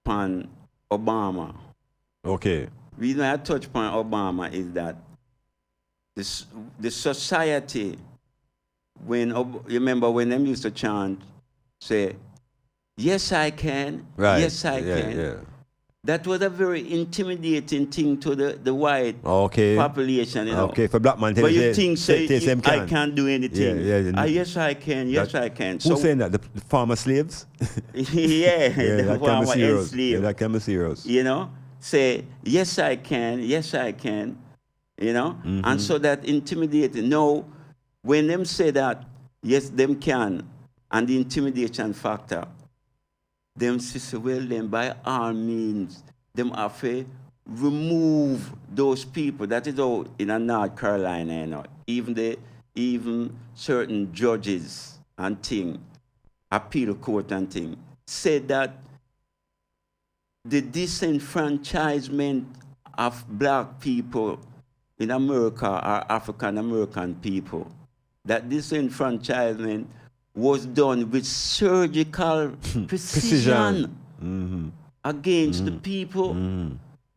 upon Obama. Okay. The reason I touch upon Obama is that the society, you remember when them used to chant, say, yes, I can, right. Yes, I can. Yeah. That was a very intimidating thing to the white population, you know. Okay, for black man, but you think, I can't do anything. Yeah. Yes, I can, yes, I can. Who's saying that? The former slaves? The former enslaved. Yeah, that can be serious. You know, say, yes, I can, you know. Mm-hmm. And so that intimidating. No, when them say that, yes, them can, and the intimidation factor, them say, well, then by all means, them have to remove those people. That is all in North Carolina, you know. Even certain judges and thing, appeal court and thing, said that the disenfranchisement of black people in America are African American people. That disenfranchisement was done with surgical precision against the people.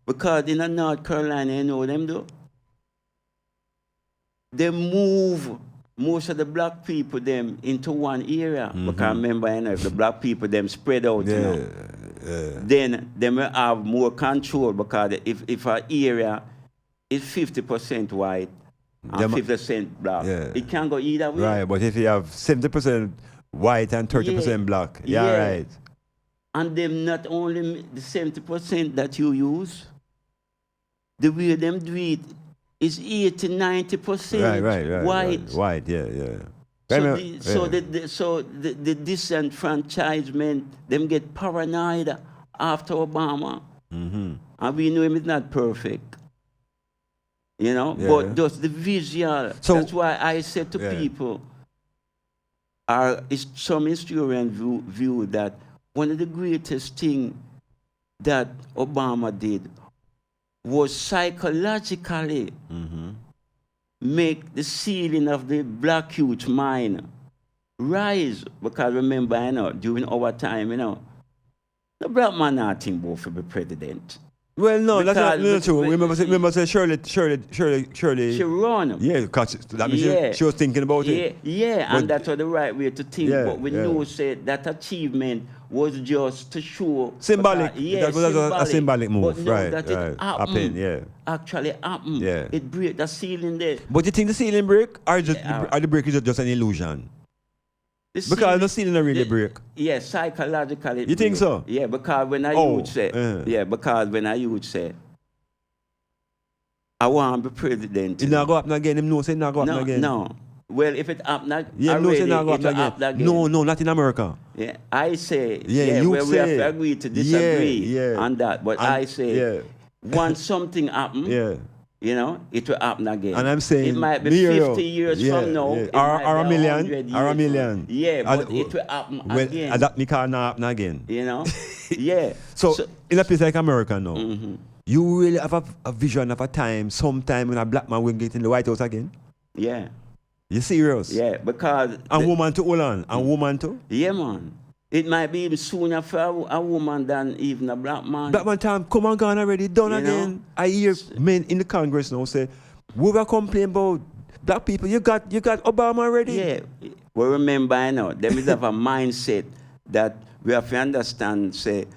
Because in North Carolina, you know them though? They move most of the black people them into one area. Because remember, you know, if the black people them spread out, you know, then they will have more control, because if an area is 50% white, and 50% black. Yeah. It can't go either way. Right, but if you have 70% white and 30% black, right. And them not only the 70% that you use, the way them do it is 80-90% white. Right. White, yeah. So the disenfranchisement, them get paranoid after Obama. And we know him is not perfect. You know, but just the visual. So, that's why I said to people, some historians view that one of the greatest things that Obama did was psychologically make the ceiling of the black youth mind rise. Because remember, you know, during our time, you know, the black man not think about to be president. Well, no, that's not true. Remember, say Shirley. She run. Yeah, because that means she was thinking about it. Yeah, and that's the right way to think. But we know said that achievement was just to show symbolic. That was a symbolic move, but right? That it happened. Actually happened. Yeah. It break the ceiling there. But you think the ceiling break, or the break is just an illusion? Because the ceiling really break. Yeah, psychologically. You think so? Yeah, because when I would say, I want to be president. It not go happen again. Him know say not go happen again. No. Well, if it happen already, it not go happen again. No, not in America. Yeah, I say. You well, say. we have to agree to disagree on that. But I say, once something happen, you know, it will happen again. And I'm saying, it might be 50 years from now. Or a million. Yeah, but it will happen again. And that can not happen again. You know? Yeah. So in a place like America now, you really have a vision of a time, sometime when a black man will get in the White House again? Yeah. You serious? Yeah, because... And woman too, hold on. And woman too? Yeah, man. It might be even sooner for a woman than even a black man. Black man time, come on, gone already, done again. I hear men in the Congress now say, we were complaining about black people. You got Obama already? Yeah. Well, remember, you know, there is have a mindset that we have to understand, say,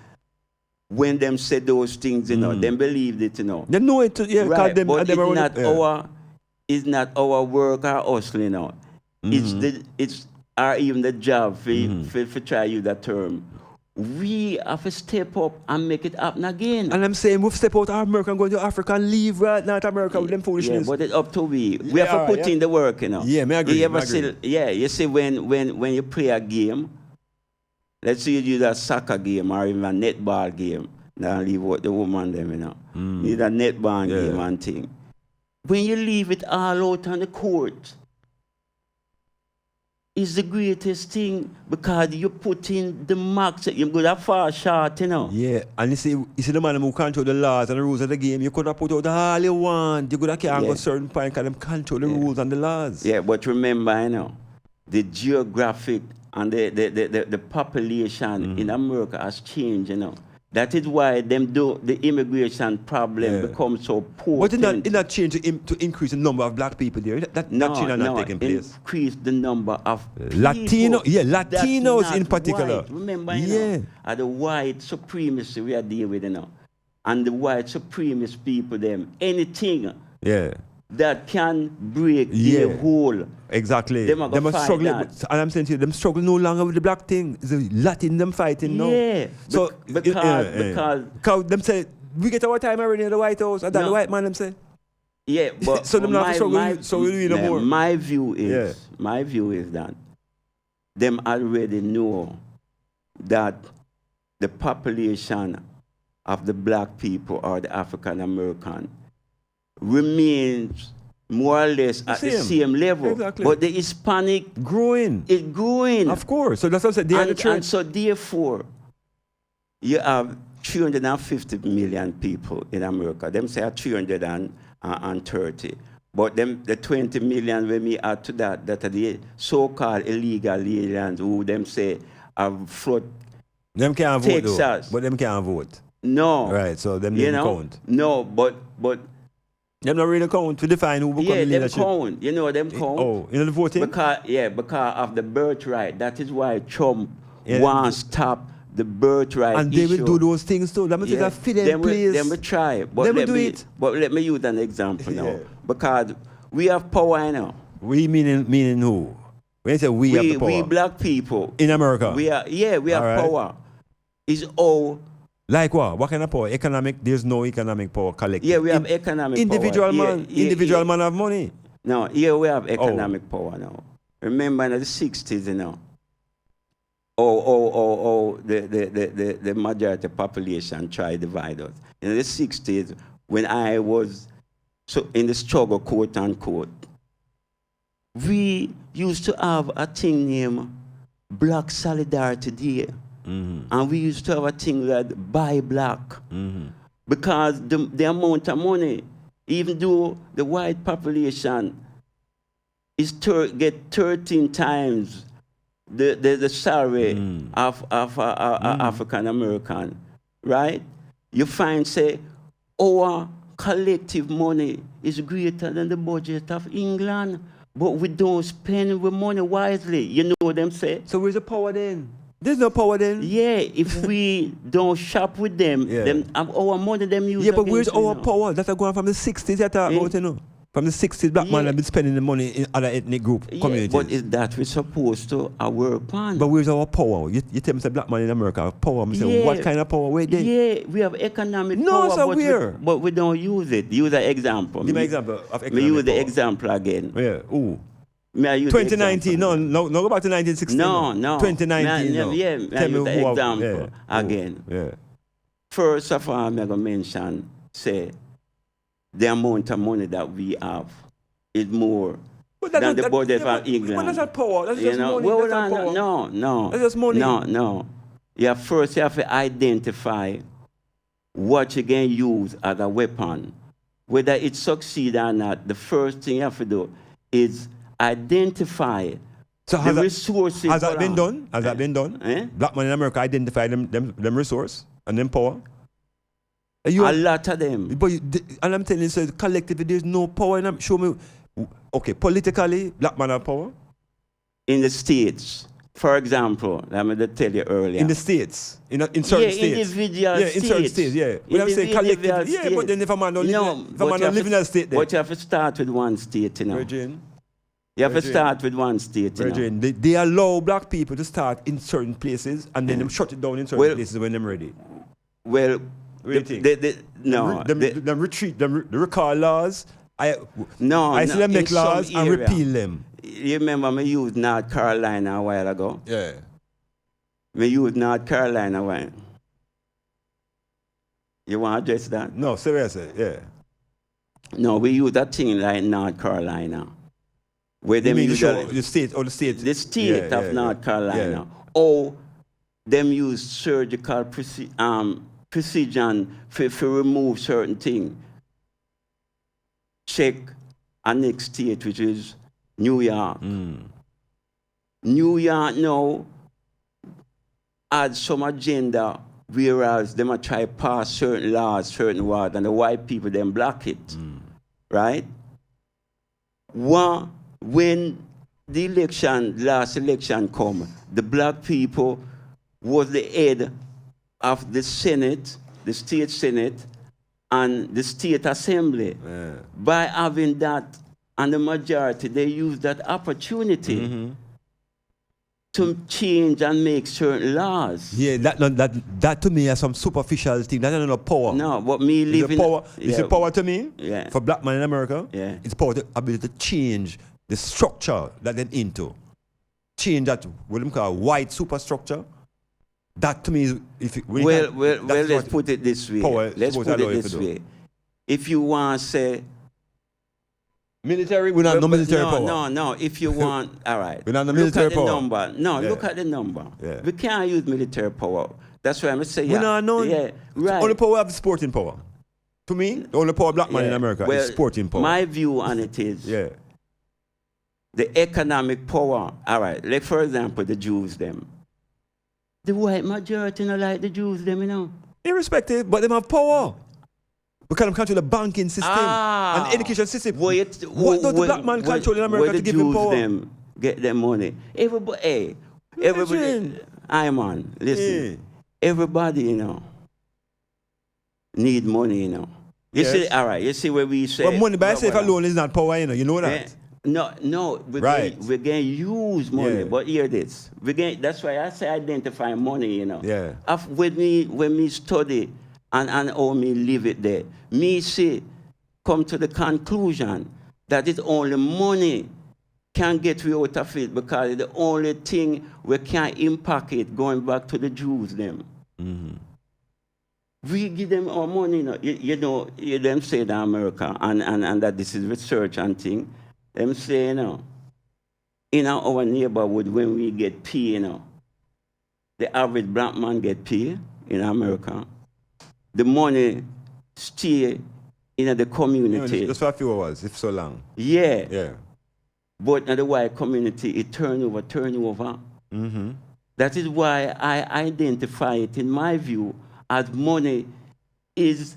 when them said those things, them believed it, They know it, right, them, but them it's not our work or hustle, It's even the job for try use that term. We have to step up and make it happen again. And I'm saying we've step out of America and go to Africa and leave right now to America with them foolishness. Yeah, but it's up to we. We have to put in the work, Yeah, me agree. You see when you play a game, let's say you do a soccer game or even a netball game, now leave what the woman them, You need a netball game and thing. When you leave it all out on the court, is the greatest thing because you put in the max. You go that far short, Yeah, and you see the man who control the laws and the rules of the game. You could have put out all you want. You could have can't go certain point because them control the rules and the laws. Yeah, but remember, the geographic and the population in America has changed, That is why the immigration problem becomes so poor. But in that change to increase the number of black people there, that change not taking place. Increase the number of Latinos in particular. White. Remember, the white supremacy we are dealing with, and the white supremacist people, anything that can break the whole. Exactly. Them are struggling, and I'm saying to you, them struggle no longer with the black thing. It's the Latin them fighting now. Yeah. So because them say we get our time already in the White House, and that the white man them say. Yeah, but so them not struggle no more. My view is that them already know that the population of the black people or the African American remains more or less at the same level. Exactly. But the Hispanic is growing. Of course. So that's what I said. And so therefore, you have 350 million people in America. Them say 330. But them the 20 million when we add to that are the so-called illegal aliens who them say have flood. Them can't vote Texas. but them can't vote. No. Right, so them didn't count. No, but them not really count to define who become the leadership. Them count. Them count. Oh, the voting? Because of the birthright. That is why Trump wants to stop the birthright and they issue. will do those things too. That means they fit in place. They will try. But they will do it. But let me use an example now. Because we have power now. We meaning who? When you say we have the power. We black people. In America. We have power. It's all. Like what? What kind of power? Economic? There's no economic power collective. Yeah, we have economic individual power. Individual man have money. No, here we have economic power now. Remember in the 60s, the majority population tried to divide us. In the 60s, when I was in the struggle, quote unquote, we used to have a thing named Black Solidarity Day. And we used to have a thing that buy black. Because the amount of money, even though the white population is get 13 times the salary of African American, right? You find, say, our collective money is greater than the budget of England, but we don't spend our money wisely. You know what I'm saying? So where's the power then? There's no power then. Yeah, if we don't shop with them, our money them use. Yeah, but where's our power? That's going from the 60s that about, From the 60s, black man have been spending the money in other ethnic communities. But is that we're supposed to work on? But where's our power? You tell me, say black man in America have power. I say, what kind of power? Where then? Yeah, we have economic power. So where? But we don't use it. Use an example. Give me an example of economic power. Use the power. example again. Yeah, ooh. 2019, no, go back to 1960. No. 2019, Tell me the example again. Yeah. First of all, I'm going to mention, say, the amount of money that we have is more than the budget of England. But that's not power. That's just money. No. That's just money. No. First you have to identify what you can use as a weapon. Whether it succeeds or not, the first thing you have to do is identify the resources. Has that been done? Has that been done? Black man in America identify them resource and them power? A lot of them. But and I'm telling you, so collectively, there's no power in them. Show me, okay, politically, black man have power? In the States, For example, let me just tell you earlier. In the states, in certain states. Individual in certain states, yeah. But I'm saying collective, yeah, but then if a man don't live in a state then. But you have to start with one state, you know. Virgin. You have to start with one state, you know. They allow black people to start in certain places and then them shut it down in certain places when they're ready. Well, what do you think? Them retreat, them recall laws. I see them make laws and repeal them. You remember me used North Carolina a while ago? Yeah. Me used North Carolina a while. You want to address that? No, seriously, yeah. No, we use that thing like North Carolina. Where them the state or the state? The state of North Carolina. Or them use surgical precision for remove certain things. Check our next state, which is New York. New York now had some agenda, whereas they might try to pass certain laws, certain words, and the white people then block it. Right? When the last election come, the black people was the head of the Senate, the state Senate, and the state assembly. By having that, and the majority, they use that opportunity to change and make certain laws. Yeah, that to me is some superficial thing. That's not power. No, but me living... It's power to me, for black man in America, yeah. it's power to ability to change the structure that they're into. Change that, what we call white superstructure. That to me is... let's put it this way. Let's put it this way. If you want to say... Military? We don't have no military power. No. If you want... All right. We don't have no military power. Look at the number. Yeah. We can't use military power. That's why I'm saying... We don't know. Yeah, right. Only power we have is sporting power. To me, the only power black man in America is sporting power. My view on it is... The economic power. All right. Like, for example, the Jews, them. The white majority don't like the Jews, them, you know. Irrespective, but they have power. Because they control the banking system and education system. What does the black man control in America to give him power? Them get them money. Everybody, Iman, listen. Everybody, you know, need money, you know. You see, all right, you see where we say... But money by itself alone is not power, you know that? No, we're going to use money, but hear this. That's why I say identify money, you know. Yeah. When me study and how me live it there, me come to the conclusion that it's only money can get we out of it because it's the only thing we can impact it going back to the Jews, them. We give them our money, you know, them say that America and that this is research and thing. Them say, you know, in our neighborhood, when we get pay, you know, the average black man get pay in America. The money stay in the community. That's what I feel was, if so long. Yeah. But in the white community, it turn over. That is why I identify it, in my view, as money is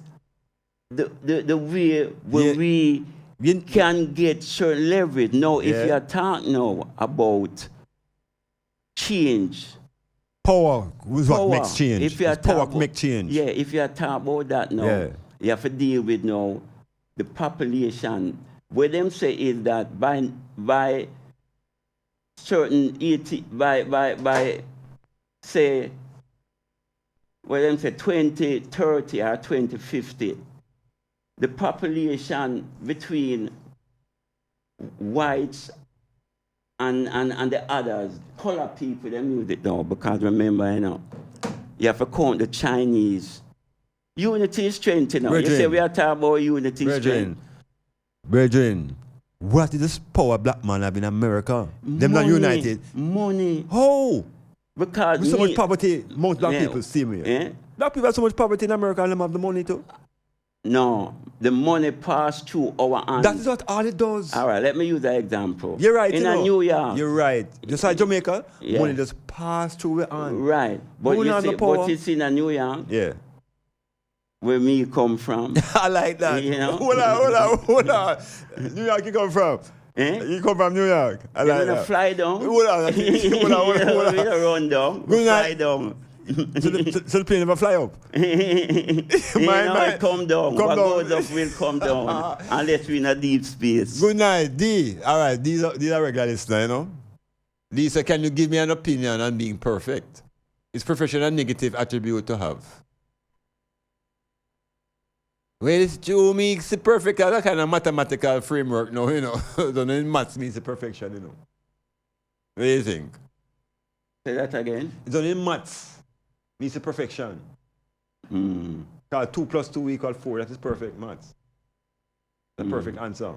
the way where we can get certain leverage. Now, if you are talking now about change, power is what makes change. If you are power make change. Yeah, if you are talking about that now, you have to deal with now the population. What them say is that by certain by say, what them say 2030 or 2050. The population between whites and the others, color people, they use it now because remember, you know, you have to count the Chinese. Unity is strength, you know. You say we are talking about unity strength. Brethren, what is this power black man have in America? Them not united. Money. How? Because with so much poverty, most black people see me. Black people have so much poverty in America and them have the money too. No, the money passed through our hands. That is what all it does. All right, let me use that example. You're right. In New York. You're right. Just like Jamaica, money just passed through the hands. Right. But you see in New York, where me come from. I like that. You know? Hold on. New York you come from? You come from New York. I You're like gonna that. fly down. Hold on. Hold on. We're gonna run down. Good night. Fly down. So the plane never fly up. It come down. What goes up will come down. Unless we're in a deep space. Good night, D. All right, these are regular listeners, you know. D said, can you give me an opinion on being perfect? Is perfection a negative attribute to have? Well, it's true, makes the perfect, that kind of mathematical framework, no, you know. Don't know, maths means the perfection, you know. What do you think? Say that again. It's only maths means the perfection. Because 2 plus 2 equals 4, that is perfect maths. The perfect answer.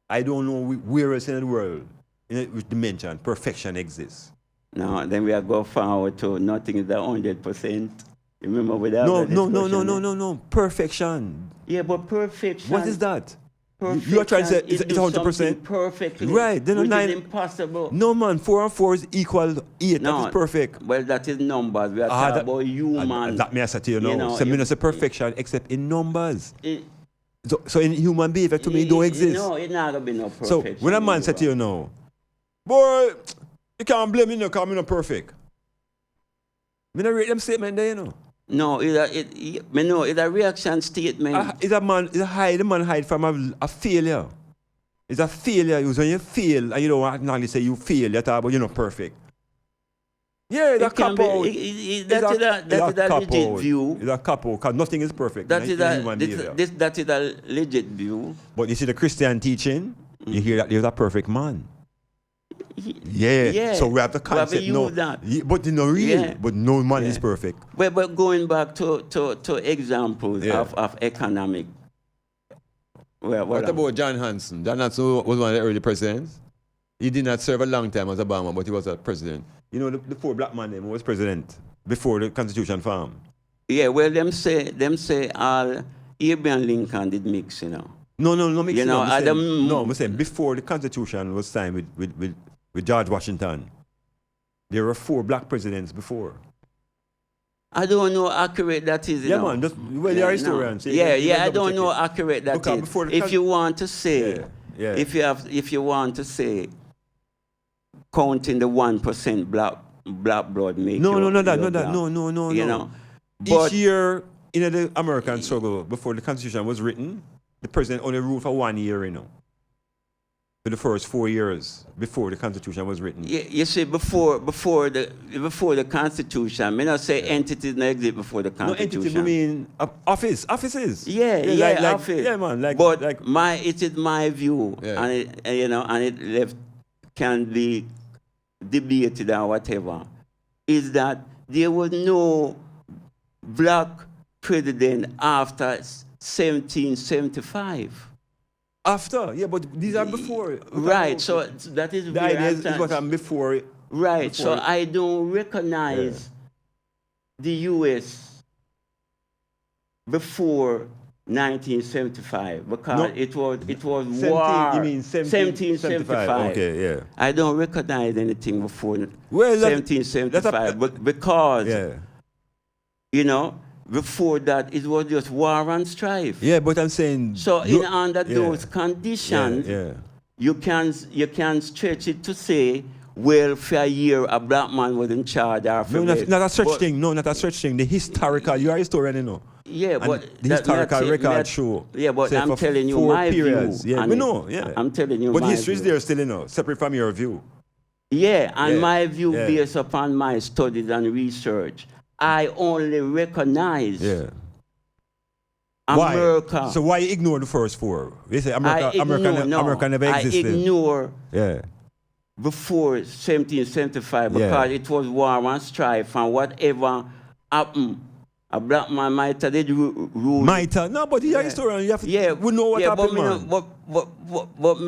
I don't know where else in the world, in which dimension, perfection exists. No, then we are go forward to nothing is 100%. Remember with that? No. Perfection. Yeah, but perfection. What is that? You are trying to say it's 100%? Perfectly. Right. Then which 9 is impossible. No, man. 4 and 4 is equal 8. No, that is perfect. Well, that is numbers. We are talking about human. That may I say to you now. So, I mean, it's a perfection except in numbers. So in human behavior, to me, it don't exist. No, it's not going to be no perfection. So when a man said to you now, boy, you can't blame me no, because I'm not perfect. I don't rate them statement there, you know. No, it's a reaction statement. It's a man, the man hide from a failure. It's a failure. It's when you fail and you don't acknowledge say you fail, you talk about you're not perfect. Yeah, it's a cop out. That is a legit view. It's a cop out, because nothing is perfect. That is a legit view. But you see the Christian teaching, you hear that there's a perfect man. Yeah. So we have the concept. But you know, real. Yeah. But no man is perfect. But going back to examples of economic. What about John Hanson? John Hanson was one of the early presidents. He did not serve a long time as Obama, but he was a president. You know, the 4 black man who was president before the Constitution formed. Yeah, well, them say all Abraham Lincoln did mix, you know. No, mix. You know, I'm saying before the Constitution was signed with George Washington, there were 4 black presidents before. I don't know how accurate that is. You know. Man. They are historians. No. I don't know how accurate that is. If you want to say, if you want to say, counting the 1% black blood make no. You know, each year in the American struggle before the Constitution was written, the president only ruled for 1 year, you know. For the first 4 years before the Constitution was written. You see, before the Constitution, I not say entities not exist before the Constitution. No, entities, I mean offices. Office. Yeah, man. It is my view, and it can be debated or whatever. Is that there was no black president after 1775. After, but these are before. Right, so that is the idea is what I'm before. Right, so I don't recognize the U.S. before 1975 because it was war. You mean 1775? Okay, yeah. I don't recognize anything before 1775 because you know. Before that, it was just war and strife. Yeah, but I'm saying. So, under those conditions, you can stretch it to say, well, for a year, a black man was in charge. No, not a such thing. No, not a such thing. The historical, you are a historian, you know. Yeah, but the historical record show. Yeah, but I'm telling you my periods. view. Yeah, we know. Yeah, I'm telling you. But history is there still, you know, separate from your view. Yeah, and my view based upon my studies and research. I only recognize America. Why? So why ignore the first 4? They say America never existed. I ignore before 1775 because it was war and strife and whatever happened. A black man might have did rule. No, but you're a historian. You have to, we know what happened, man. But what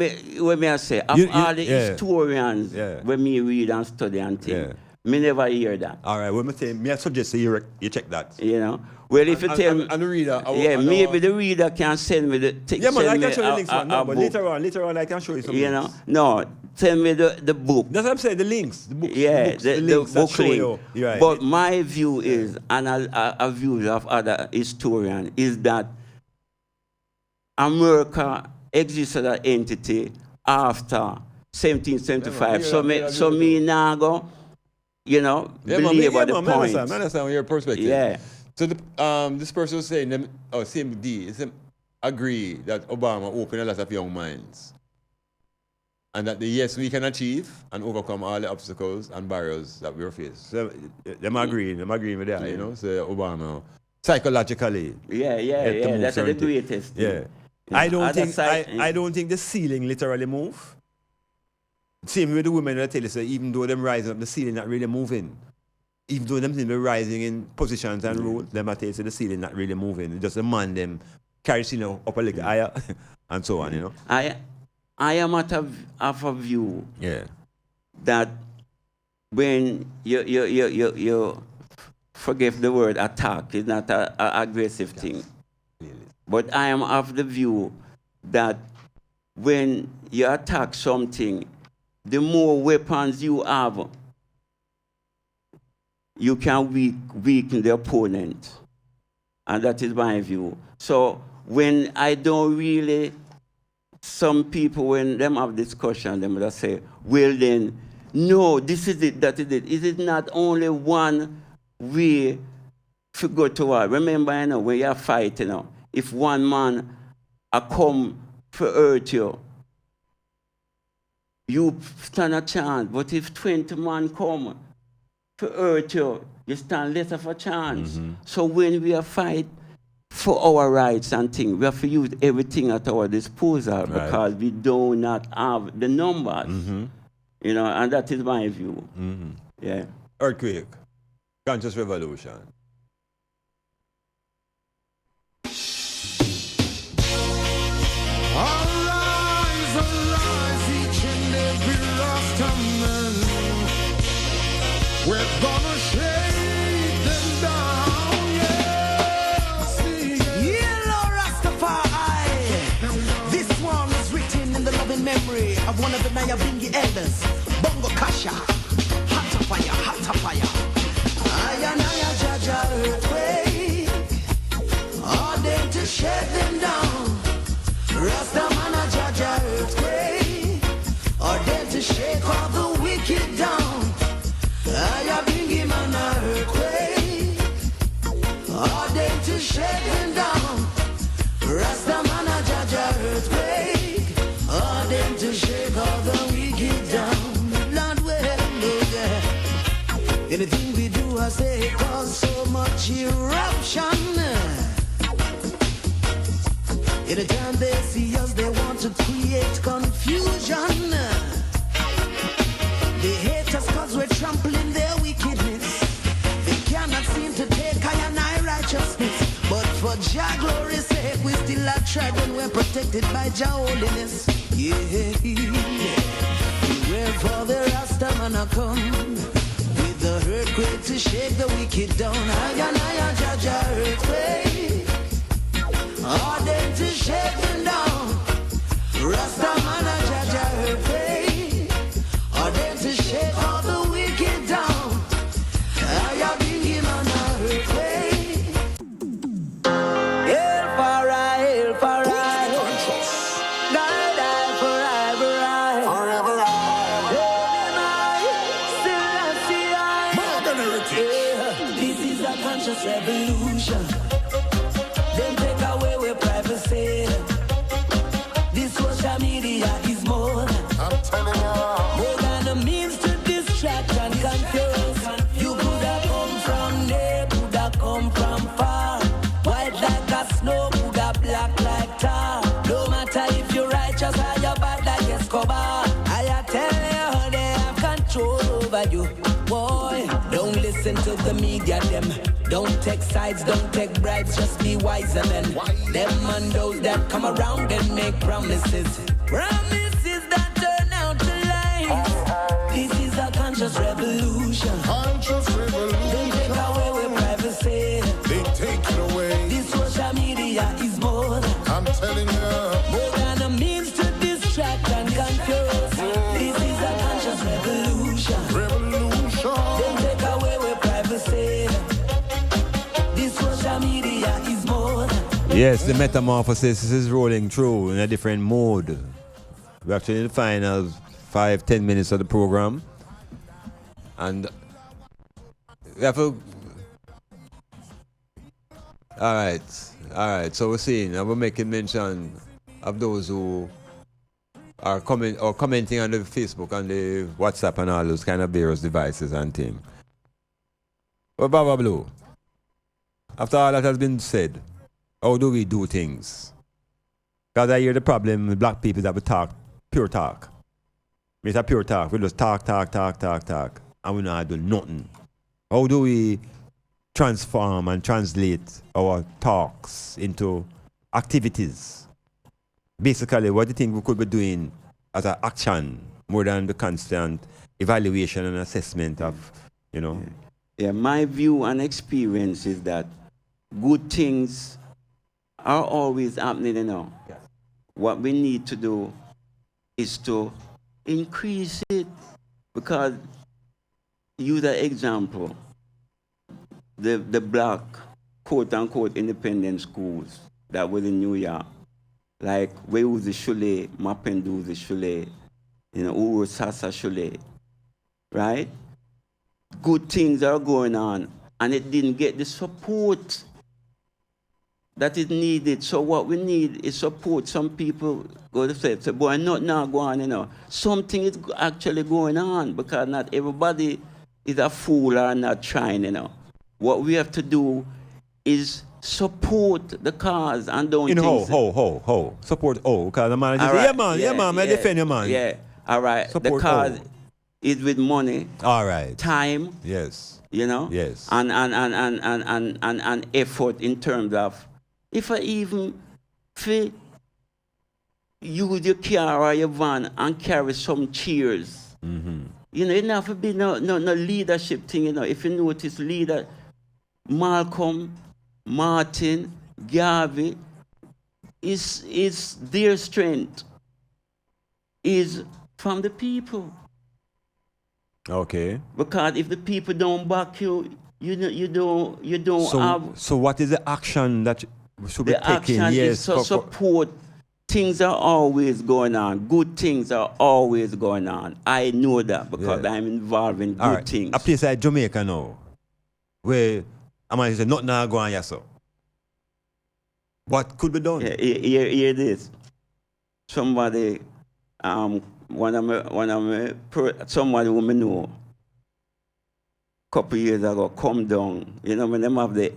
may I say? Of all the historians when me read and study and think. Me never hear that. All right, well, I suggest you check that. You know, well, if you tell me, and the reader, maybe the reader can send me the. Man, I can show you the links, man. No, but later on, I can show you something. You know, no, send me the book. That's what I'm saying. The links, the books. Yeah, the book link. Right. But my view is, and a view of other historians, is that America exists as an entity after 1775. So me now go, believe what the point. I understand your perspective. Yeah. So this person was saying, CMD, agree that Obama opened a lot of young minds. And that yes, we can achieve and overcome all the obstacles and barriers that we face. So them agreeing with that, so Obama psychologically. Yeah, that's the greatest thing. Yeah. I don't think the ceiling literally move. Same with the women that tell us that even though them rising up, the ceiling not really moving. Even though them things rising in positions and roles, them I tell you the ceiling not really moving. Just a man them carry ceiling up a little higher and so on, I am of a view that when you forgive the word attack, it's not an aggressive thing. But I am of the view that when you attack something, the more weapons you have, you can weaken the opponent. And that is my view. So when I don't really, some people, when them have discussion, them will say, well then, no, this is it, that is it. Is it not only one way to go to war? Remember, when you are fighting, if one man come to hurt you, you stand a chance. But if 20 men come to hurt you, you stand less of a chance. Mm-hmm. So when we are fight for our rights and things, we have to use everything at our disposal because we do not have the numbers. Mm-hmm. And that is my view. Mm-hmm. Yeah. Earthquake. Conscious revolution. Arise, arise, each and every Rastaman. We're gonna shake them down, yeah. See, Yellow Rastafari. This one is written in the loving memory of one of the Nyabingi elders, Bongo Kasha. Hot fire. Aya Jaja earthquake. All them to shake them down. Rastaman a Jaja earthquake. All them to shake all the wicked down. Aya Bingi man a earthquake. All them to shake them down. Rastaman a Jaja earthquake. All them to shake all the wicked down. Lord, well, anything we do, I say, cause so much eruption. Anytime they see us, they want to create confusion. They hate us cause we're trampling their wickedness. They cannot seem to take I and I righteousness. But for Jah glory's sake, we still are tried and we're protected by Jah holiness. Yeah. Wherefore the Rastaman come with the earthquake to shake the wicked down. I Jaja earthquake. All them to shake them down. Rastaman a Jaja earthquake. All them to shake all the wicked down. I have been given an earthquake. Hail for I, hail for I. Die forever I. Forever I. Still this is a conscious revolution. Then take away with privacy. This social media is more. I'm telling you. More than a means to distract and confuse. You could have come from there, could have come from far. White like a snow, could have black like tar. No matter if you're righteous or you're bad like Escobar. I tell you, they have control over you. Boy, don't listen to the media, them. Don't take sides, don't take bribes, just be wiser men. Them and those that come around and make promises. Promises that turn out to lies. This is a conscious revolution. Conscious revolution. They take away with privacy. They take it away. This social media is more. I'm telling you. More than a means to distract and confuse. This is a conscious revolution. Revolution. They take away with privacy. This social media is more. Yes, the metamorphosis is rolling through in a different mode. We're actually in the final 5-10 minutes of the program. And we have to... All right. So we're seeing, and we're making mention of those who are commenting on the Facebook and the WhatsApp and all those kind of various devices and things. But Baba Blue, after all that has been said, how do we do things? Because I hear the problem with black people that we talk, pure talk. It's a pure talk. We just talk, and we not do nothing. How do we transform and translate our talks into activities? Basically, what do you think we could be doing as an action more than the constant evaluation and assessment of, Yeah, my view and experience is that good things are always happening, Yes. What we need to do is to increase it, because use an example, the black quote-unquote independent schools that was in New York, like Weuzi Shule, Mapenduzi Shule, Uru Sasa Shule, right? Good things are going on, and it didn't get the support that is needed. So what we need is support. Some people go to say, boy, not now go on, Something is actually going on, because not everybody is a fool or not trying, What we have to do is support the cause and don't support because the man just right. yeah man, I defend you, man. Yeah, all right. Support the cause is with money. All right. Time. Yes. Yes. And effort in terms of, if I even use your car or your van and carry some chairs, it never be no leadership thing, If you notice leader, Malcolm, Martin, Garvey, is their strength is from the people. Okay. Because if the people don't back you, you don't have. So what is the action that should be taken? The action is to support. Things are always going on. Good things are always going on. I know that because I'm involved in good things. A place like Jamaica now, where I might say nothing now going on, so what could be done? Hear this. Somebody, somebody who I know, couple years ago, come down. When them have the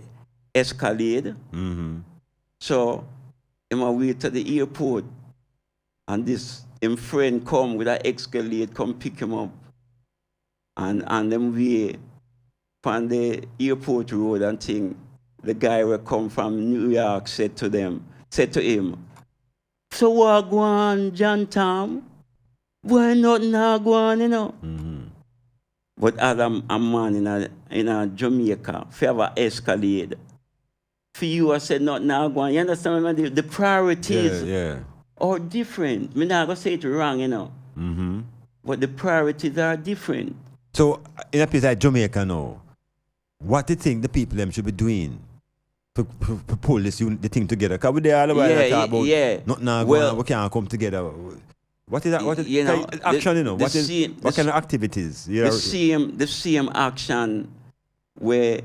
Escalade. So, him wait to the airport, and his friend come with an Escalade, come pick him up, and them way on the airport road and thing. The guy will come from New York said to him, "So what go on, John Tom? Why not now go on, But as a man in a Jamaica, if you have an Escalade, for you, I said not now go on. You understand? The priorities are different. I'm not going to say it wrong, But the priorities are different. So, in a place like Jamaica now, what do you think the people them should be doing to pull the thing together? Because we there all the while talk about not now go on, we can't come together. What is that? What is action? What kind of activities? The same action where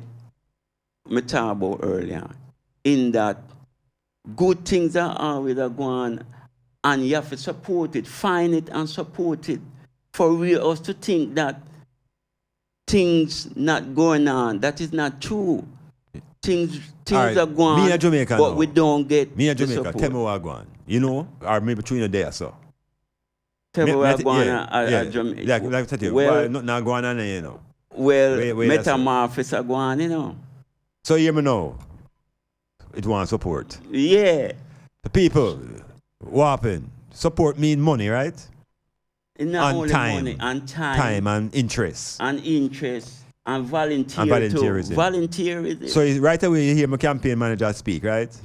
we talked about earlier. In that, good things are always going on, and you have to support it, find it, and support it. For real, us to think that things not going on, that is not true. Things are going on, Jamaica but we don't get me in Jamaica. Tell me what going on. Or maybe between you there, so. Tell me what going on. Jamaica. Like I tell well, not going on, Well, METAMORPHOSIS are going on, So hear me now. It wants support. Yeah. The people, whopping. Support mean money, right? Not only money, and time. Time and interest. And interest. And volunteerism. Too. Volunteerism. So right away you hear my campaign manager speak, right?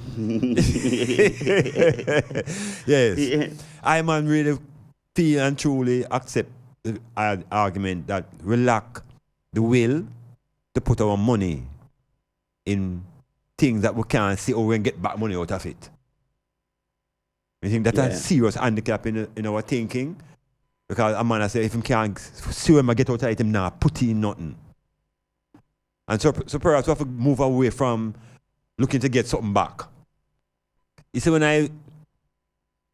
Yes. Yeah. Iman really feel and truly accept the argument that we lack the will to put our money in things that we can't see or we can get back money out of it. I think that's a serious handicap in our thinking. Because a man I say, if him can't see him get out of it, him not put in nothing. And so perhaps we have to move away from looking to get something back. You see, when I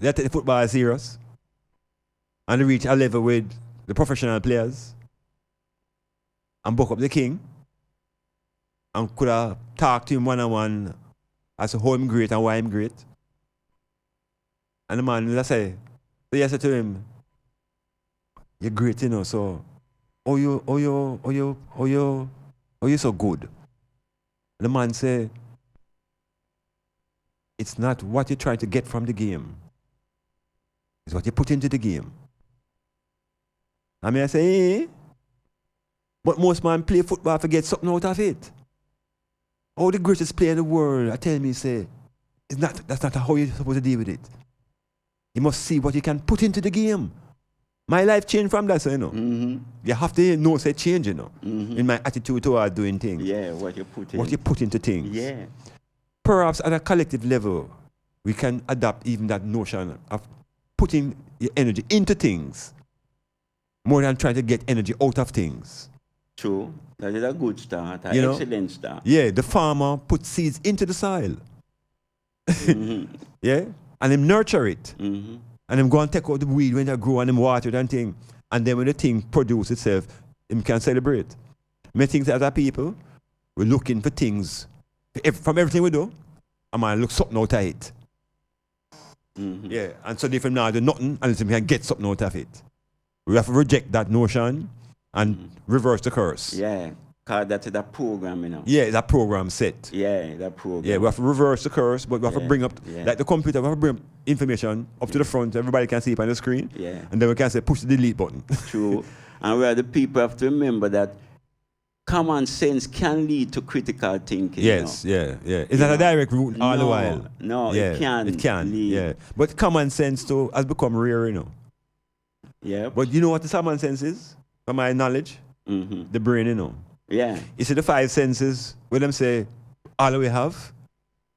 take the football serious and reach a level with the professional players and buck up the king and could have talked to him one-on-one as to how I'm great and why I'm great. And the man will say, so I said to him, you're great, you know, so how you so good? The man say, it's not what you're trying to get from the game. It's what you put into the game. I mean, I say, but most man play football to get something out of it. All the greatest player in the world, I tell me, say, that's not how you're supposed to deal with it. You must see what you can put into the game. My life changed from that, so, you know. Mm-hmm. You have to know, say, change, you know, in my attitude toward doing things. Yeah, what you put in. What you put into things. Yeah. Perhaps at a collective level, we can adapt even that notion of putting your energy into things more than trying to get energy out of things. True. That is a good start, an excellent start. Yeah, the farmer puts seeds into the soil. Yeah? And him nurture it. And him go and take out the weed when they grow and him water it and thing. And then when the thing produces itself, him can celebrate. Many things as a people, we're looking for things from everything we do, I might look something out of it. Yeah, and so if I'm not doing nothing unless we can get something out of it. We have to reject that notion and reverse the curse. Yeah, because that's the program, you know. Yeah, that program set. Yeah, that program. Yeah, we have to reverse the curse, but we have to bring up, like the computer, we have to bring information up to the front, everybody can see it on the screen. Yeah. And then we can say, push the delete button. True. And where the people have to remember that common sense can lead to critical thinking. Yes, yeah. It's not a direct route all the while. No, yeah, it can. It can, lead. yeah. But common sense too has become rare, you know. Yeah. But you know what the common sense is? From my knowledge? The brain, you know. Yeah. You see the five senses, where them say, all we have,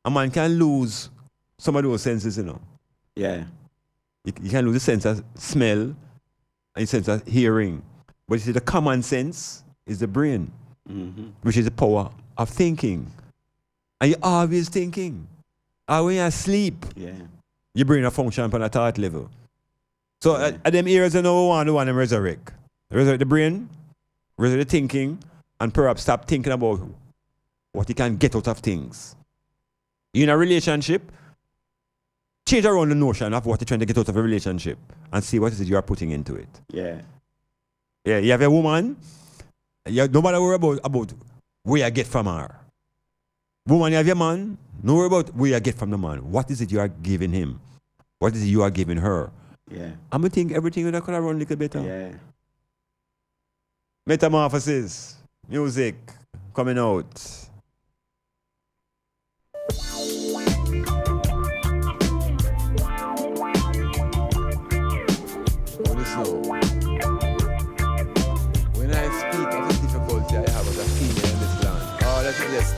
a man can lose some of those senses, you know. Yeah. You can lose the sense of smell and the sense of hearing. But you see the common sense is the brain, which is the power of thinking. And you're always thinking. And when you're asleep, your brain will function on a thought level. So at them areas, you know, we want to resurrect. Resurrect the brain, resurrect the thinking, and perhaps stop thinking about what you can get out of things. You're in a relationship, change around the notion of what you're trying to get out of a relationship and see what it is you are putting into it. Yeah. Yeah, you have a woman, no matter worry about where you get from her. Woman, you have your man, no worry about where you get from the man. What is it you are giving him? What is it you are giving her? Yeah. I'm going to think everything that could have run a little better. Yeah. Metamorphosis, music, coming out. When I speak of the difficulty I have as a female in this land, oh, that is just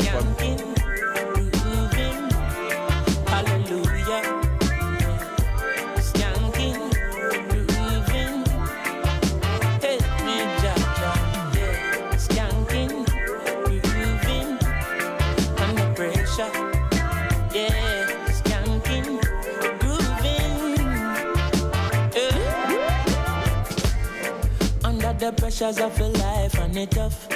Hallelujah. Skanking, grooving. Help me, Jaja. Yeah. Skanking, grooving. Under pressure. Yeah. Skanking, grooving. Under the pressures of your life and it tough.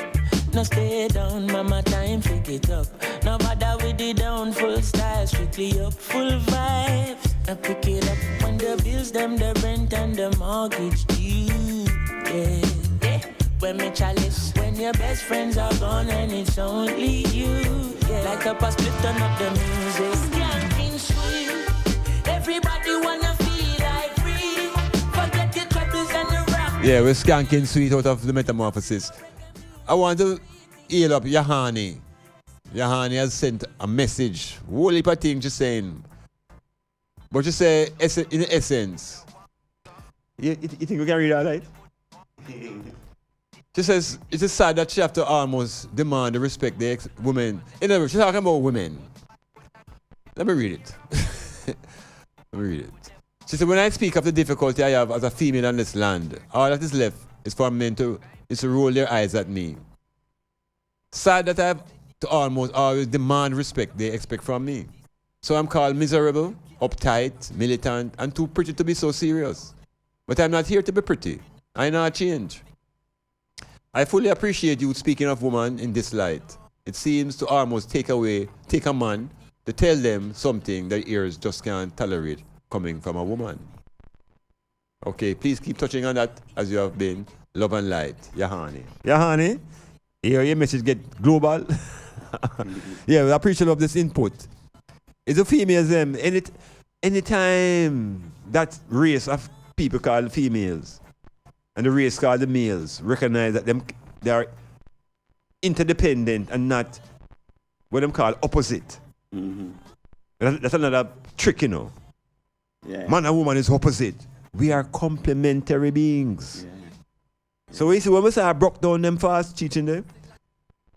No stay down, mama, time pick it up. No bother with the down, full style, strictly up, full vibes. I pick it up when the bills, them, the rent and the mortgage due. Yeah. When me chalice, when your best friends are gone and it's only you. Yeah. Like up a split, turn up the music. Skanking sweet, everybody wanna feel like free. Forget your troubles and the rock. Yeah, we're skanking sweet out of the Metamorphosis. I want to heal up Yahani. Yahani has sent a message. Whole heap of things she's saying. But she say, in essence, you think we can read that right? She says, it is sad that she have to almost demand the respect the women. In other words, she's talking about women. Let me read it. Read it. She said, when I speak of the difficulty I have as a female on this land, all that is left is for men to roll their eyes at me. Sad that I have to almost always demand respect they expect from me. So I'm called miserable, uptight, militant, and too pretty to be so serious. But I'm not here to be pretty. I not change. I fully appreciate you speaking of woman in this light. It seems to almost take a man to tell them something their ears just can't tolerate coming from a woman. Okay, please keep touching on that as you have been. Love and light. Yahani. Yahani, your message get global. Yeah, we appreciate of this input. It's a females, anytime that race of people called females and the race called the males recognize that they are interdependent and not what them call opposite. Mm-hmm. That's another trick, you know. Yeah. Man and woman is opposite. We are complementary beings. Yeah. So we see when we say I broke down them fast, teaching them,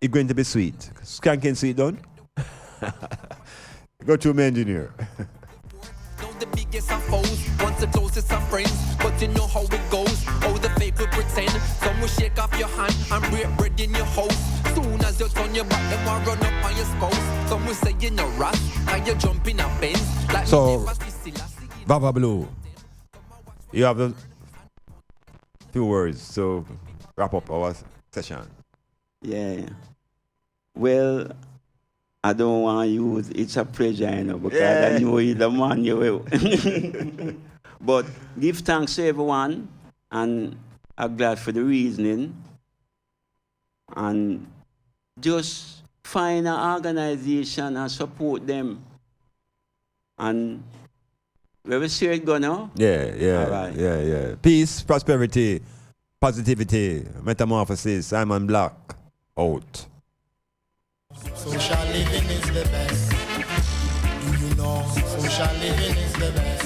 it's going to be sweet. Skanking sweet done. Go to my engineer. The biggest of foes, once the closest of friends, but you know how it goes. Oh, the fake will pretend. Some will shake off your hand and break bread in your house. Soon as you turn your back, them will run up on your spouse. Some will say you're no rat, and you jump in a Benz. Like so, Baba Blue, you have a few words to wrap up our session. Yeah. Well, I don't want to use it's a pleasure, you know, because I know you're the man you will. But give thanks to everyone, and I'm glad for the reasoning. And just find an organization and support them. And where we see it go now? Yeah. Right. Yeah. Peace, prosperity, positivity, metamorphosis. Iman Blak. Out. Social living is the best. Do you know social living is the best?